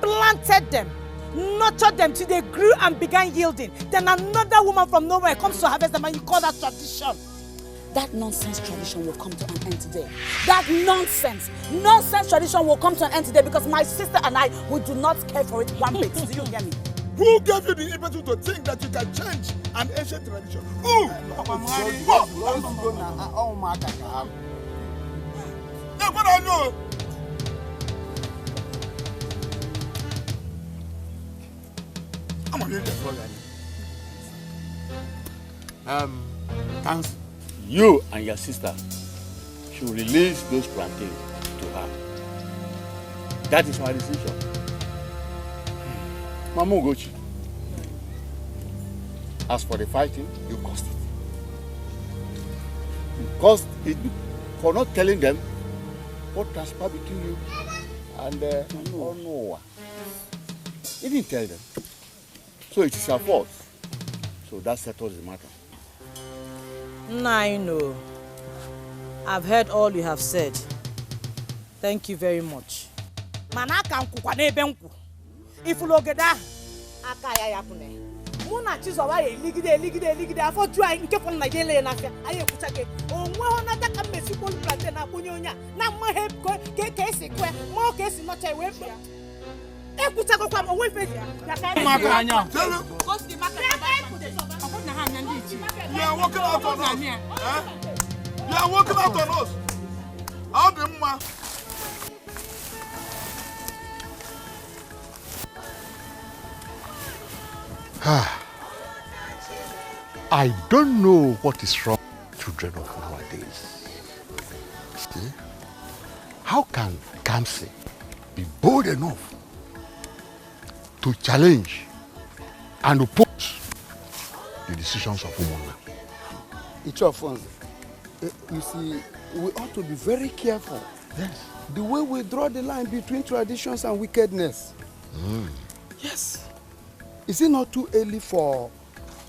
planted them, nurtured them till they grew and began yielding. Then another woman from nowhere comes to harvest them and you call that tradition. That nonsense tradition will come to an end today. That nonsense tradition will come to an end today because my sister and I, we do not care for it one bit. Do you hear me? Who gave you the impetus to think that you can change an ancient tradition? Who? You and your sister should release those plantains to her. That is my decision. Mama Ugochi, as for the fighting, you caused it. You caused it for not telling them what transpired between you and Noah. You didn't tell them. So it is your fault. So that settles the matter. Now I know. I've heard all you have said. Thank you very much. Manaka nkukwa n'ebe nkwu. Ifulogeda aka ya yapune. Muna chizo wa eligide afọ ju ai nke fon na yele na afia. Aye kuchake. Onwe ona taka mesi bol plantain na kunyo onya. Na mo he ke esi kwe. Mo ke esi no che we fia. E kuchako kwa mo we fia. Ya ka maka anya. Koski maka. You are walking out on us. You are walking out on us. How the man? I don't know what is wrong with children of nowadays. See? How can Kamsi be bold enough to challenge and oppose the decisions of women? It's your fun. You see, we ought to be very careful. Yes. The way we draw the line between traditions and wickedness. Yes. Is it not too early for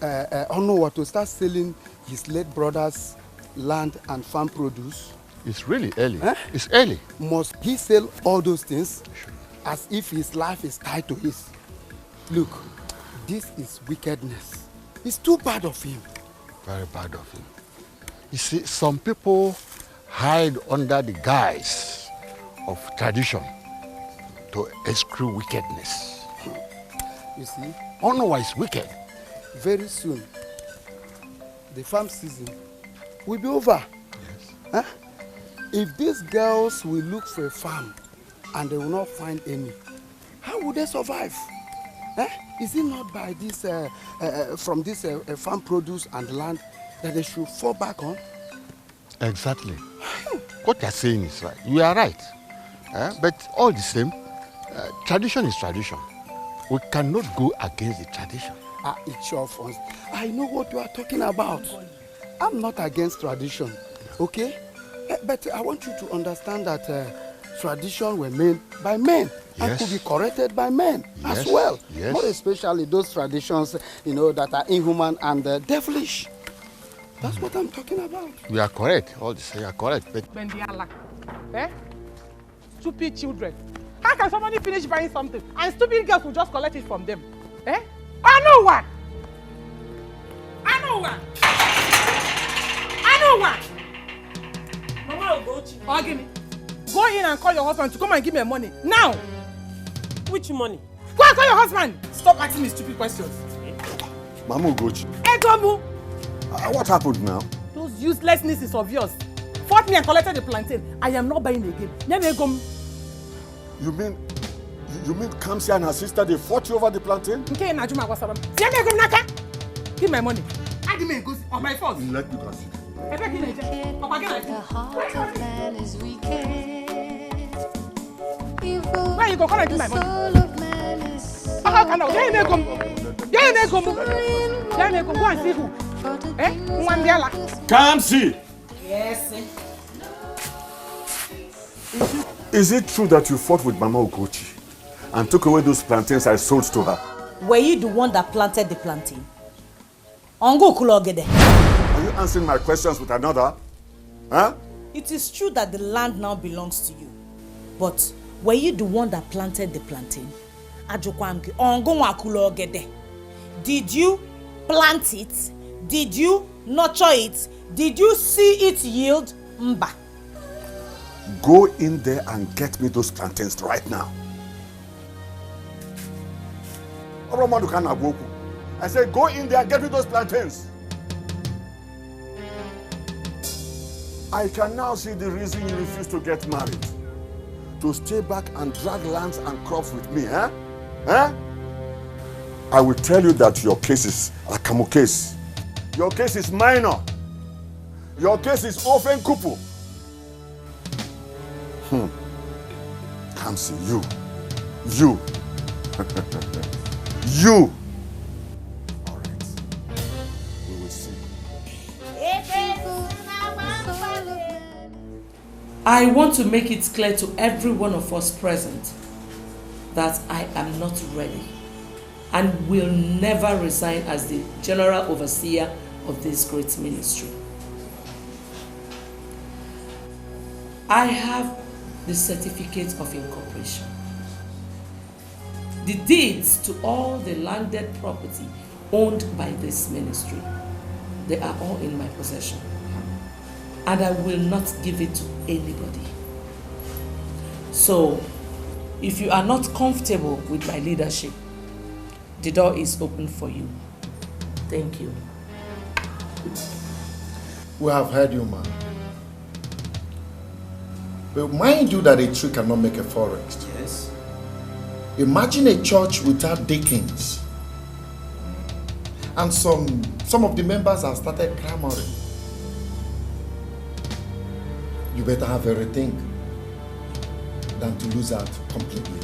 Onowa to start selling his late brother's land and farm produce? It's really early. It's early. Must he sell all those things as if his life is tied to his? Look, this is wickedness. It's too bad of him. Very bad of him. You see, some people hide under the guise of tradition to eschew wickedness. You see? Onowa is wicked. Very soon, the farm season will be over. Yes. Huh? If these girls will look for a farm and they will not find any, how will they survive? Is it not by this, from this farm produce and land that they should fall back on? Exactly. What you're saying is right. You are right. But all the same, tradition is tradition. We cannot go against the tradition. It's your fault. I know what you are talking about. I'm not against tradition, okay? But I want you to understand that tradition were made by men and could be corrected by men as well. Yes. More especially those traditions, you know, that are inhuman and devilish. That's what I'm talking about. You are correct. All this, you are correct. But Stupid children. How can somebody finish buying something and stupid girls will just collect it from them? I know what. Mama will go to give me. Go in and call your husband to come and give me money. Now! Which money? Go and call your husband! Stop asking me stupid questions. Mama Ugochi. Edomu! What happened now? Those useless nieces of yours fought me and collected the plantain. I am not buying again. You mean Kamsi and her sister, they fought you over the plantain? Give my money. I give me a goose on my phone. Let me consider. The heart of man is wicked. Evil. Where you go? Come and give my money. The soul of man is Go and see who. Kamsi! Yes. Is it true that you fought with Mama Ugochi and took away those plantains I sold to her? Were you the one that planted the plantain? Ongo Kulogede. Are you answering my questions with another? Huh? It is true that the land now belongs to you. But Were you the one that planted the plantain? Ajokwamke, ongonwa kulo ogede. Did you plant it? Did you nurture it? Did you see it yield? Mba. Go in there and get me those plantains right now. I said, go in there and get me those plantains. I can now see the reason you refuse to get married. To stay back and drag lands and crops with me, huh? Huh? I will tell you that your case is a Akamu case. Your case is minor. Your case is orphan kupu. Kamsi, you. You. All right. We will see. I want to make it clear to every one of us present that I am not ready and will never resign as the general overseer of this great ministry. I have the certificate of incorporation, the deeds to all the landed property owned by this ministry. They are all in my possession, and I will not give it to anybody. So, if you are not comfortable with my leadership, the door is open for you. Thank you. We have heard you, man. But mind you that a tree cannot make a forest. Yes. Imagine a church without deacons. And some of the members have started clamoring. You better have everything than to lose out completely.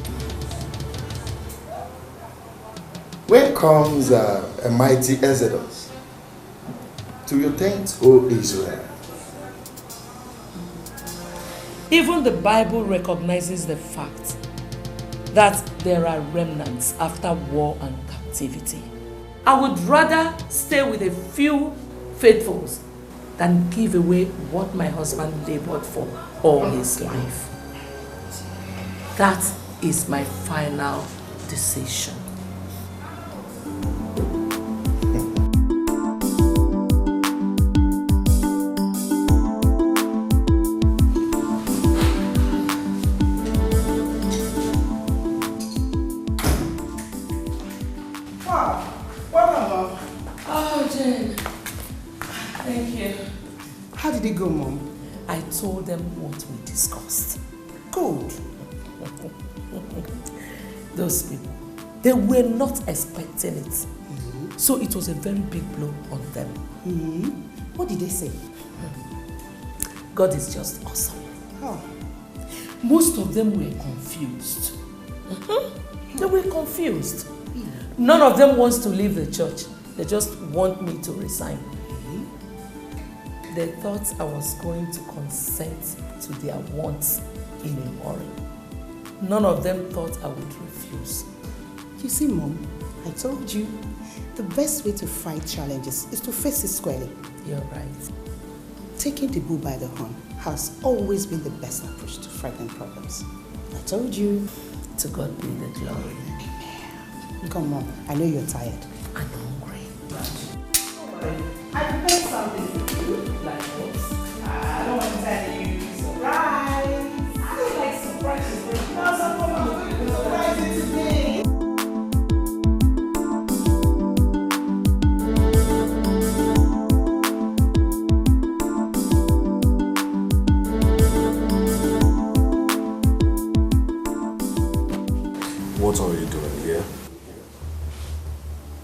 When comes a mighty Exodus to your tent, O Israel? Even the Bible recognizes the fact that there are remnants after war and captivity. I would rather stay with a few faithfuls than give away what my husband labored for all his life. That is my final decision. Go, Mom. I told them what we discussed. Good. Those people, they were not expecting it. So it was a very big blow on them. What did they say? God is just awesome. Oh. Most of them were confused. They were confused. None of them wants to leave the church. They just want me to resign. They thought I was going to consent to their wants in a hurry. None of them thought I would refuse. You see, Mom, I told you, the best way to fight challenges is to face it squarely. You're right. Taking the bull by the horn has always been the best approach to fighting problems. I told you. To God be the glory. Come on, I know you're tired. I'm hungry. I prepared something for you. Like what? I don't want to tell you. Surprise! I don't like surprises. No, someone will surprise you today. What are you doing here?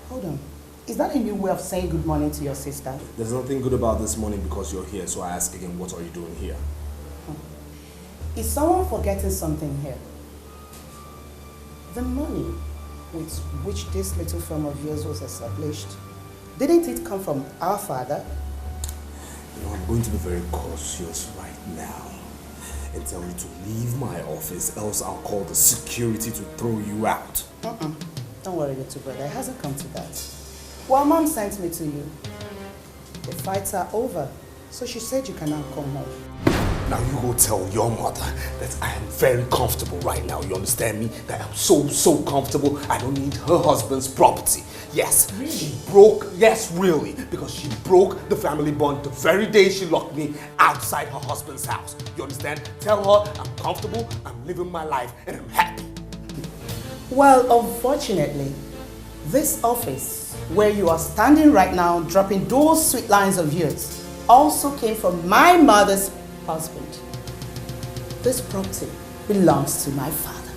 Hold on. Is that a new way of saying good morning to your sister? There's nothing good about this morning because you're here, so I ask again, what are you doing here? Is someone forgetting something here? The money with which this little firm of yours was established, didn't it come from our father? You know, I'm going to be very cautious right now and tell you to leave my office, else I'll call the security to throw you out. Don't worry, little brother. It hasn't come to that. Well, Mom sent me to you. The fights are over, so she said you can now come home. Now you go tell your mother that I am very comfortable right now. You understand me? That I'm so comfortable. I don't need her husband's property. Yes, really? She broke, yes, really, because she broke the family bond the very day she locked me outside her husband's house. You understand? Tell her I'm comfortable, I'm living my life, and I'm happy. Well, unfortunately, this office where you are standing right now dropping those sweet lines of yours also came from my mother's husband. This property belongs to my father.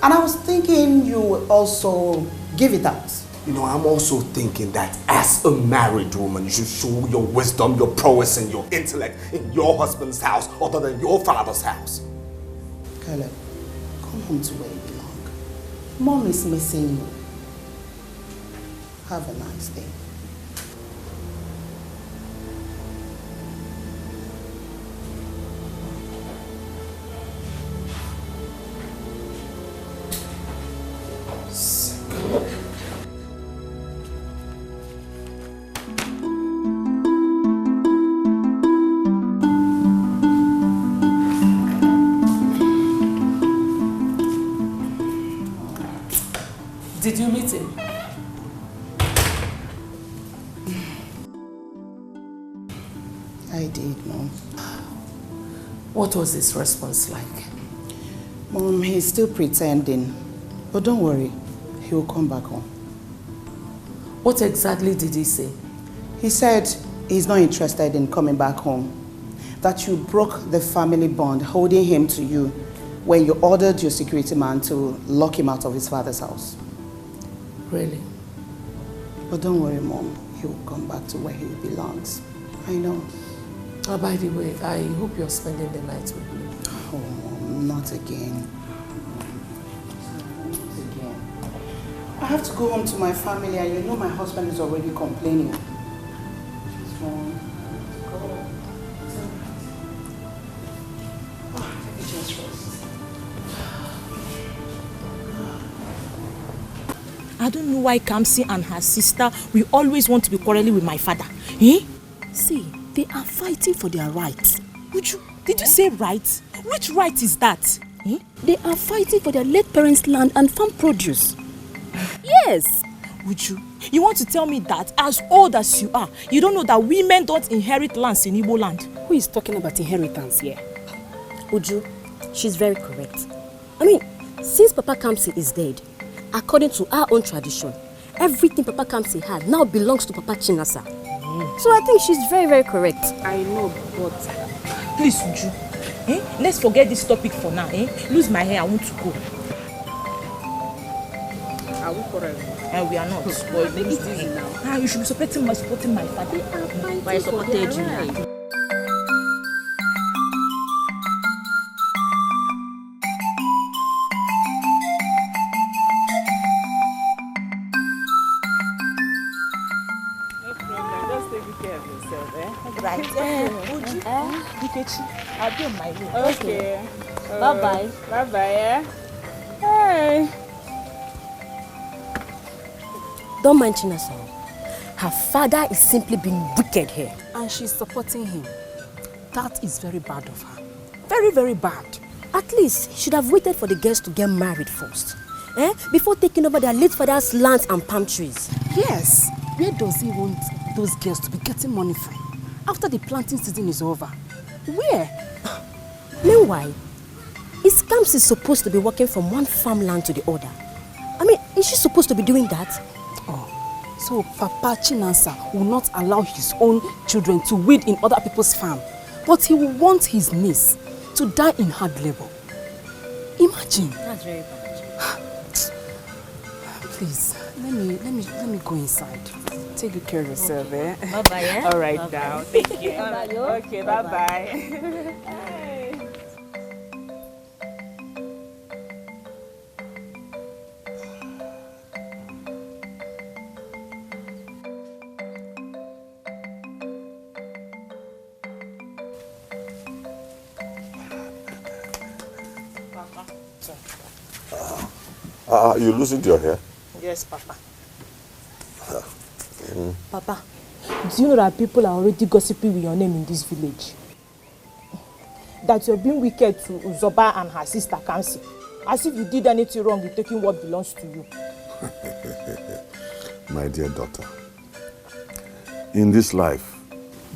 And I was thinking you would also give it out. You know, I'm also thinking that as a married woman, you should show your wisdom, your prowess, and your intellect in your husband's house other than your father's house. Caleb, come home to where you belong. Mom is missing you. Have a nice day. Did you meet him? I did, Mom. What was his response like? Mom, he's still pretending. But don't worry, he will come back home. What exactly did he say? He said he's not interested in coming back home. That you broke the family bond holding him to you when you ordered your security man to lock him out of his father's house. Really? But don't worry, Mom. He will come back to where he belongs. I know. Oh, by the way, I hope you're spending the night with me. Oh, Mom, not again. I have to go home to my family, and you know my husband is already complaining. Mom, go. Let me just rest. I don't know why Kamsi and her sister will always want to be quarreling with my father. Eh? See, they are fighting for their rights. Did you say rights? Which right is that? Eh? They are fighting for their late parents' land and farm produce. Yes. You want to tell me that as old as you are, you don't know that women don't inherit lands in Igbo land? Who is talking about inheritance here? Uju, she's very correct. I mean, since Papa Kamsi is dead, according to our own tradition, everything Papa Kamsi had now belongs to Papa Chinasa. So I think she's very, very correct. I know, but please, Uju, let's forget this topic for now. Lose my hair, I want to go. Are we quarreling? We are not. But it is now. You should be supporting my father. Why I supported you now? Right. I'll be on my way. Okay. Bye-bye. Bye-bye, yeah? Hey. Don't mind Chinasa. Her father is simply being wicked here. And she's supporting him. That is very bad of her. Very, very bad. At least, she should have waited for the girls to get married first. Before taking over their late father's lands and palm trees. Yes. Where does he want those girls to be getting money from? After the planting season is over. Where? Meanwhile, is Kamsi supposed to be walking from one farmland to the other? I mean, is she supposed to be doing that? Oh, so Papa Chinasa will not allow his own children to weed in other people's farm, but he will want his niece to die in hard labor. Imagine. That's very bad. Please, let me go inside. Take good care of yourself, okay. Bye-bye, yeah? All right, Bye-bye. now. Thank you. Bye-bye, yo. Okay, bye-bye. You loosened your hair? Yes, Papa. Papa, do you know that people are already gossiping with your name in this village? that you're being wicked to Uzoba and her sister Kamsi. As if you did anything wrong with taking what belongs to you. My dear daughter, in this life,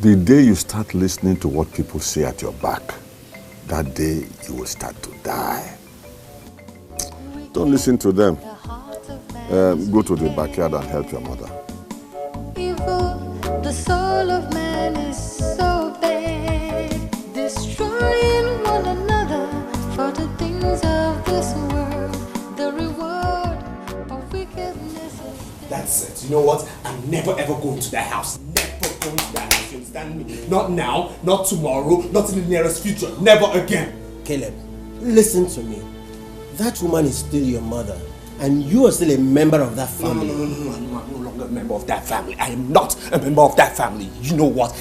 the day you start listening to what people say at your back, that day you will start to die. Don't listen to them. Go to the backyard and help your mother. Evil, the soul of man is so bad, destroying one another for the things of this world. The reward of wickedness is... That's it. You know what? I'm never ever going to that house. Never going to that house. You understand me? Not now, not tomorrow, not in the nearest future. Never again. Caleb, listen to me. That woman is still your mother, and you are still a member of that family. No, I'm no longer a member of that family. I am not a member of that family. You know what?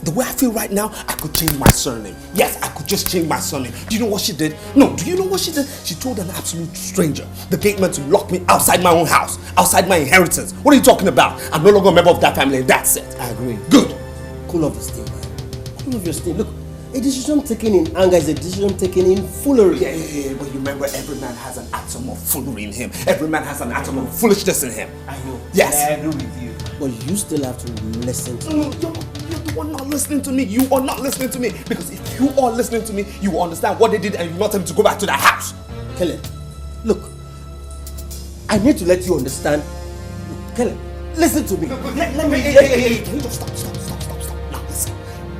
The way I feel right now, I could change my surname. Yes, I could just change my surname. Do you know what she did? No, do you know what she did? She told an absolute stranger, the gate man, to lock me outside my own house, outside my inheritance. What are you talking about? I'm no longer a member of that family, and that's it. I agree. Good. Cool off the steam, man. Cool off your steam. Look, a decision taken in anger is a decision taken in foolery. Yeah, but you remember, every man has an atom of foolery in him. Every man has an atom of foolishness in him. I know. Yes. I agree with you. But you still have to listen to me. You're the one not listening to me. You are not listening to me. Because if you are listening to me, you will understand what they did and you will not tell me to go back to that house. Caleb, look, I need to let you understand. Look, Caleb, listen to me. Let me... Hey, can you just stop. Now listen,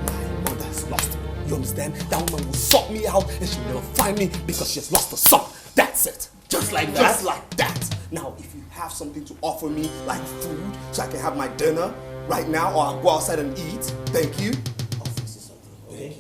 my mother has lost. You understand? That woman will sort me out and she will never find me because she has lost her son. That's it. Just like that. Just like that. Now, if you have something to offer me, like food, so I can have my dinner right now, or I'll go outside and eat, thank you. I'll fix you something, okay?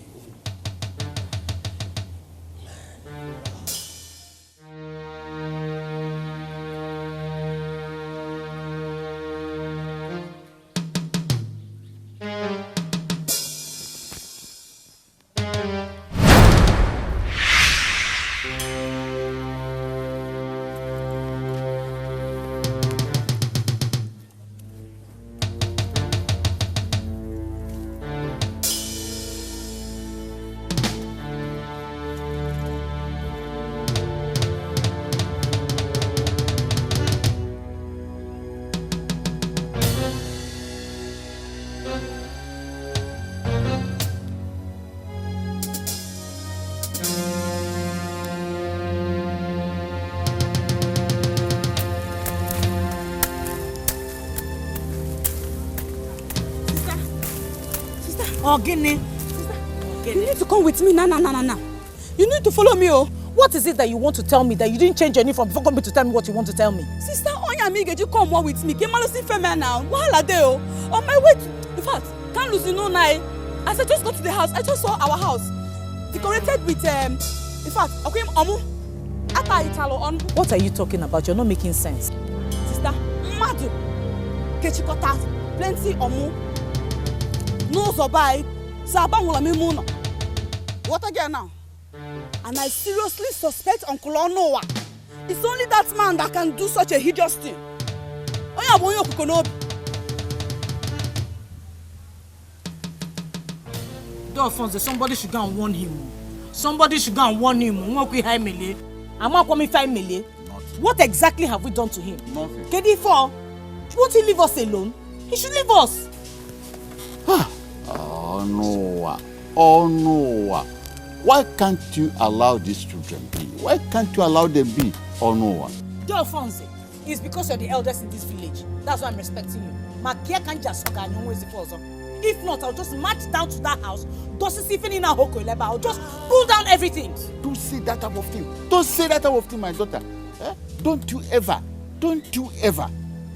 Guinea. You need to come with me now. You need to follow me, oh. What is it that you want to tell me that you didn't change your uniform before coming to tell me what you want to tell me? Sister, you come more with me. Get see Philmond now. While are they, oh? On my way to... In fact, can't lose no night. As I just got to the house, I just saw our house decorated with, in fact, okay, Italo on. What are you talking about? You're not making sense. Sister, Madu, Kechikota, plenty omu. No Zobai, Sabang Muno. What again now? And I seriously suspect Uncle Onoa. It's only that man that can do such a hideous thing. Alphonse, somebody should go and warn him. Somebody should go and warn him. What exactly have we done to him? Nothing. KD4, won't he leave us alone? He should leave us. Oh no. Why can't you allow these children be? Why can't you allow them be? Oh no. Alphonse, it's because you're the eldest in this village. That's why I'm respecting you. If not, I'll just march down to that house. I'll just pull down everything. Don't say that type of thing. Don't say that type of thing, my daughter. Don't you ever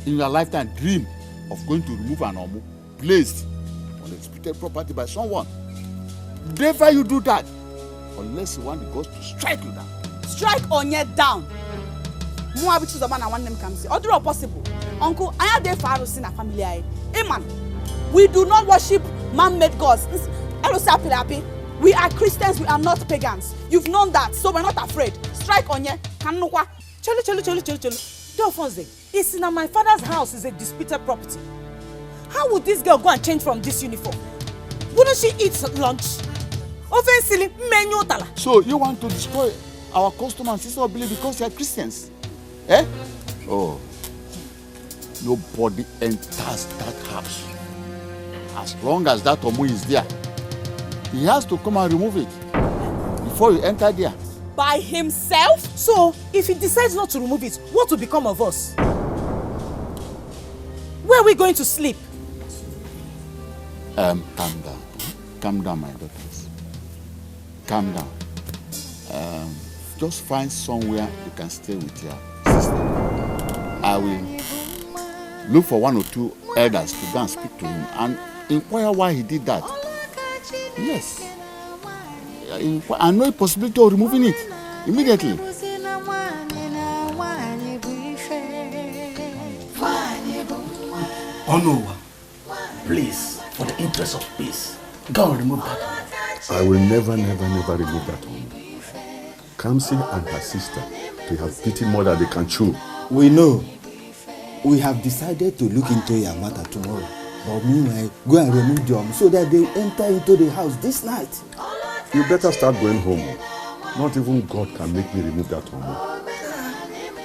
in your lifetime dream of going to remove an omu placed on disputed property by someone. Never you do that. Unless you want the ghost to strike you down. Strike Onye down. More which is the man I want them come see. Or do possible. Uncle, I have the Pharaohs in a family. Amen. We do not worship man-made gods. We are Christians, we are not pagans. You've known that, so we're not afraid. Strike Onye. Cholo. Alphonse, it's in my father's house is a disputed property. How would this girl go and change from this uniform? Wouldn't she eat lunch? Offensively, menu tala. So you want to destroy our customers instead of believe because they are Christians? Eh? Oh. Nobody enters that house. As long as that Omu is there, he has to come and remove it before you enter there. By himself? So, if he decides not to remove it, what will become of us? Where are we going to sleep? Calm down. Calm down, my daughters. Calm down. Just find somewhere you can stay with your sister. I will look for 1 or 2 elders to go and speak to him and inquire why he did that. Yes. I know a possibility of removing it immediately. Oh no. Please, for the interest of peace, go and remove that one. I will never remove that one. Kamsi and her sister, they have eaten more than they can chew. We know. We have decided to look into your matter tomorrow. But meanwhile, go and remove them so that they enter into the house this night. You better start going home. Not even God can make me remove that one.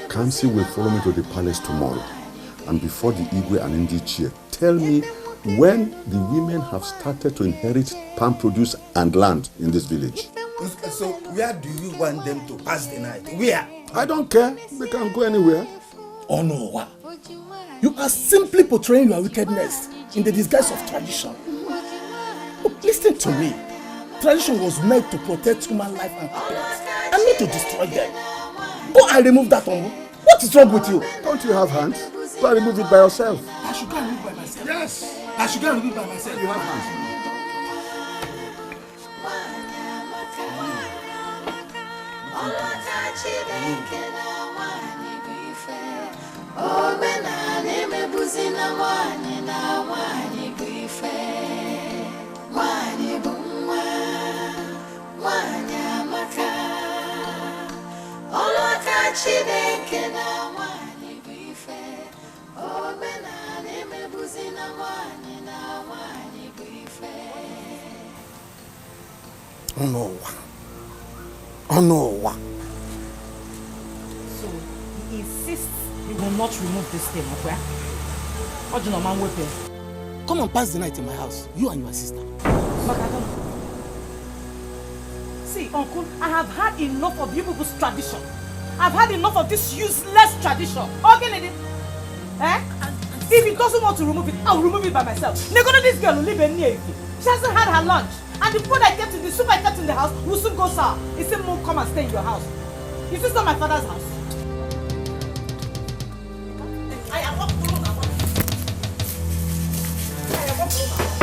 Kamsi will follow me to the palace tomorrow. And before the Igwe and Ndi chair, tell me when the women have started to inherit palm produce and land in this village. So where do you want them to pass the night? Where? I don't care. They can go anywhere. Oh no. You are simply portraying your wickedness in the disguise of tradition. Look, listen to me. Tradition was meant to protect human life and happiness, and not to destroy them. Go and remove that one. What is wrong with you? Don't you have hands? Go and remove it by yourself. I should go and remove it by myself. Yes. I should go and remove it by myself. You have hands. Oh no. Oh no. So, he insists he will not remove this thing, okay? What do you know, man, weapon? Come and pass the night in my house, you and your sister. See, Uncle, I have had enough of you people's tradition. I've had enough of this useless tradition. Okay, lady? Eh? If he doesn't want to remove it, I'll remove it by myself. Negotiate this girl will live in near you. She hasn't had her lunch. And the food I kept in the soup I kept in the house will soon go sour. He said, Mom, come and stay in your house. Is this not my father's house? I am not alone. I am not alone.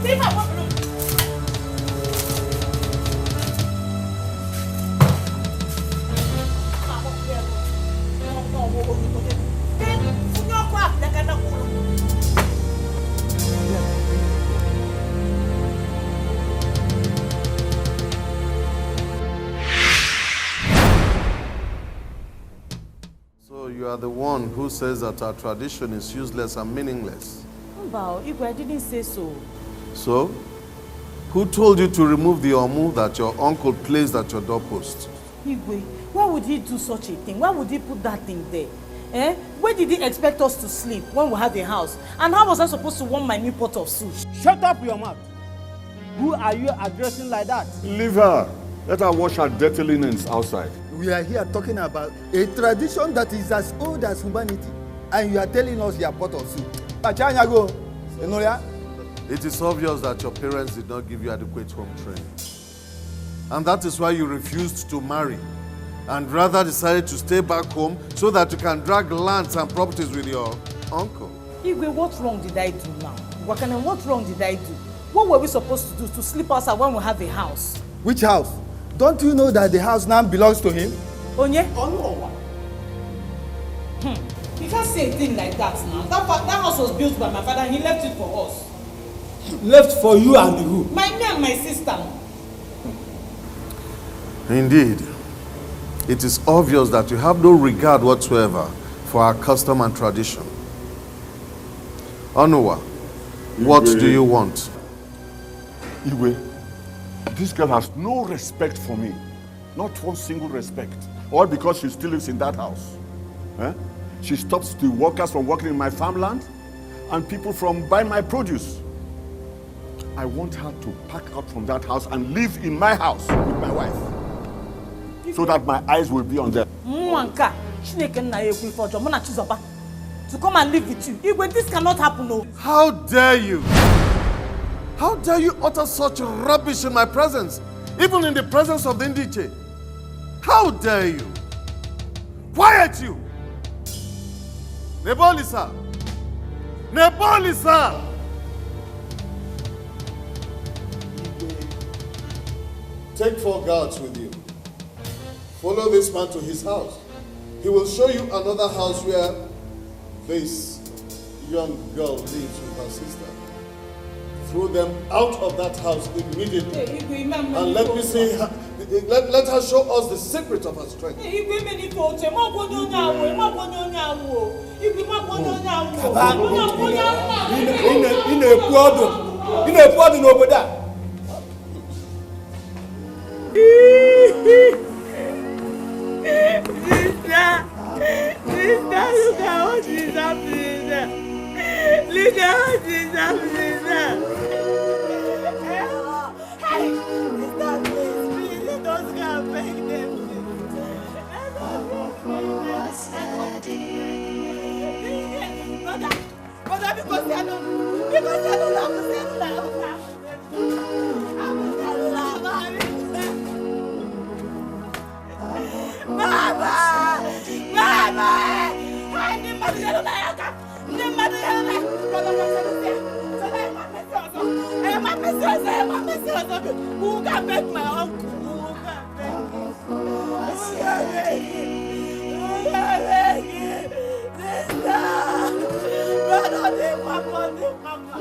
Leave her alone. So you are the one who says that our tradition is useless and meaningless. Mbao, Igwe, I didn't say so. So, who told you to remove the omu that your uncle placed at your doorpost? Igwe, why would he do such a thing? Why would he put that thing there? Eh? Where did he expect us to sleep when we have a house? And how was I supposed to warm my new pot of soup? Shut up your mouth. Who are you addressing like that? Leave her. Let her wash her dirty linens outside. We are here talking about a tradition that is as old as humanity, and you are telling us you are pot of soup. It is obvious that your parents did not give you adequate home training. And that is why you refused to marry and rather decided to stay back home so that you can drag lands and properties with your uncle. Igwe, what wrong did I do now? Wakana, what wrong did I do? What were we supposed to do to sleep outside when we have a house? Which house? Don't you know that the house now belongs to him? Onye? You can't say a thing like that now. That house was built by my father and he left it for us. Left for you and who? Me and my sister. Indeed, it is obvious that you have no regard whatsoever for our custom and tradition. Onuwa, What do you want? Igwe, this girl has no respect for me. Not one single respect. All because she still lives in that house. Eh? She stops the workers from working in my farmland and people from buying my produce. I want her to pack out from that house and live in my house with my wife. So that my eyes will be on them. To come and live with you. Igwe, this cannot happen, no. How dare you? How dare you utter such rubbish in my presence? Even in the presence of the Ndiche. How dare you? Quiet you! Nebolisa! Nebolisa! Take 4 guards with you. Follow this man to his house. He will show you another house where this young girl lives with her sister. Throw them out of that house immediately. And let me see her, let her show us the secret of her strength. Sister, look at what is happening there. Look at what is happening there. Hey, sister, please, let us go and beg them. Brother, because they don't have to say Mama! Who can beg my uncle? Who can beg him? Sister! Brother, mama.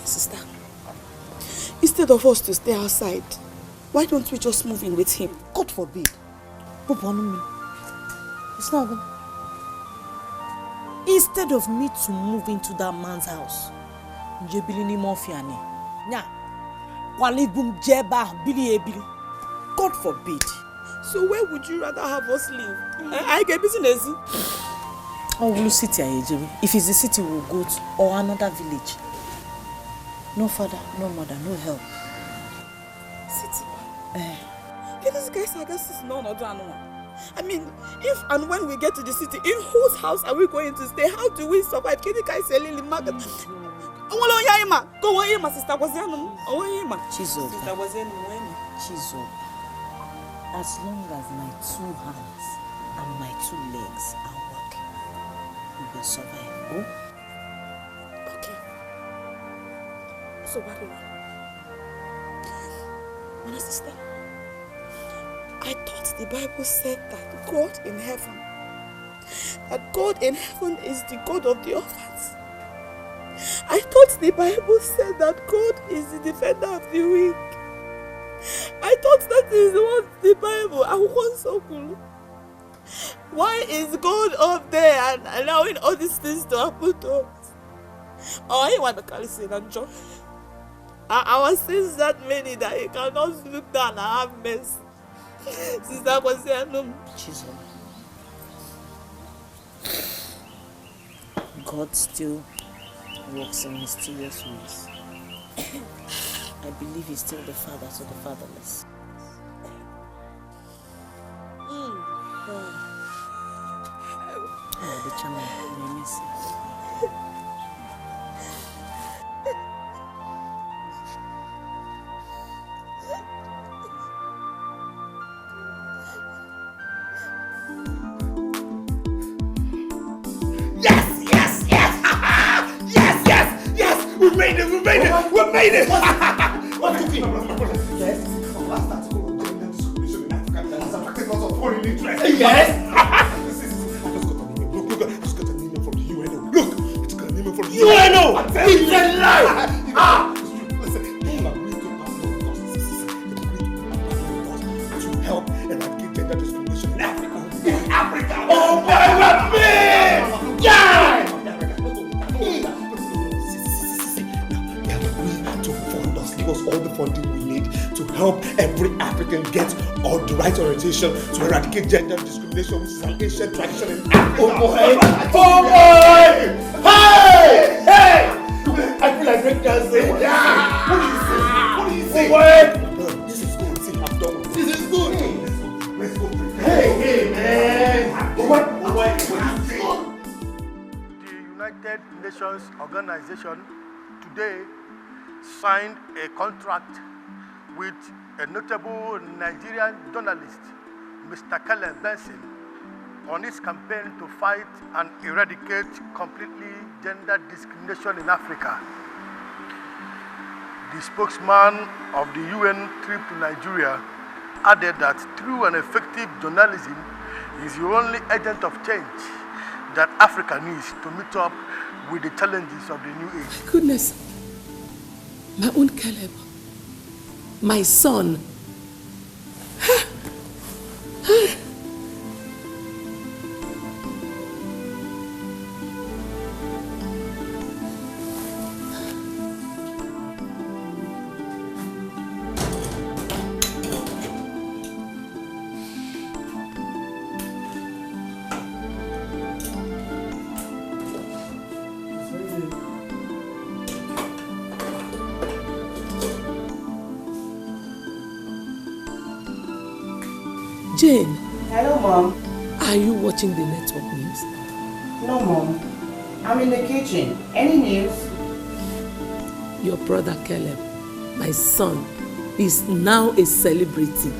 Sister, instead of us to stay outside, why don't we just move in with him? God forbid. It's not good. Instead of me to move into that man's house, God forbid. So where would you rather have us live? I get business. Oh, we'll sit here, if it's the city, we'll go to or another village. No father, no mother, no help. City? These guys, I guess it's no other one. I mean, if and when we get to the city, in whose house are we going to stay? How do we survive? Can you guys sell in the market? Go on, my sister was Chizo. As long as my 2 hands and my 2 legs are working, we will survive. Oh? Okay. So what do you want? My sister, I thought the Bible said that God in heaven is the God of the orphans. I thought the Bible said that God is the defender of the weak. I thought that is what the Bible. I was so cool. Why is God up there and allowing all these things to happen to us? Oh, you want to call it and joy? Our sins that many that you cannot look down and have mercy. Sister was saying, no. God still works in mysterious ways. I believe he's still the father to the fatherless. The channel, we miss it. We made it! What cooking? Yes, from last time. Yes. UNO! It's a lie! Listen, they have agreed to pass laws to help eradicate gender discrimination in Africa. In Africa! Oh my God, man! Yeah! They have agreed to fund us, give us all the funding we need to help every African get all the right orientation to eradicate gender discrimination, which is an ancient tradition in Africa. Oh boy! Oh boy! Hey! Hey! I feel like breaking dancing. Yeah! What do you say? Oh boy! This is good. See, I'm done with This is good. Let's go. Hey, man! What? The United Nations Organization today signed a contract with a notable Nigerian journalist, Mr. Caleb Benson, on its campaign to fight and eradicate completely gender discrimination in Africa. The spokesman of the UN trip to Nigeria added that true and effective journalism is the only agent of change that Africa needs to meet up with the challenges of the new age. Goodness, my own Caleb, my son. Jane. Hello, Mom. Are you watching the network news? No, Mom. I'm in the kitchen. Any news? Your brother Caleb, my son, is now a celebrity.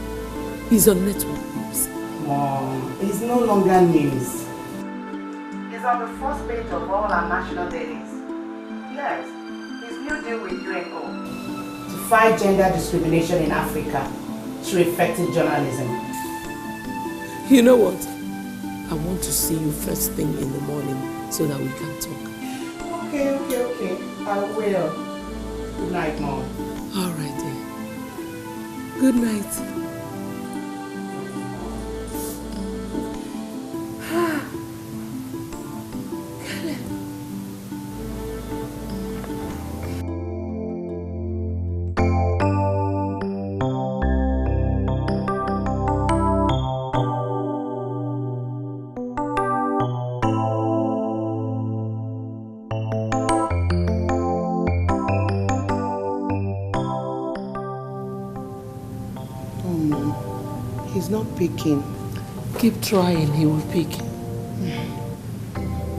He's on network news. Mom, it's no longer news. It's on the first page of all our national dailies. Yes, his new deal with UNO to fight gender discrimination in Africa through effective journalism. You know what? I want to see you first thing in the morning so that we can talk. Okay. I will. Good night, Mom. All right, dear. Good night. He's not picking. Keep trying, he will pick.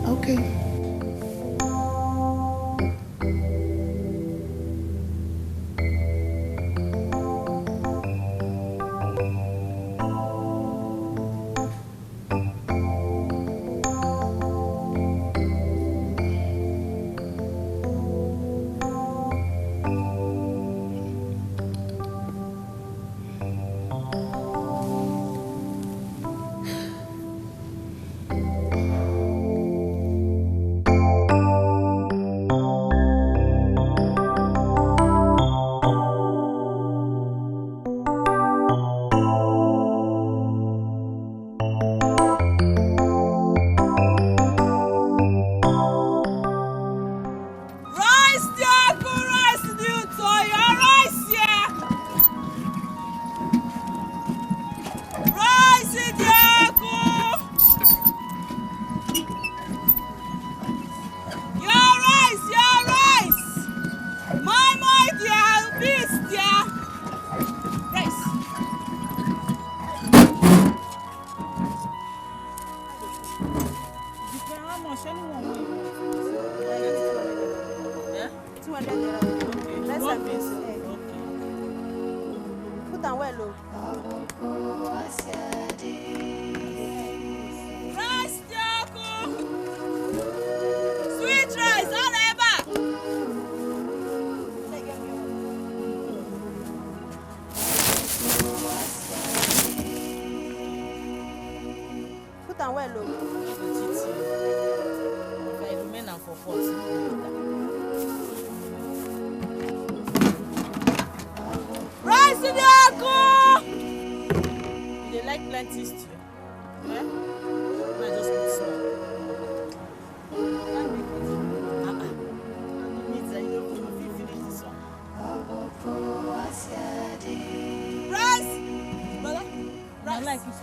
Okay. plenty stew. Yeah? I just put small. Rice! Brother, rice. I like it.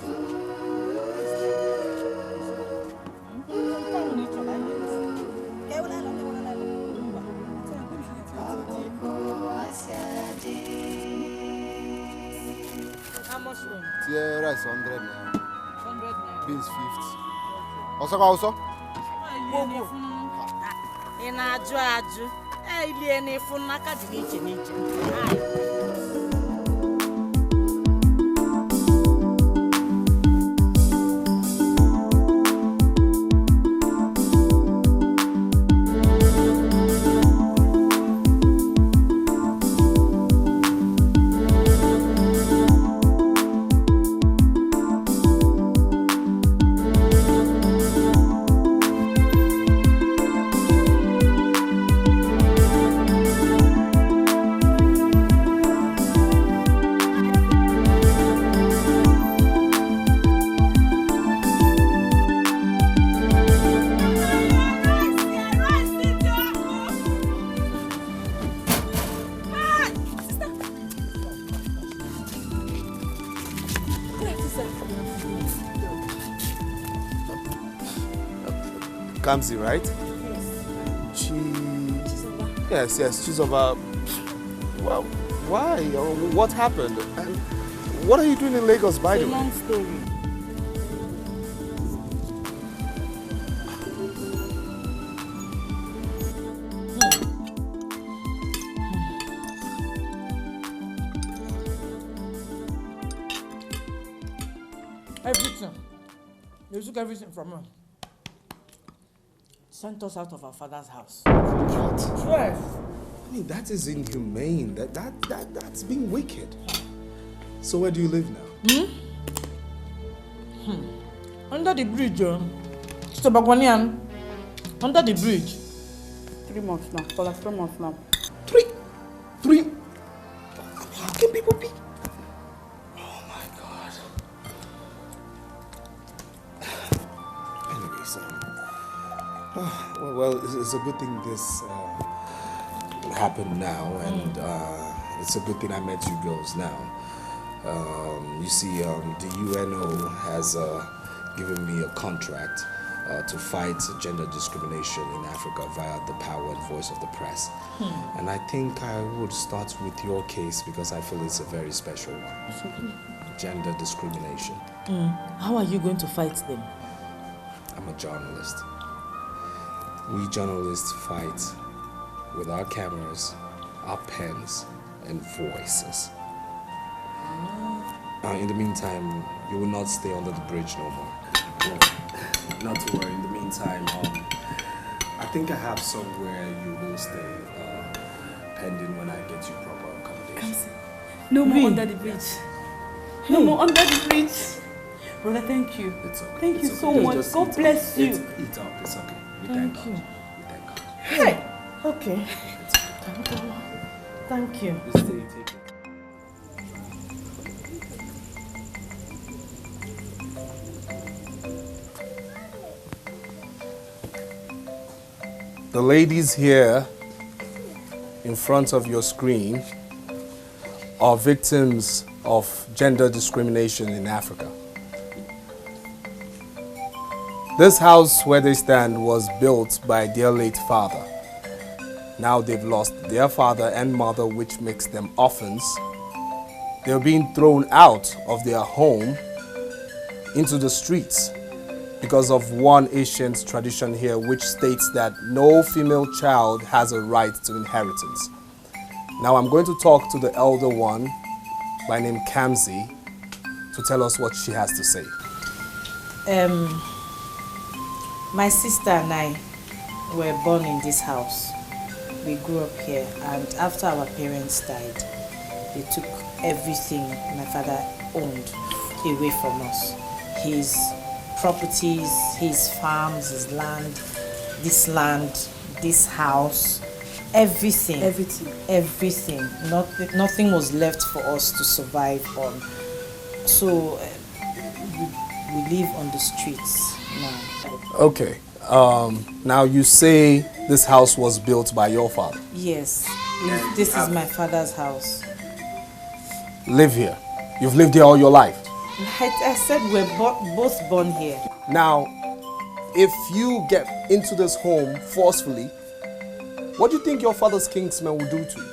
How much room? Tier rice 100 naira. 100 naira. Beans 50. Also. Ị na-ajụ ajụ. Ilie n'efu n'aka dị n'iche n'iche. Kamsi, right? Yes. Yes, Chizoba. Well, why? What happened? And what are you doing in Lagos, by the way? It's a long story. Everything. They took everything from her. Sent us out of our father's house. What? Yes. I mean, that is inhumane. That's being wicked. So where do you live now? Under the bridge, Mr. Bagwanian. Under the bridge. 3 months now. For like 3 months now. Three? How can people be? Oh my God. Anyways, well, it's a good thing this happened now, and it's a good thing I met you girls now. You see, the UNO has given me a contract to fight gender discrimination in Africa via the power and voice of the press. And I think I would start with your case because I feel it's a very special one. Gender discrimination. How are you going to fight them? I'm a journalist. We journalists fight with our cameras, our pens, and voices. In the meantime, you will not stay under the bridge no more. Not to worry. In the meantime, I think I have somewhere you will stay, pending when I get you proper accommodation. No more under the bridge. No more under the bridge. Brother, thank you. It's okay. Thank you It's so okay. much. Just God eat bless up. you. Eat up. It's okay. We Thank thank you. God. We thank God. Hey. Okay. Thank you. You stay, take it. The ladies here in front of your screen are victims of gender discrimination in Africa. This house where they stand was built by their late father. Now they've lost their father and mother, which makes them orphans. They're being thrown out of their home into the streets because of one ancient tradition here which states that no female child has a right to inheritance. Now I'm going to talk to the elder one by name Kamsi to tell us what she has to say. My sister and I were born in this house. We grew up here, and after our parents died, they took everything my father owned away from us. His properties, his farms, his land, this house, everything. Everything. Nothing was left for us to survive on. So we live on the streets now. Okay. Now you say this house was built by your father. Yes, this is my father's house. Live here. You've lived here all your life. I said we're both born here. Now, if you get into this home forcefully, what do you think your father's kingsmen will do to you?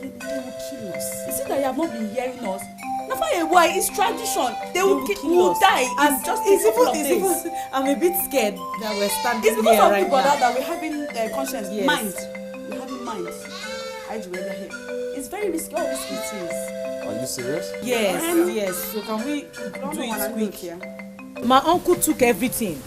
They will kill us. Is it that you have not been hearing us? No, why? It's tradition. They will die. And just I'm a bit scared that we're standing it's because here of right people now. that we're having conscience, Yes. mind. We're having mind. It's very risky. How risky it is. Are you serious? Yes. So can we do it quick? My uncle took everything.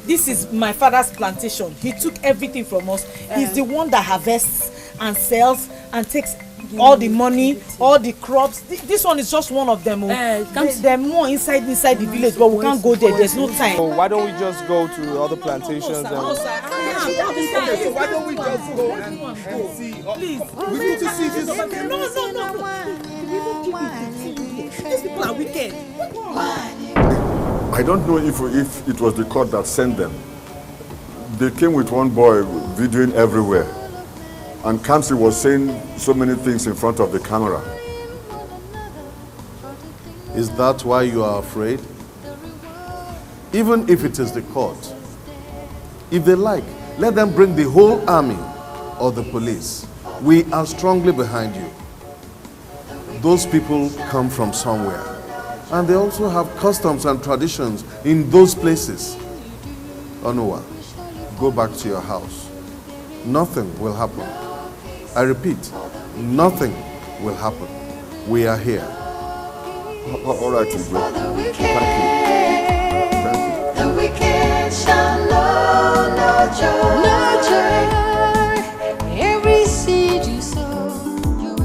This is my father's plantation. He took everything from us. He's the one that harvests and sells and takes all the money, all the crops. This one is just one of them. There are more inside the village, but we can't go there. There's no time. So why don't we just go to other plantations? Okay, so why don't we just go and see? Please. We need to see this. No. These people are wicked. I don't know if it was the court that sent them. They came with one boy videoing everywhere. And Kamsi was saying so many things in front of the camera. Is that why you are afraid? Even if it is the court, if they like, let them bring the whole army or the police. We are strongly behind you. Those people come from somewhere. And they also have customs and traditions in those places. Onuwa, go back to your house. Nothing will happen. I repeat, nothing will happen. We are here. All right, Igwe. Thank you. The wicked shall know no joy. Every seed you sow, you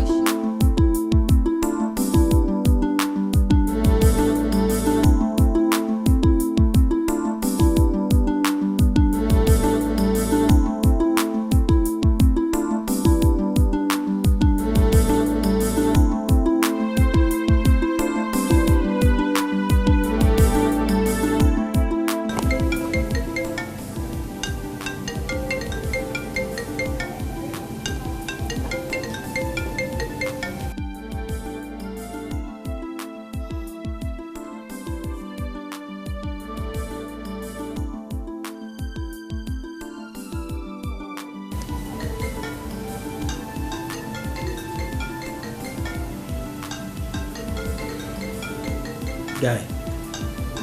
Guy,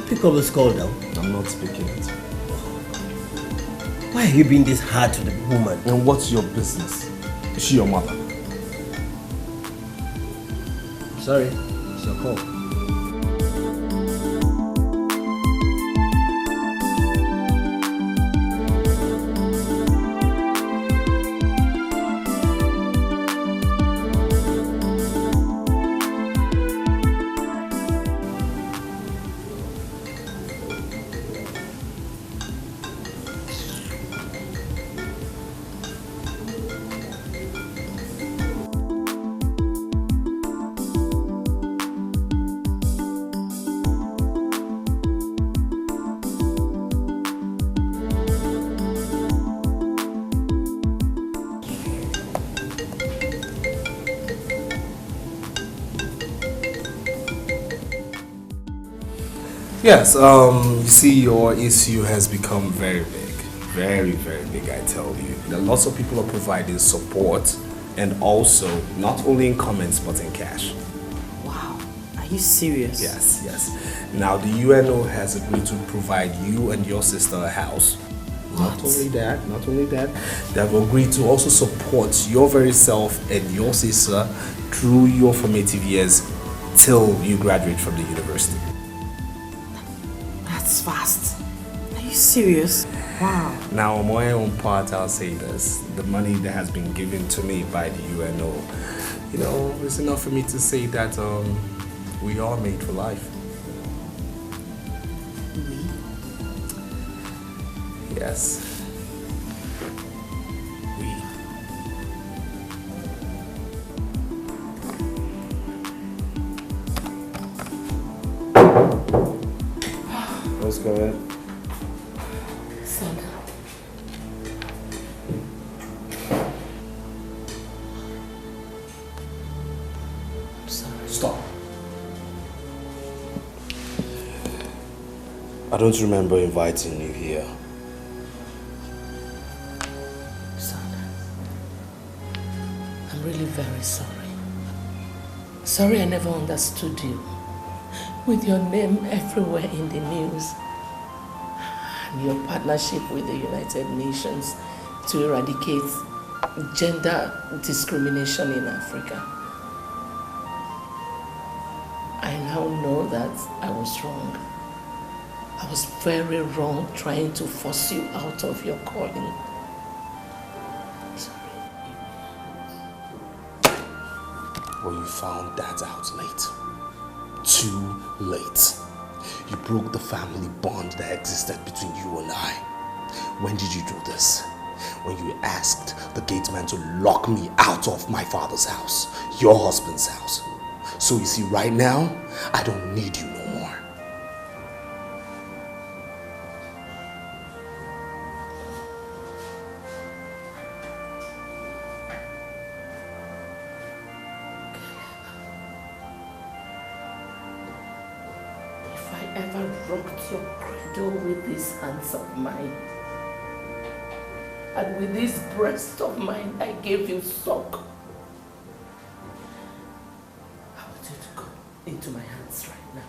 pick up this call now. I'm not speaking it. Why are you being this hard to the woman? And what's your business? Is she your mother? Sorry, it's your call. Yes, you see, your issue has become very big. Very, very big, I tell you. There are lots of people are providing support and also not only in comments but in cash. Wow, are you serious? Yes. Now the UNO has agreed to provide you and your sister a house. Not only that, they have agreed to also support your very self and your sister through your formative years till you graduate from the university. That's fast. Are you serious? Wow. Now, on my own part, I'll say this. The money that has been given to me by the UNO, it's enough for me to say that we are made for life. Yes. come in. Son. I'm sorry. Stop. I don't remember inviting you here. Son, I'm really very sorry. Sorry I never understood you. With your name everywhere in the news. And your partnership with the United Nations to eradicate gender discrimination in Africa. I now know that I was wrong. I was very wrong trying to force you out of your calling. Well, you found that out late. Too late. You broke the family bond that existed between you and I. When did you do this? When you asked the gateman to lock me out of my father's house, your husband's house. So you see, right now, I don't need you no more. If I ever rocked your cradle with these hands of mine, and with this breast of mine I gave you suck, I want you to go into my hands right now.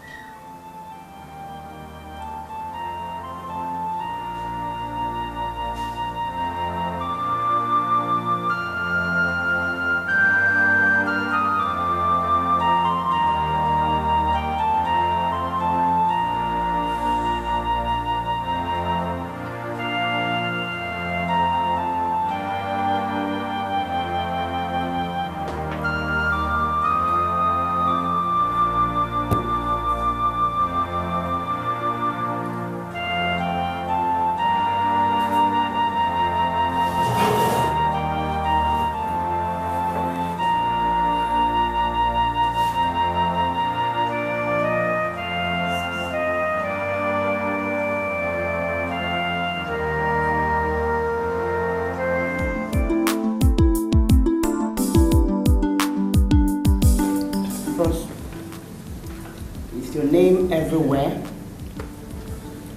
Name everywhere,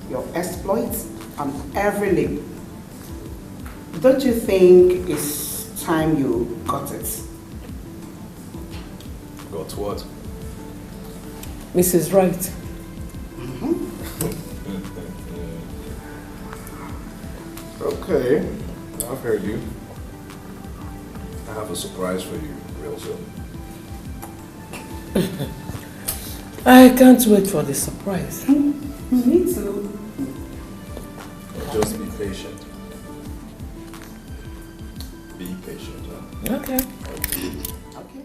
your exploits on every lip. Don't you think it's time you got it? Got what? Mrs. Wright. Okay, I've heard you. I have a surprise for you real soon. I can't wait for the surprise. Me too. Just be patient. Be patient, huh? Okay. Okay.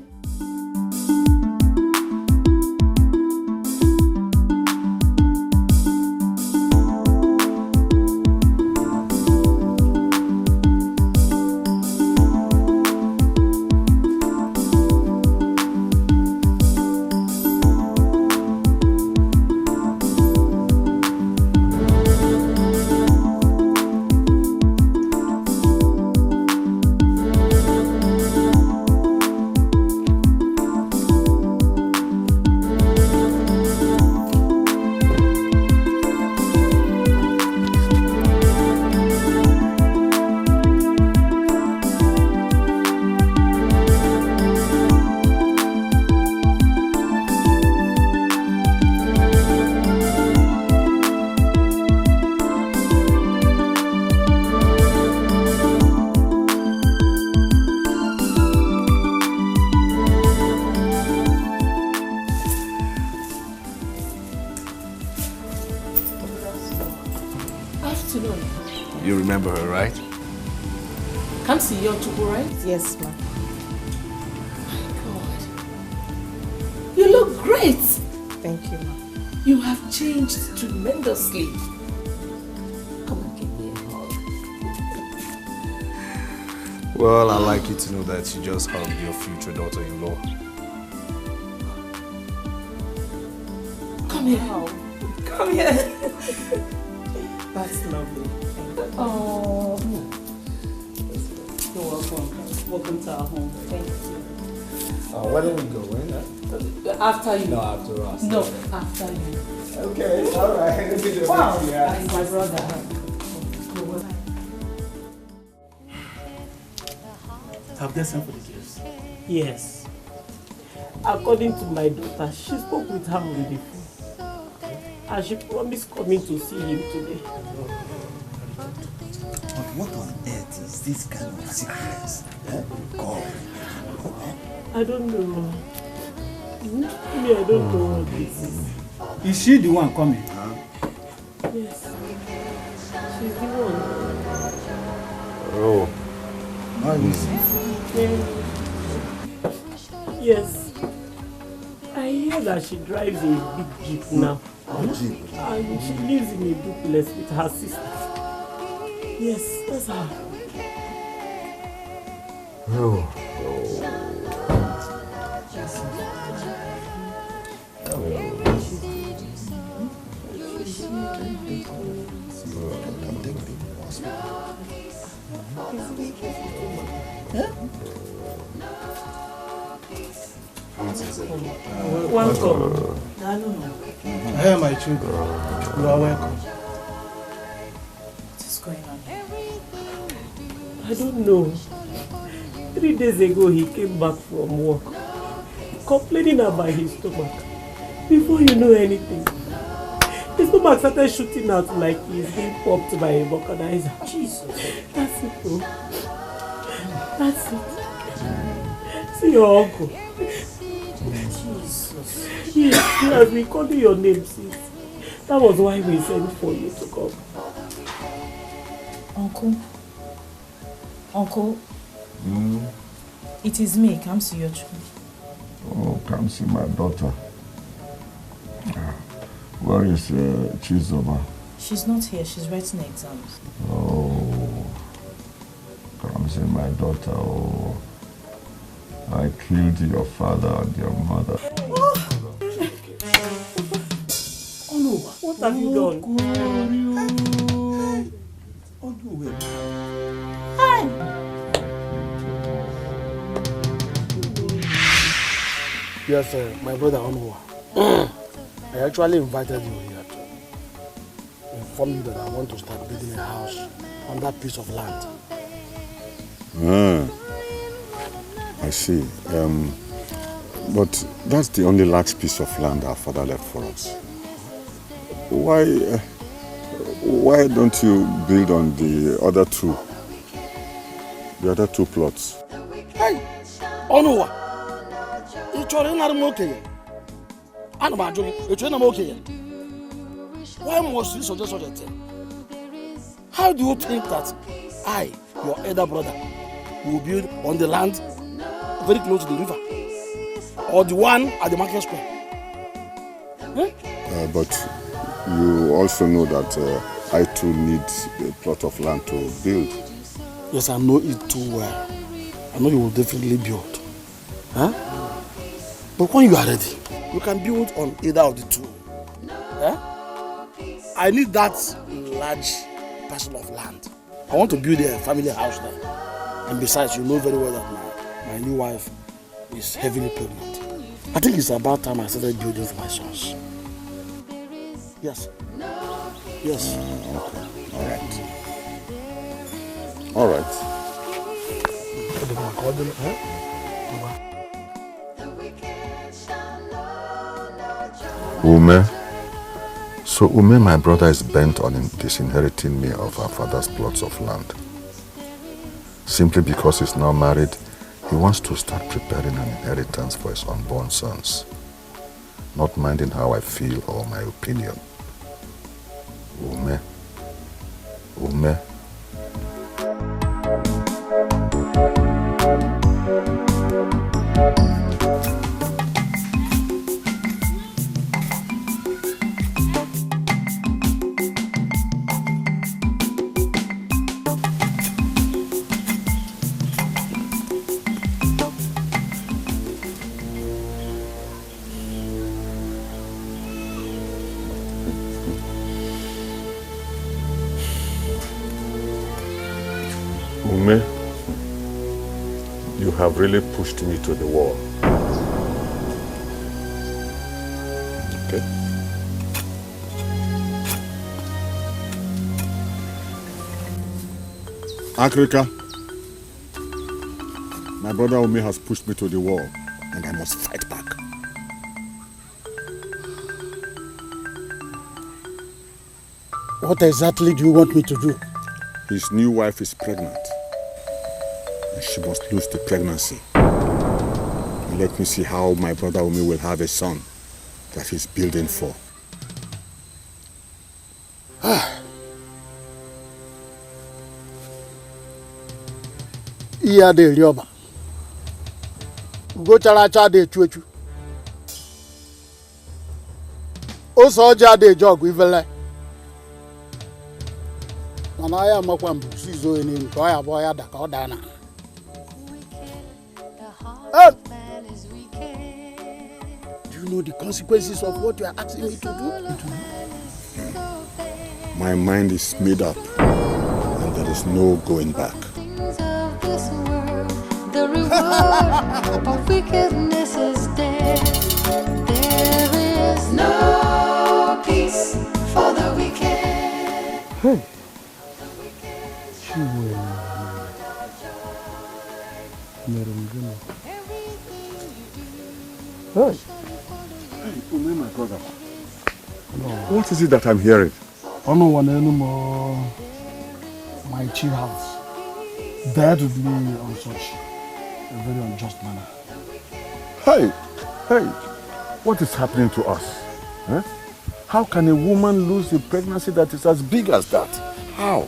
You remember her, right? Come see your Chuku, right? Yes, ma'am. God. You look great. Thank you, ma'am. You have changed tremendously. Come and give me a hug. Well, I'd like you to know that you just hugged your future daughter-in-law. Come here. Come here. That's lovely. Oh. You're welcome. Welcome to our home. Thank you. Where do we go in? After you. No, after us. No, after you. Okay, all right. Wow, that's my brother. Have they sent for the gifts? Yes. According to my daughter, she spoke with her on the phone. And she promised coming to see him today. But what on earth is this kind of sickness? God. I don't know. Me, I don't know what this is. Is she the one coming? Yes. She's the one. Oh. Yes. I hear that she drives a big jeep now. And she lives in a duplex with her sister. Yes, that's her. Oh. Welcome. Hey, my children. You are welcome. What is going on? I don't know. 3 days ago, he came back from work, complaining about his stomach. Before you know anything, his stomach started shooting out like he's being popped by a vulcanizer. Jesus. That's it, bro. That's it. See your uncle. Jesus. He has been calling your name since. That was why we sent for you to come. Uncle, it is me, Kamsi Yochu. Oh, come see my daughter. Where is Chizoba? She's not here, she's writing exams. Oh, come see my daughter. Oh, I killed your father and your mother. Oh no, what have you done? Hi! Yes, my brother Onwa. I actually invited you here to inform you that I want to start building a house on that piece of land. I see. But that's the only large piece of land our father left for us. Why don't you build on the other two plots? Hey, Onwa, it's your okay. Why must you suggest such a thing? How do you think that I, your elder brother, will build on the land very close to the river? Or the one at the market square? But you also know that I too need a plot of land to build. Yes, I know it too well. I know you will definitely build. Huh? But when you are ready, you can build on either of the two. Huh? I need that large parcel of land. I want to build a family house there. And besides, you know very well that my new wife is heavily pregnant. I think it's about time I started building for my sons. Yes. Yes. Okay. All right. Ume. So Ume, my brother, is bent on disinheriting me of our father's plots of land. Simply because he's now married, he wants to start preparing an inheritance for his unborn sons, not minding how I feel or my opinion. Ume. You have really pushed me to the wall. Okay? Africa, my brother Omi has pushed me to the wall, and I must fight back. What exactly do you want me to do? His new wife is pregnant, and she must lose the pregnancy. And let me see how my brother Omi will have a son that he's building for. Iya de rioba. Ugo characha de chuechu. Osoja de jog ivele. Mana ya makwa mbusi zo eni nko ya boya da ka odana. Do you know the consequences of what you are asking me to do? My mind is made up, and there is no going back. The reward of wickedness is dead. There is no peace for the wicked. Hey. Hey, Umi, my brother. What is it that I'm hearing? I don't want anymore. My chief house. Dead with me on such a very unjust manner. Hey, what is happening to us? Huh? How can a woman lose a pregnancy that is as big as that? How?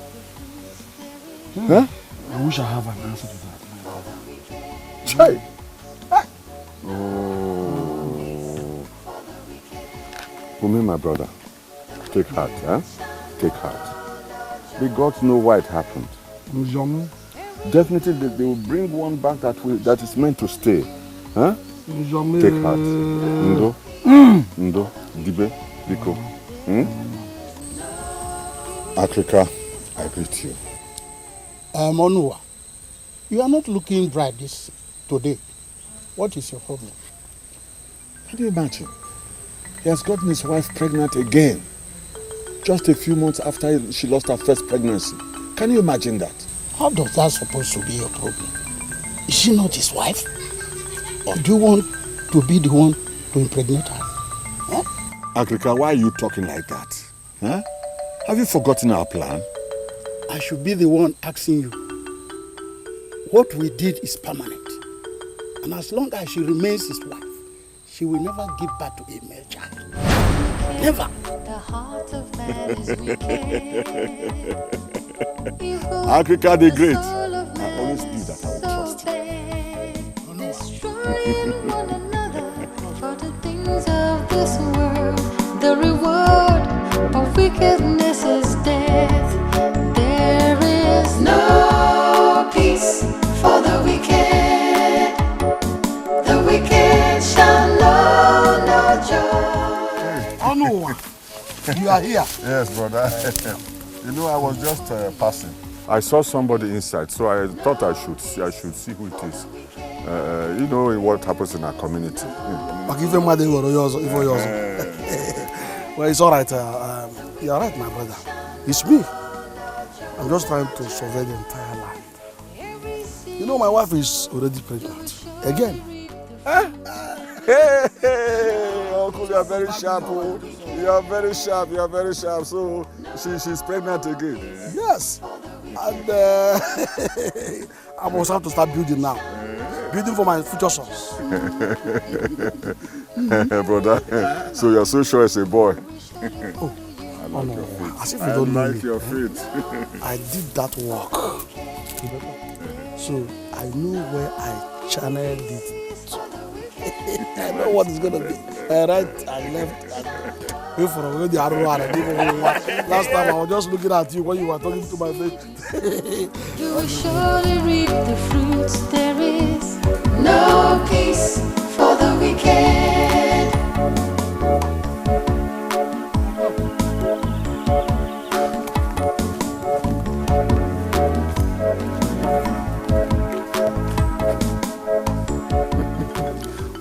Huh? I wish I have an answer to that, my brother. Hey. Oh. Umi, my brother, take heart, huh? Take heart. The gods know why it happened. Definitely they will bring one back that is meant to stay. Huh? Take heart. Ndo? Ndo? Dibe? Biko? Africa, I greet you. Onua, you are not looking bright today. What is your problem? Can you imagine? He has gotten his wife pregnant again. Just a few months after she lost her first pregnancy. Can you imagine that? How does that supposed to be your problem? Is she not his wife? Or do you want to be the one to impregnate her? Huh? Agrika, why are you talking like that? Huh? Have you forgotten our plan? I should be the one asking you. What we did is permanent. And as long as she remains his wife, she will never give birth to a male child. Never. The heart of man is wicked. Africa the Great. I always knew that I would trust you. Destroying one another for the things of this world. The reward of wickedness is death. There is no peace for the wicked. The wicked shall know no joy. Oh no, you are here. Yes, brother. You know, I was just passing. I saw somebody inside, so I thought I should see who it is. You know what happens in our community. Well, it's all right. You're right, my brother. It's me. I'm just trying to survey the entire land. You know, my wife is already pregnant. Again. Hey, Uncle, you are very sharp. Oh. You are very sharp. So she's pregnant again. Yes. And I must have to start building now. Building for my future sons. Brother, so you're so sure it's a boy. Oh, I like your feet. As if you don't know me. your feet. I did that work. So I know where I channeled it. I know what it's gonna be. Right and left. Wait for the last time I was just looking at you when you were talking to my face. You will surely reap the fruits. There is no peace for the wicked.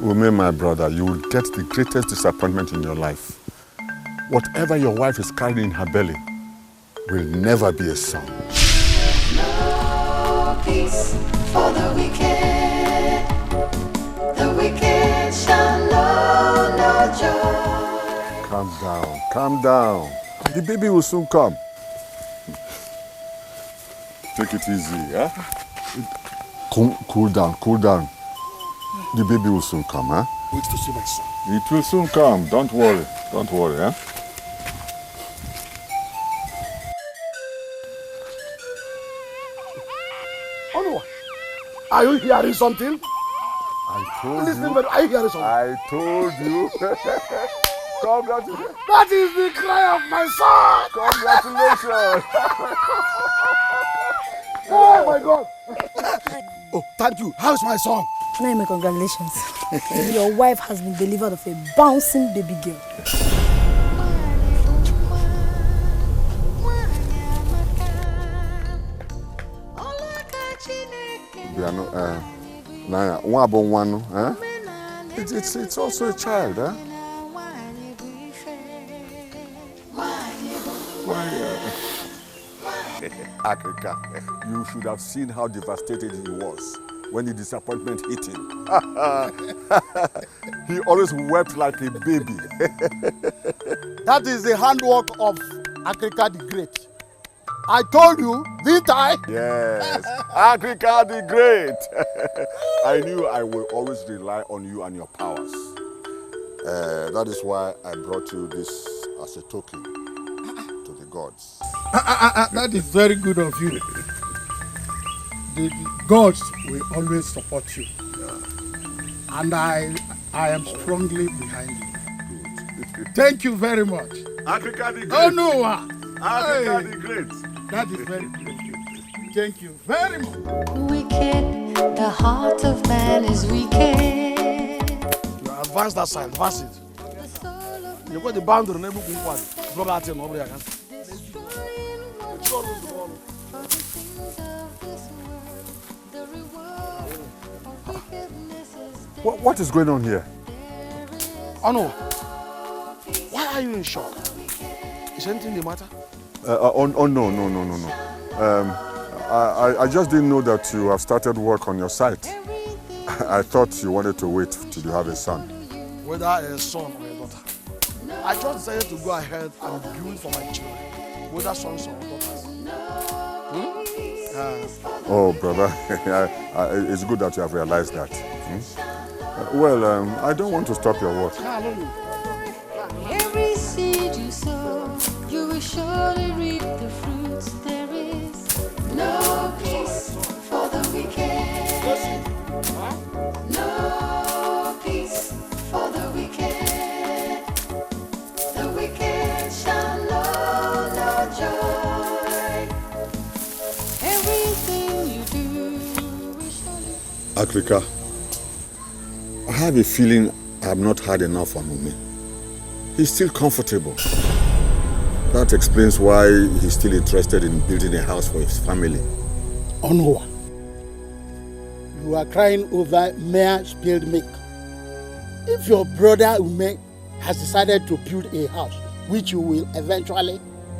Ume, my brother, you will get the greatest disappointment in your life. Whatever your wife is carrying in her belly will never be a son. No peace for the wicked. The wicked shall know no joy. Calm down, calm down. The baby will soon come. Take it easy, eh? Cool down, cool down. The baby will soon come, huh? Wait to see my son. It will soon come. Don't worry, eh? Onwa, are you hearing something? I told Listen, you. but are you hearing something? I told you. Congratulations. That is the cry of my son. Congratulations. Oh my God. Oh, thank you. How's my son? Naime, congratulations. Your wife has been delivered of a bouncing baby girl. Naya, one about one, huh? It's also a child, huh? Africa, you should have seen how devastated he was when the disappointment hit him. He always wept like a baby. That is the handwork of Africa the Great. I told you, didn't I? Yes, Africa the Great. I knew I will always rely on you and your powers. That is why I brought you this as a token to the gods. That is very good of you. The gods will always support you. Yeah. And I am strongly behind you. Good. Thank you very much. Africa the Great. Oh no! Africa the Great. That is very good. Thank you very much. Wicked, the heart of man is wicked. You advance that side, advance it. You got the boundary, never go one. Drop that in over here. What is going on here? Oh no. Why are you in shock? Is anything the matter? No. I just didn't know that you have started work on your site. I thought you wanted to wait till you have a son. Whether a son or a daughter. I just decided to go ahead and build for my children. Whether sons or daughters. Oh, brother, it's good that you have realized that. Well, I don't want to stop your work. Every seed you sow, you will surely reap the fruits. There is no peace for the wicked. No peace for the wicked. The wicked shall know no joy. Everything you do will surely... Africa, I have a feeling I have not had enough from Ume. He's still comfortable. That explains why he's still interested in building a house for his family. Onwa, you are crying over mere spilled milk. If your brother Ume has decided to build a house which you will eventually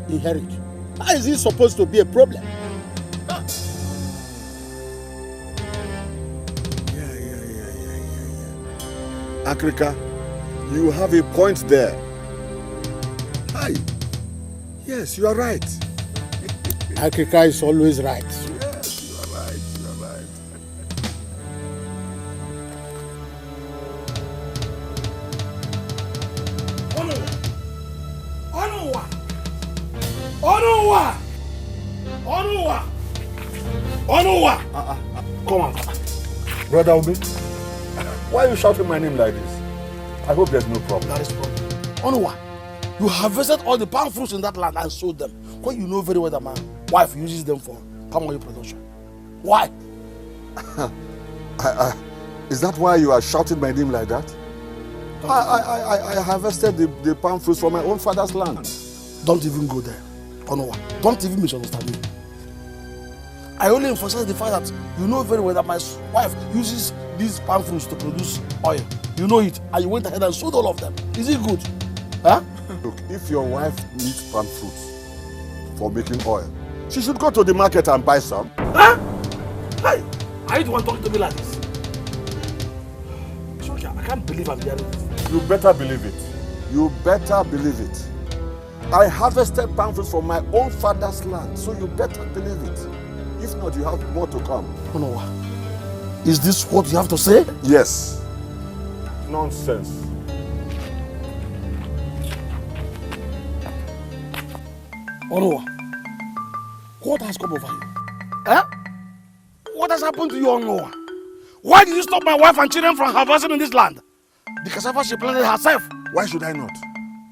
inherit, how is it supposed to be a problem? Africa, you have a point there. Hi. Yes, you are right. Africa is always right. Yes, you are right. You are right. Onwa! Come on. Brother Ume, why are you shouting my name like this? I hope there's no problem. That is the problem. Onwa, you harvested all the palm fruits in that land and sold them. When you know very well that my wife uses them for palm oil production. Why? Is that why you are shouting my name like that? I harvested the palm fruits from my own father's land. Don't even go there. Onwa, don't even misunderstand me. I only emphasize the fact that you know very well that my wife uses these palm fruits to produce oil. You know it, and you went ahead and sold all of them. Is it good? Huh? Look, if your wife needs palm fruits for making oil, she should go to the market and buy some. Huh? Hey, are you the one talking to me like this? Sorry, I can't believe I'm hearing this. You better believe it. You better believe it. I harvested palm fruits from my own father's land, so you better believe it. If not, you have more to come. Onowa, is this what you have to say? Yes. Nonsense. Onowa, what has come over you? Eh? What has happened to you, Onowa? Why did you stop my wife and children from harvesting in this land? The cassava she planted herself. Why should I not?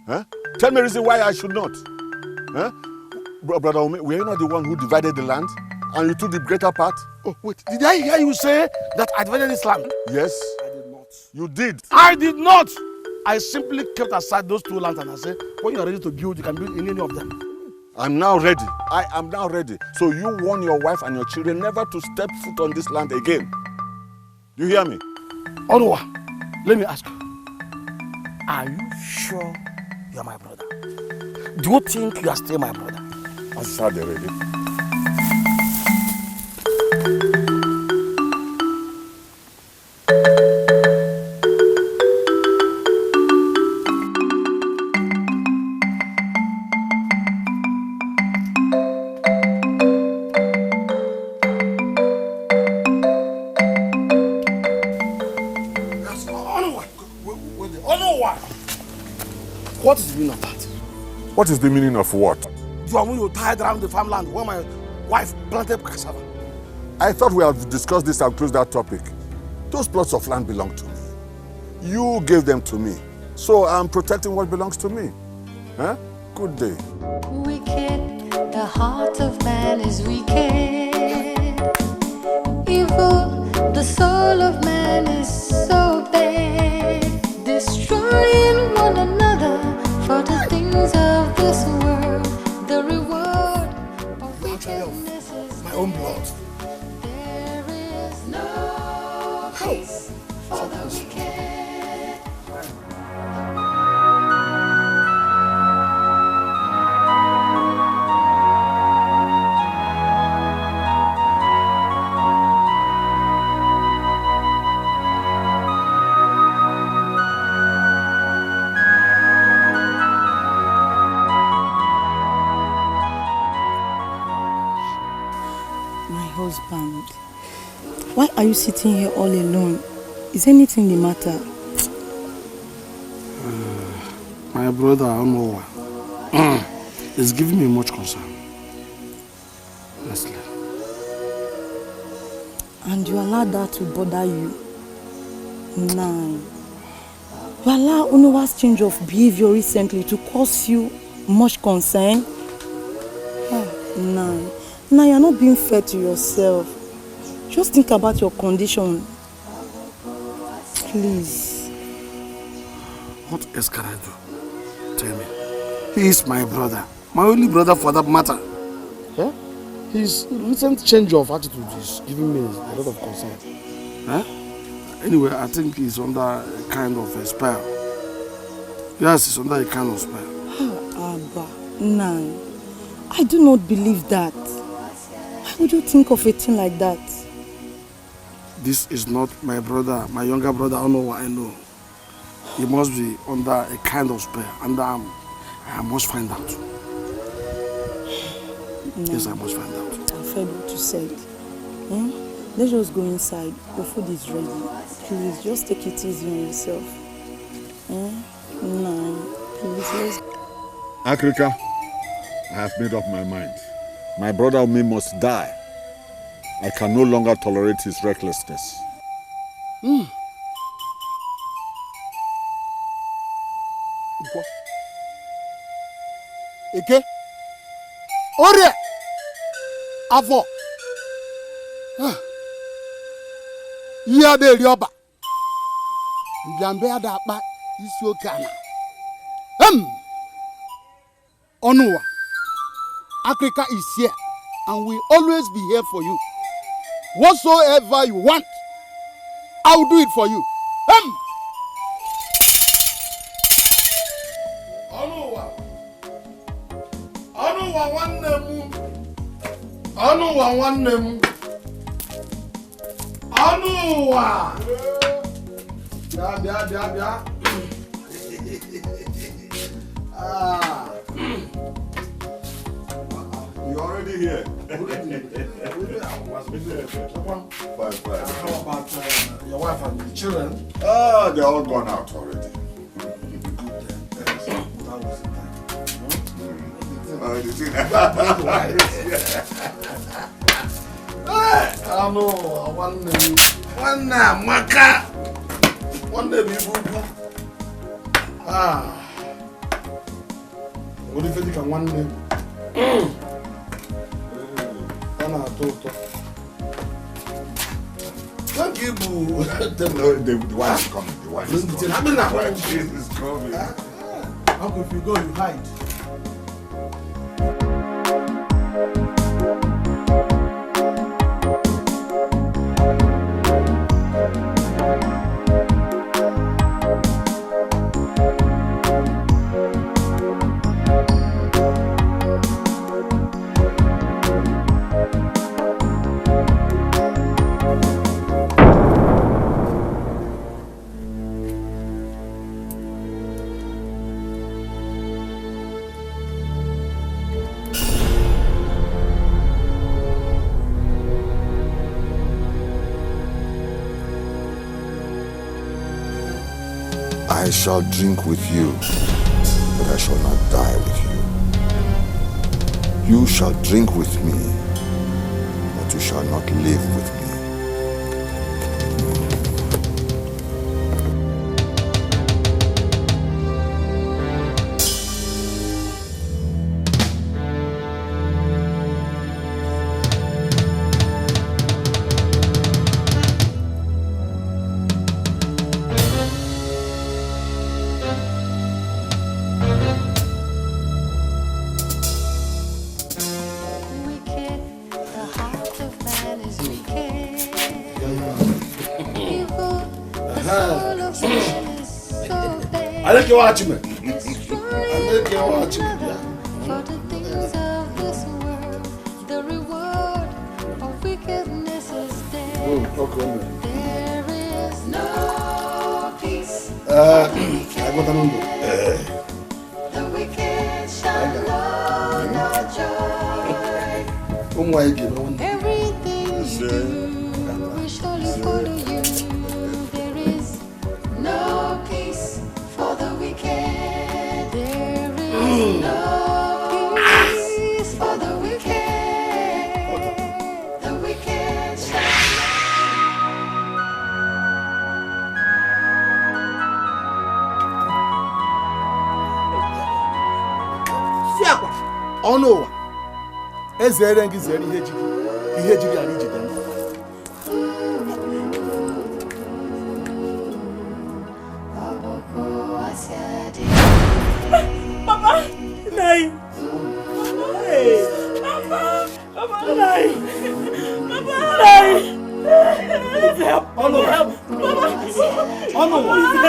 Huh? Tell me a reason why I should not. Huh? Brother Ome, were you not the one who divided the land? And you took the greater part? Oh, wait. Did I hear you say that I divided this land? Yes. I did not. You did. I did not. I simply kept aside those 2 lands and I said, when you are ready to build, you can build in any of them. I'm now ready. I am now ready. So you warn your wife and your children never to step foot on this land again. You hear me? Onowa, let me ask you. Are you sure you are my brother? Do you think you are still my brother? I said already. What is the meaning of that? What is the meaning of what? You are when you tied around the farmland where my wife planted cassava. I thought we had discussed this and closed that topic. Those plots of land belong to me. You gave them to me. So I'm protecting what belongs to me. Huh? Good day. Wicked, the heart of man is wicked. Evil, the soul of man is so bad. Destroying one another for the things of this world. The reward of wickedness is my own blood. There is no peace for the wicked. Husband, why are you sitting here all alone? Is anything the matter? My brother, I don't know why. It's giving me much concern. Honestly. And you allow that to bother you? Nah. You allow Unowa's change of behavior recently to cause you much concern? Nah. Now you're not being fair to yourself. Just think about your condition. Please. What else can I do? Tell me. He is my brother. My only brother for that matter. Yeah? His recent change of attitude is giving me a lot of concern. Huh? Anyway, I think he's under a kind of a spell. Yes, he's under a kind of spell. Abba, nah. I do not believe that. Why would you think of a thing like that? This is not my brother, my younger brother. I don't know what I know. He must be under a kind of spell, and I must find out. No. Yes, I must find out. I've heard what you said. Let's just go inside. Your food is ready. Please, just take it easy on yourself. No, please, let's... Africa, I have made up my mind. My brother Omi must die. I can no longer tolerate his recklessness. Ike, Orie, Avo, ihe bụ eri ọba, mbịambịa ada akpa isi oke ala. Onuwa, Africa is here and will always be here for you. Whatsoever you want, I will do it for you. You're already here. Fine. How about your wife and the children? They're all gone out already. What if you can one name? Thank you, boo. No, the wife is coming. The wife is coming. The wife is coming. Uncle, if you go, you hide. I shall drink with you, but I shall not die with you. You shall drink with me, but you shall not live with me. I like your watchman. I like your watchman. For the things of this world, the reward of wickedness is death. There is no peace. I got a number. The wicked shall know no joy. Everything you do will surely follow you. There is no peace for the wicked. There is no peace for the wicked. The wicked shall Fiakwa. Ọnụ ụwa. Ezere gị zere ihe jiri ala ijide ndụ. Papa, nai. Hey, Papa, nai. Papa, nai. Please help. Help. Papa. Please help.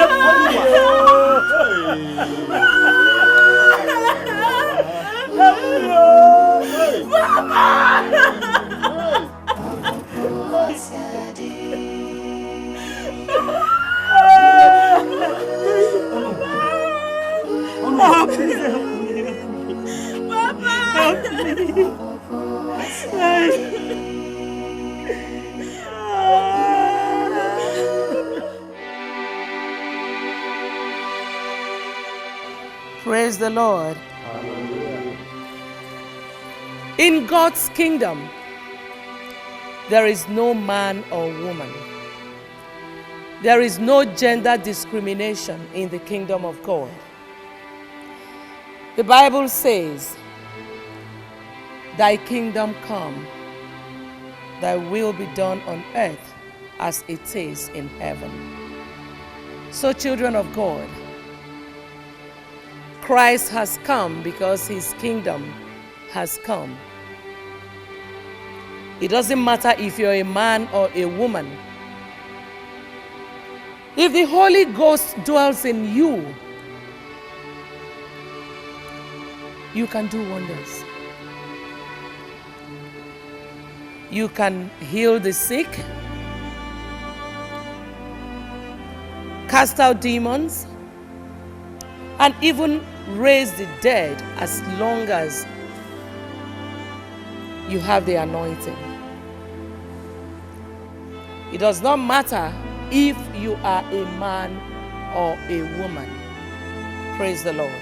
Praise the Lord. In God's kingdom, there is no man or woman. There is no gender discrimination in the kingdom of God. The Bible says, "Thy kingdom come, thy will be done on earth as it is in heaven." So, children of God, Christ has come because his kingdom has come. It doesn't matter if you're a man or a woman. If the Holy Ghost dwells in you, you can do wonders. You can heal the sick, cast out demons, and even raise the dead as long as you have the anointing. It does not matter if you are a man or a woman. Praise the Lord.